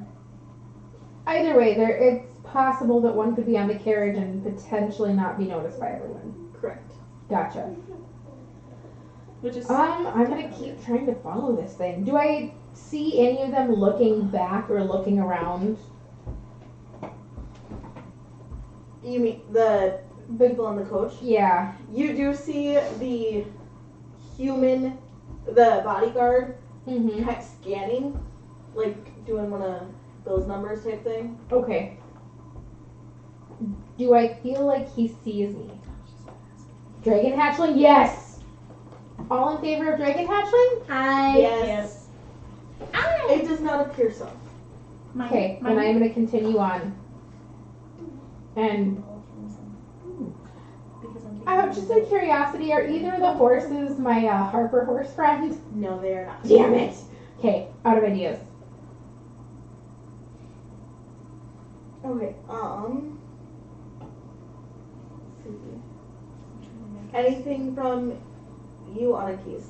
Either way, it's possible that one could be on the carriage and potentially not be noticed by everyone. Correct. Gotcha. Which is I'm gonna keep trying to follow this thing. Do I see any of them looking back or looking around? You mean the people on the coach? Yeah. You do see the the bodyguard, Mm-hmm. kind of scanning, like doing one of those numbers type thing. Okay. Do I feel like he sees me? Dragon hatchling? Yes! All in favor of dragon hatchling? I Yes. It does not appear so. Okay, then I'm gonna continue on. And just out of curiosity, are either of the horses my Harper horse friend? No, they are not. Damn it! Okay, out of ideas. Okay, let's see. Anything from you, Anakis?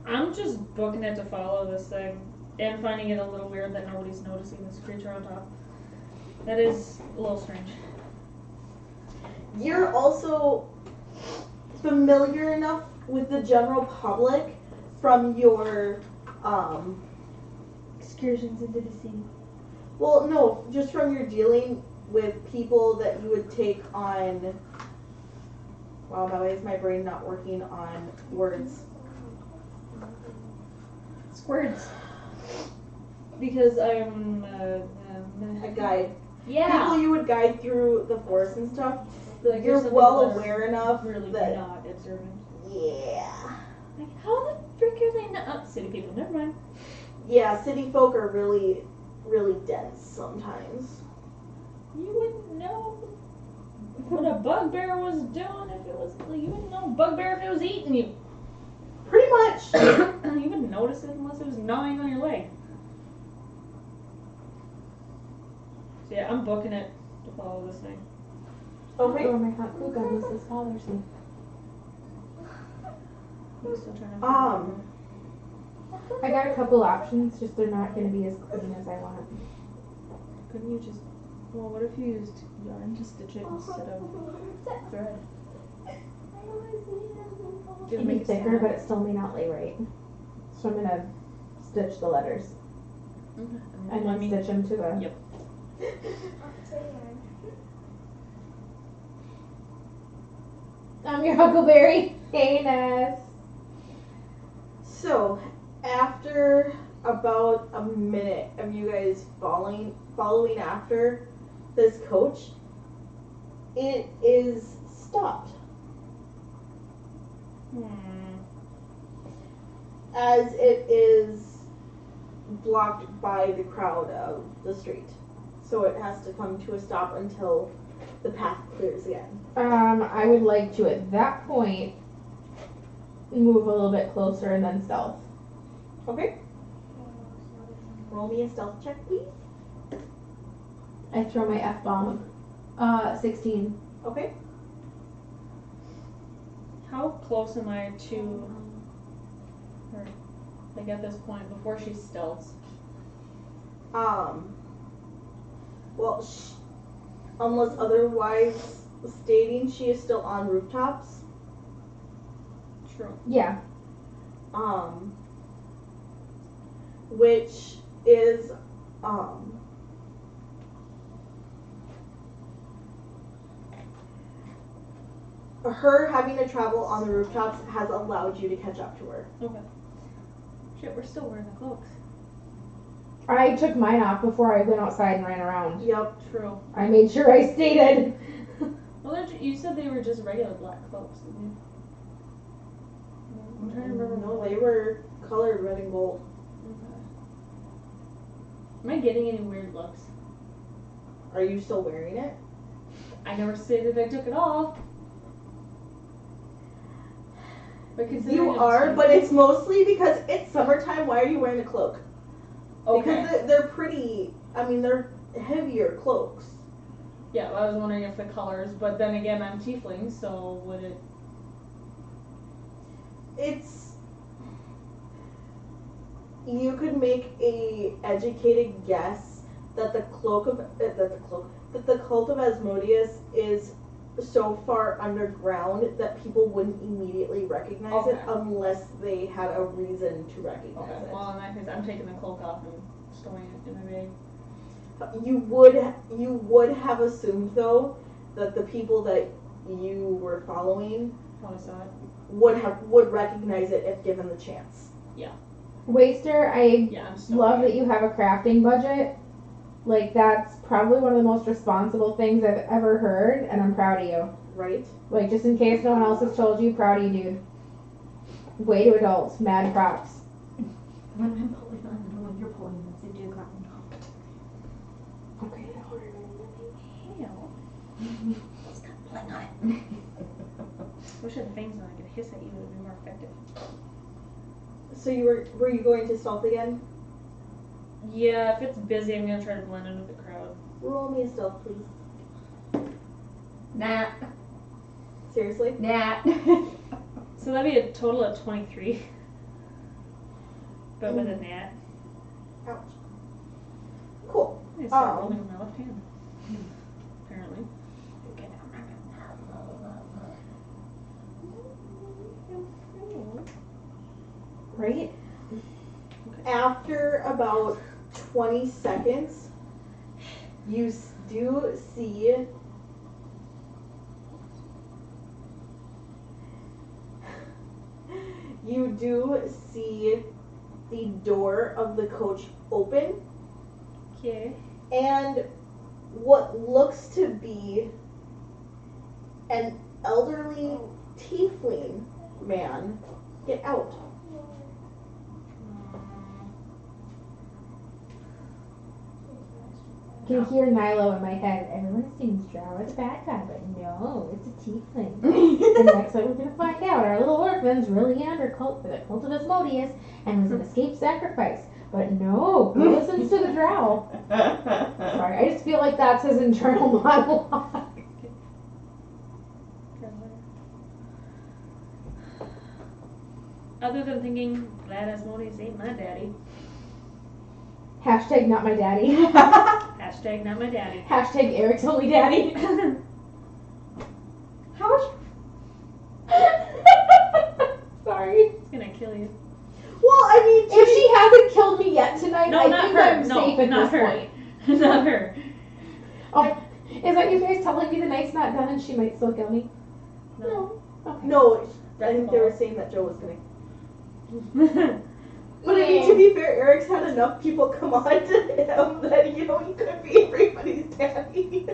I'm just booking it to follow this thing and finding it a little weird that nobody's noticing this creature on top. That is a little strange. You're also familiar enough with the general public from your, Excursions into the sea. well, no, just from your dealing with people that you would take on, wow, why is my brain not working on words? Squirts. Because I'm A guide. Yeah. People you would guide through the forest and stuff. like You're there's some well people that aware are enough really that, not observant. yeah. Like, how the frick are they not? City people, never mind. Yeah, city folk are really, really dense sometimes. You wouldn't know what a bugbear was doing if it was. Like, you wouldn't know a bugbear if it was eating you. Pretty much. You wouldn't notice it unless it was gnawing on your leg. So yeah, I'm booking it to follow this thing. Okay. Oh, my hot glue gun this bothers me. I'm still trying to. I got a couple options, just they're not gonna be as clean as I want. Couldn't you just? Well, what if you used yarn to stitch it instead of thread? It'd be thicker, but it still may not lay right. So I'm gonna stitch the letters and then stitch them to the. Yep. I'm your Huckleberry. Hey, Ness. So, after about a minute of you guys following after this coach, it is stopped. As it is blocked by the crowd of the street. So it has to come to a stop until the path clears again. I would like to, at that point, move a little bit closer and then stealth. Okay. Roll me a stealth check, please. I throw my F-bomb. 16. Okay. How close am I to her? Like at this point, before she stealths. Well, unless otherwise stating, she is still on rooftops. True. Yeah. Which is, her having to travel on the rooftops has allowed you to catch up to her. Okay. Shit, we're still wearing the cloaks. I took mine off before I went outside and ran around. Yep. True. I made sure I stated. Well, you said they were just regular black cloaks, didn't you? I'm trying to remember. No, they were colored red and gold. Okay. Am I getting any weird looks? Are you still wearing it? I never stated I took it off. But considering You I'm are, tight- but it's mostly because it's summertime. Why are you wearing a cloak? Okay. Because they're pretty, I mean, they're heavier cloaks. Yeah, I was wondering if the colors, but then again, I'm tiefling, so would it? It's, you could make a educated guess that the cult of Asmodeus is so far underground that people wouldn't immediately recognize it Okay. unless they had a reason to recognize Okay. it. Well, in that case, I'm taking the cloak off and storing it in my bag. You would have assumed though that the people that you were following Probably saw it. would recognize it if given the chance. Waster, I Yeah, I'm still. love that you have a crafting budget. Like, that's probably one of the most responsible things I've ever heard, and I'm proud of you. Right? Like, just in case no one else has told you, proud of you, dude. Way to adults, mad props. When I'm pulling on you're pulling this into the ground. Okay. Hell. Stop pulling on it. Wish I had the fangs on. I could hiss at you. It would be more effective. So were you going to stealth again? Yeah, if it's busy, I'm gonna try to blend in with the crowd. Roll me a stealth, please. Nah. Seriously? Nah. So that'd be a total of 23. But with a nat. Ouch. Cool. I start rolling with my left hand. Apparently. Right? After about 20 seconds, you do see the door of the coach open, Okay. and what looks to be an elderly tiefling man get out. I can hear Nilo in my head. Everyone assumes Drow is a bad guy, but no, it's a tiefling. And next time we're gonna find out our little orphan's really under the cult of Asmodeus and was an escaped sacrifice. But no, he listens to the Drow. Sorry, I just feel like that's his internal monologue. Other than thinking, glad Asmodeus ain't my daddy. Hashtag not my daddy. Hashtag not my daddy. Hashtag Eric's only daddy. How much? Sorry. It's gonna kill you. Well, I mean, If she hasn't killed me yet tonight, No, I not think her. I'm No, safe at not this her. point. Not her. Oh, is that you guys telling me the night's not done and she might still kill me? No. Okay. no, I think they were saying that Joe was gonna. No. But I mean, to be fair, Eric's had enough people come on to him that, he could be everybody's daddy.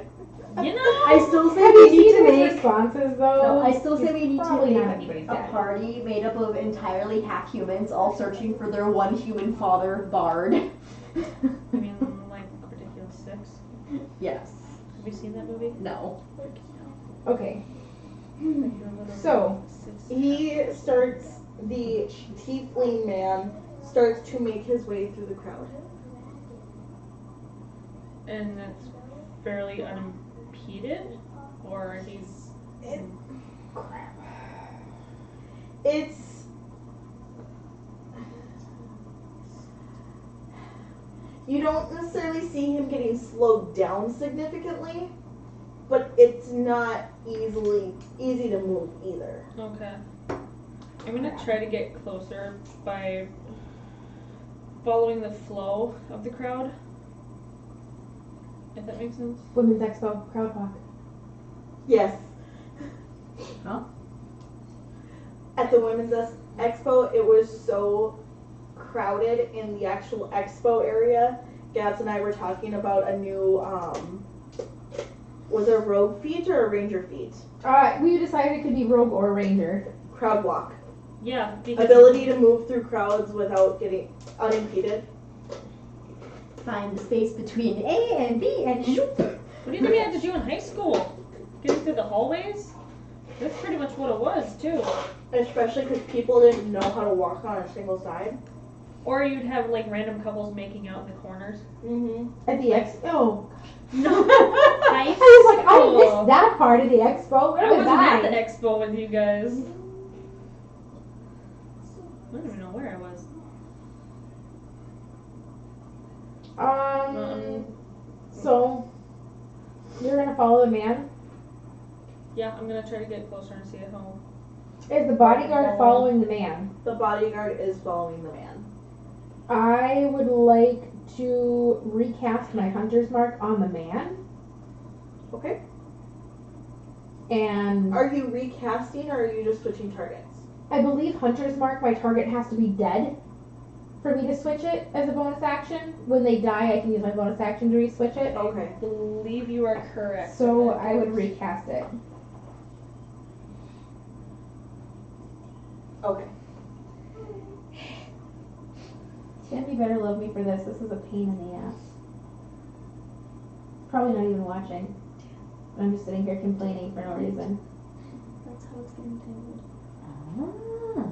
You know? I still say Have we you need seen to his make. responses though? No, I still say we need to Probably not make anybody's a dad. party made up of entirely half humans, all searching for their one human father, Bard. I mean, like, Ridiculous 6. Yes. Have you seen that movie? No. Okay. Like, you're literally So, 6. The tiefling man starts to make his way through the crowd. And it's fairly unimpeded? Or he's... It's... You don't necessarily see him getting slowed down significantly, but it's not easy to move either. Okay. I'm gonna try to get closer by following the flow of the crowd. If that makes sense. Women's Expo crowd walk. Yes. Huh? At the Women's Expo, it was so crowded in the actual expo area. Gabs and I were talking about a new, was it a rogue feat or a ranger feat? We decided it could be rogue or ranger. Crowd walk. Yeah, because Ability to move through crowds without getting unimpeded. Find the space between A and B and shoot. What do you think we had to do in high school? Getting through the hallways? That's pretty much what it was, too. Especially because people didn't know how to walk on a single side. Or you'd have, like, random couples making out in the corners. Mm-hmm. At the expo. No. I was like, I missed that part of the expo. Where I was wasn't I? at the expo with you guys. I don't even know where I was. So, you're gonna follow the man? Yeah, I'm gonna try to get closer and see how. Is the bodyguard following the man? The bodyguard is following the man. I would like to recast my hunter's mark on the man. Okay. And Are you recasting or are you just switching targets? I believe hunter's mark, my target has to be dead for me to switch it as a bonus action. When they die, I can use my bonus action to re-switch it. Okay. I believe you are correct. So I would recast it. Okay. Candy better love me for this. This is a pain in the ass. Probably not even watching. I'm just sitting here complaining for no reason. That's how it's getting tangled. Ah.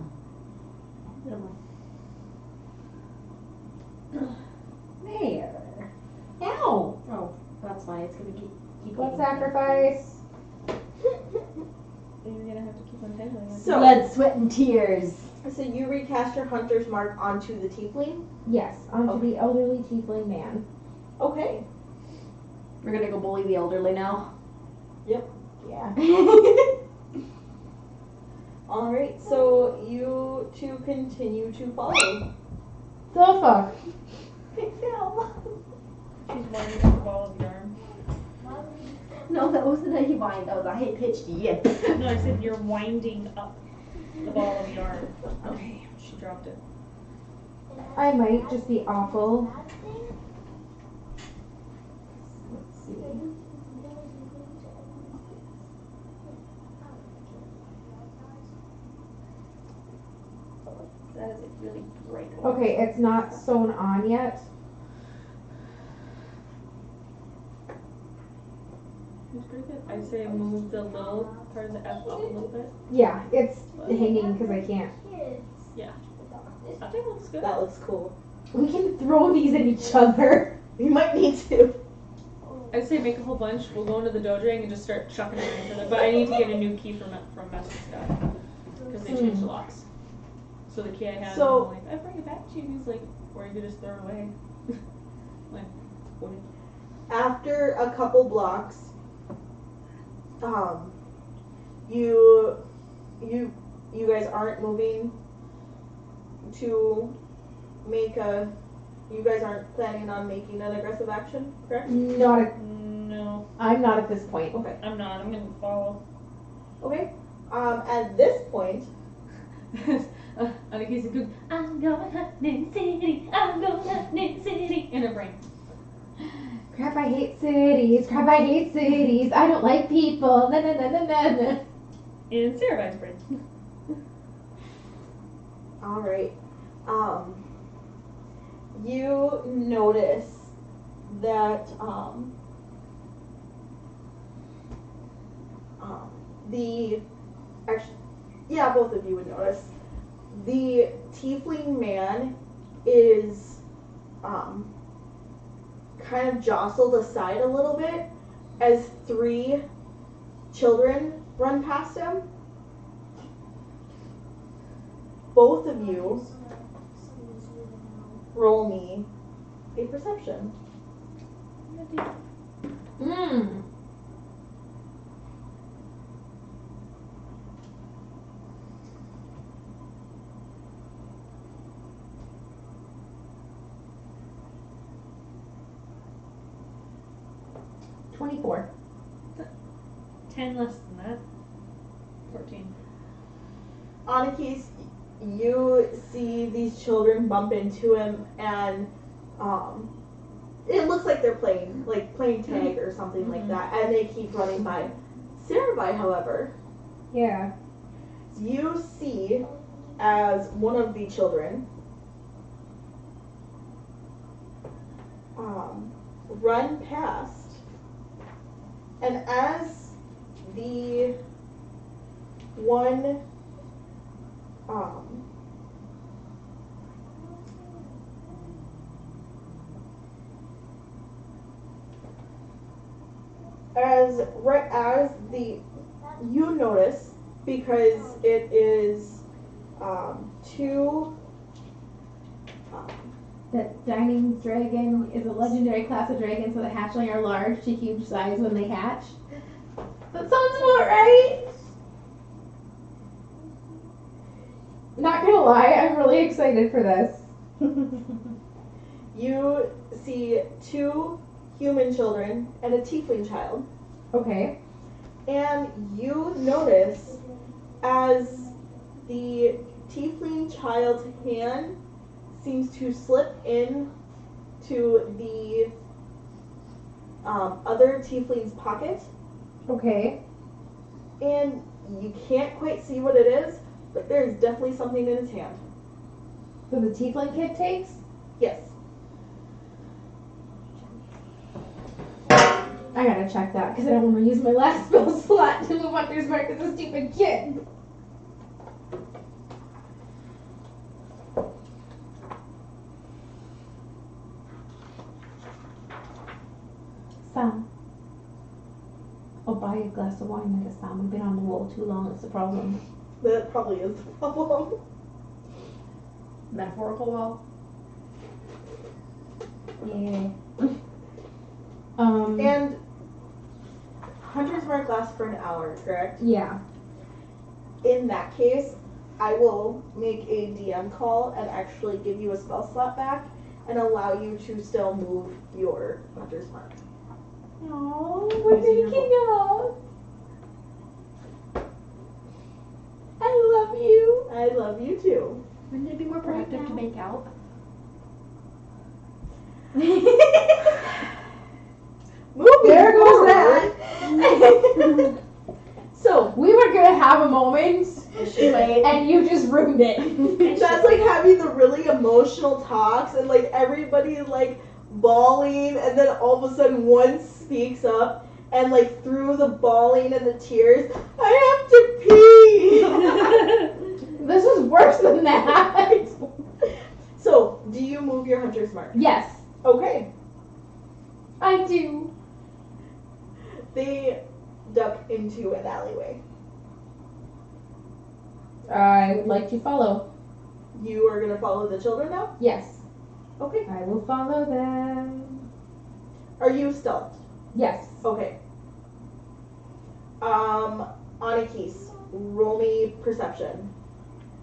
There. Ow! Oh, that's fine. It's gonna keep Blood eating. sacrifice. You're gonna have to keep untangling it. So, Blood, sweat, and tears. so you recast your hunter's mark onto the tiefling? Yes, onto Okay. the elderly tiefling man. Okay. We're gonna go bully the elderly now. Yeah. Alright, so you two continue to follow. The fuck? I fell. She's winding up the ball of yarn. No, that wasn't how you wind. That was a high pitched yeah. No, I said you're winding up the ball of yarn. Okay. She dropped it. I might just be awful. Let's see. That is a really bright one. Okay, it's not sewn on yet. It's pretty good. I'd say move the little part of the F up a little bit. Yeah, it's hanging because I can't. I think it looks good. That looks cool. We can throw these at each other. You might need to. I'd say make a whole bunch. We'll go into the dojang and just start chucking it at each other. But I need to get a new key from Mess and Stuff because they changed the locks. So the key I had, So- I'm like, I bring it back to you. He's like, or you could just throw it away. Like, what? After a couple blocks, you guys aren't moving to make a. You guys aren't planning on making an aggressive action, correct? Not at, No, I'm not at this point. Okay. I'm not. I'm gonna follow. Okay. At this point, On a case of good, I'm going hunting city. I'm going hunting city. In her brain. Crap, I hate cities. Crap, I hate cities. I don't like people. Na na na na na na. In Sarah's brain. all right. You notice that both of you would notice the tiefling man is kind of jostled aside a little bit as 3 children run past him. Both of you roll me a perception. Mmm. $24. 10 less than that. 14. Anakis, you see these children bump into him, and it looks like they're playing tag or something like that, and they keep running by. Sarabai, however, Yeah. you see as one of the children run past, and as the one you notice, because it is 2 That dining dragon is a legendary class of dragon, so the hatchling are large to huge size when they hatch. That sounds about right. Not gonna lie, I'm really excited for this. you see 2 human children and a tiefling child. Okay. And you notice as the tiefling child's hand seems to slip in to the other tiefling's pocket, Okay. and you can't quite see what it is, but there's definitely something in his hand. So the tiefling kid takes? Yes. I gotta check that because I don't want to use my last spell slot to move Hunter's Mark as a stupid kid. Sam. I'll buy a glass of wine like a Sam. I've been on the wall too long, it's a problem. That probably is the problem. Metaphorical wall. Yeah. And Hunter's Mark lasts for an hour, correct? Yeah. In that case, I will make a DM call and actually give you a spell slot back and allow you to still move your Hunter's Mark. Oh, we're Using your making up. I love you. I love you too. Wouldn't it be more productive to make out? Moving There goes forward. that. So, we were gonna have a moment, and you just ruined it. That's like having the really emotional talks and like everybody like bawling, and then all of a sudden one speaks up and like through the bawling and the tears, I have to pee. This was worse than that. So, do you move your Hunter's Mark? Yes, Okay. I do. They duck into an alleyway. I would like to follow. You are gonna follow the children now? Yes, Okay. I will follow them. Are you stealthed? Yes. Okay. Anakis, roll me perception.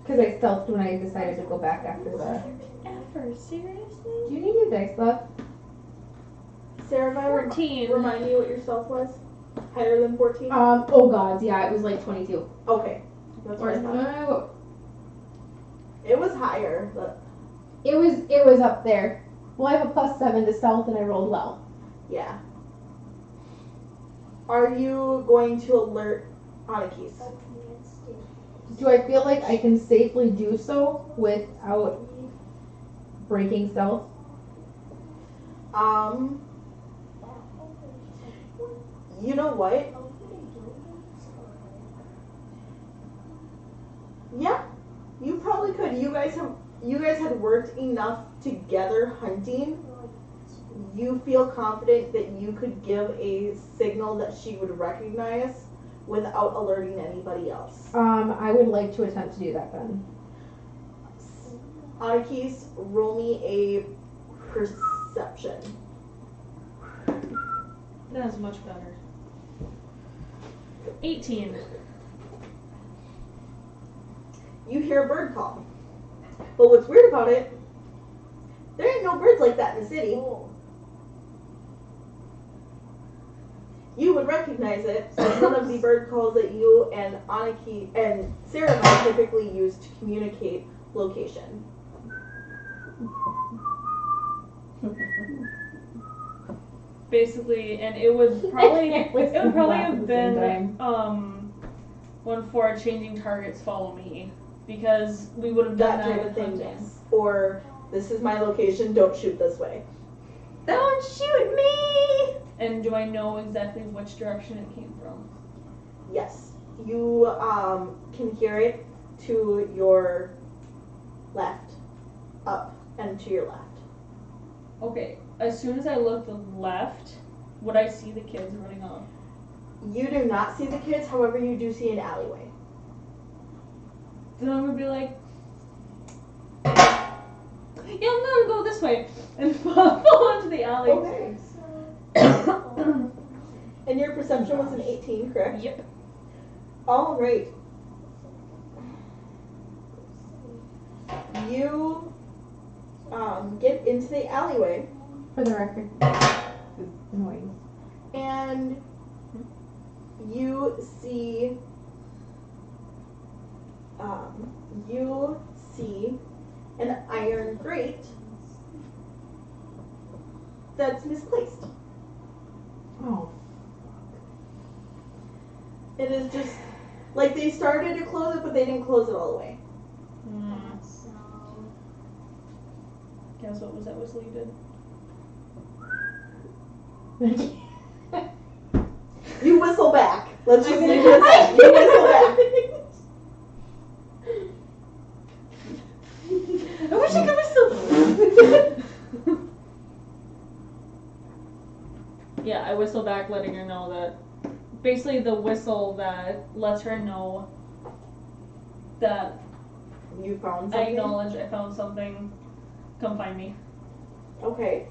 Because I stealthed when I decided to go back after the... Ever, seriously? Do you need new dice, love? Sarah, if I 14. remind me what your stealth was? Higher than 14? Oh god, yeah, it was like 22. Okay. That's what I thought. It was higher, but It was up there. Well, I have a +7 to stealth and I rolled well. yeah. Are you going to alert Anakis? Do I feel like I can safely do so without breaking stealth? You know what? Yeah, you probably could. You guys had worked enough together hunting. You feel confident that you could give a signal that she would recognize without alerting anybody else. I would like to attempt to do that then. Anakis, roll me a perception. That is much better. 18. You hear a bird call. But what's weird about it, there ain't no birds like that in the city. You would recognize it as one of the bird calls that you and Anaki and Sarah might typically use to communicate location. Basically, and it would probably I can't it would probably laugh at have the same been time. one for changing targets follow me, because we would have done That that type of with thing, hunting. yes. Or, this is my location, don't shoot this way. Don't shoot me! And do I know exactly which direction it came from? Yes. You can hear it to your left, up, and to your left. Okay, as soon as I look to the left, would I see the kids running off? You do not see the kids, however, you do see an alleyway. Then I'm gonna be like, yeah, I'm gonna go this way and fall into the alley. Okay. And your perception was an 18, correct? Yep. All right. You get into the alleyway, For the record. It's annoying. and you see an iron grate that's misplaced. Oh. It is just like they started to close it, but they didn't close it all the way. Guess Yeah, so what was that whistle you did? You whistle back. Let's just I'm leave gonna- it at that. You whistle back. I wish I could whistle. Yeah, I whistle back, letting her know that. Basically, the whistle that lets her know that You found I something? acknowledge I found something. Come find me. Okay.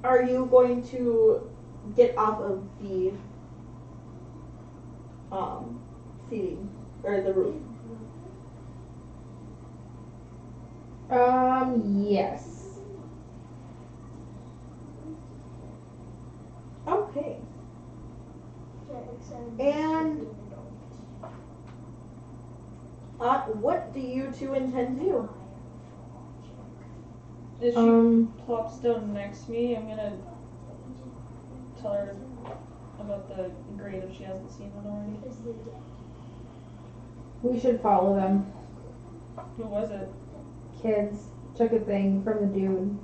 Are you going to get off of the seating or the roof? Yes. Okay. And what do you two intend to do? If she plops down next to me, I'm gonna tell her about the grade if she hasn't seen it already. We should follow them. Who was it? Kids took a thing from the dude.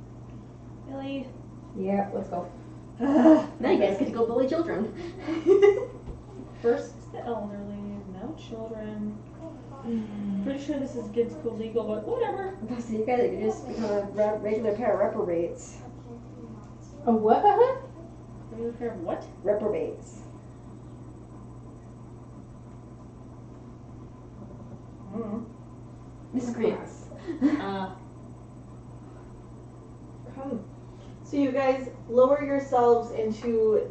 Billy. Yeah, let's go. Now you guys get to go bully children. First the elderly, now children. Pretty sure this is kids school legal, but whatever. So you guys could just become a regular pair of reprobates. A what? Regular pair of what? Reprobates. Miscreants. So you guys lower yourselves into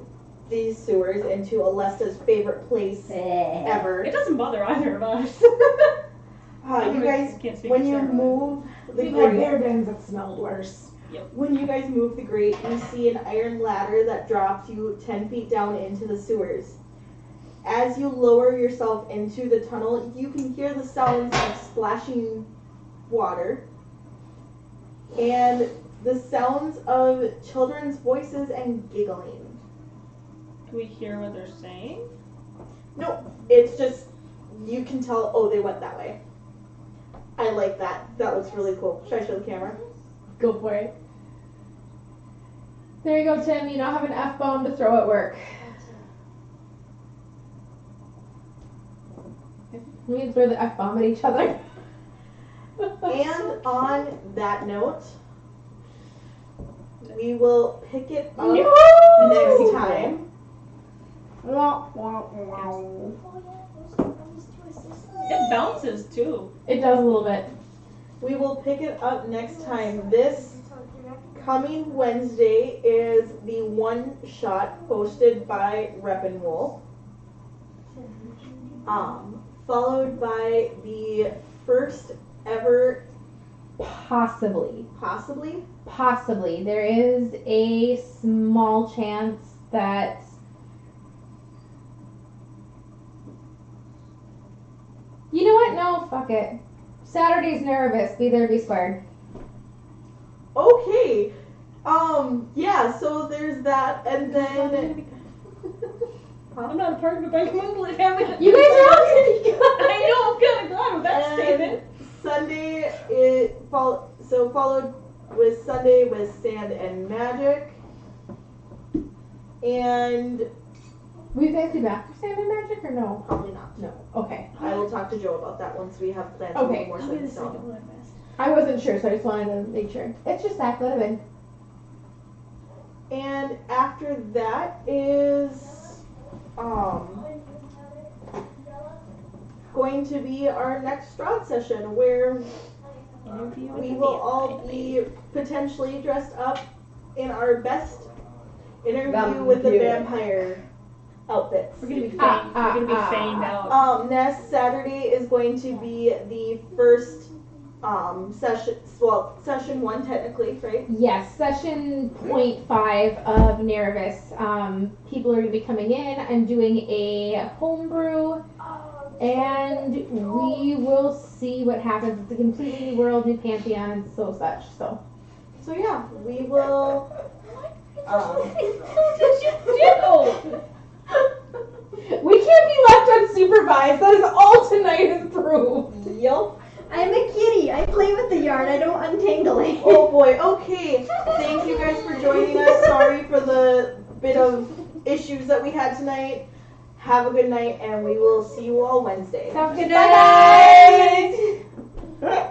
these sewers, into Alesta's favorite place ever. It doesn't bother either of us. You guys, Can't speak when for you Sarah, but- move the We've had grate, bear dens that smelled worse. when you guys move the grate, you see an iron ladder that drops you 10 feet down into the sewers. As you lower yourself into the tunnel, you can hear the sounds of splashing water and the sounds of children's voices and giggling. Can we hear what they're saying? No, it's just, you can tell, oh, they went that way. I like that. That looks really cool. Should I show the camera? Go for it. There you go, Tim. You now have an F-bomb to throw at work. We can throw the F-bomb at each other. And on that note, we will pick it up next time. It bounces too. It does a little bit. We will pick it up next time. This coming Wednesday is the one shot hosted by Reppin' Wolf. Followed by the first ever, Possibly. possibly, There is a small chance that you know what? No, fuck it. Saturday's nervous. Be there, be squared. okay. Yeah, so there's that, and then I'm not a part of it, but I can move it. Family. You guys are all gonna be good. I know, I'm kind of glad with that statement. Sunday followed with Sunday with Sand and Magic. And Will you guys be back for Sand and Magic or no? probably not. No. Okay. I will talk to Joe about that once we have plans Okay. more I'll be the set in second stone. one I missed. I wasn't sure, so I just wanted to make sure. It's just that could have been. And after that is going to be our next Strahd session where we will all be potentially dressed up in our best interview with the vampire outfits. We're gonna be feigned. We're gonna be feigned out. Next Saturday is going to be the first session, well, session 1 technically, right? Yes, session 0.5 of Nervous. People are going to be coming in. I'm doing a homebrew, and we will see what happens. It's a completely new world, new pantheon, and so such. So yeah, we will. we can't be left unsupervised. That is all tonight has proved. Yup. I'm a kitty. I I play with the yarn. I don't untangle it. Oh boy, okay. Thank you guys for joining us. Sorry for the bit of issues that we had tonight. Have a good night, and we will see you all Wednesday. Have a good Bye, guys.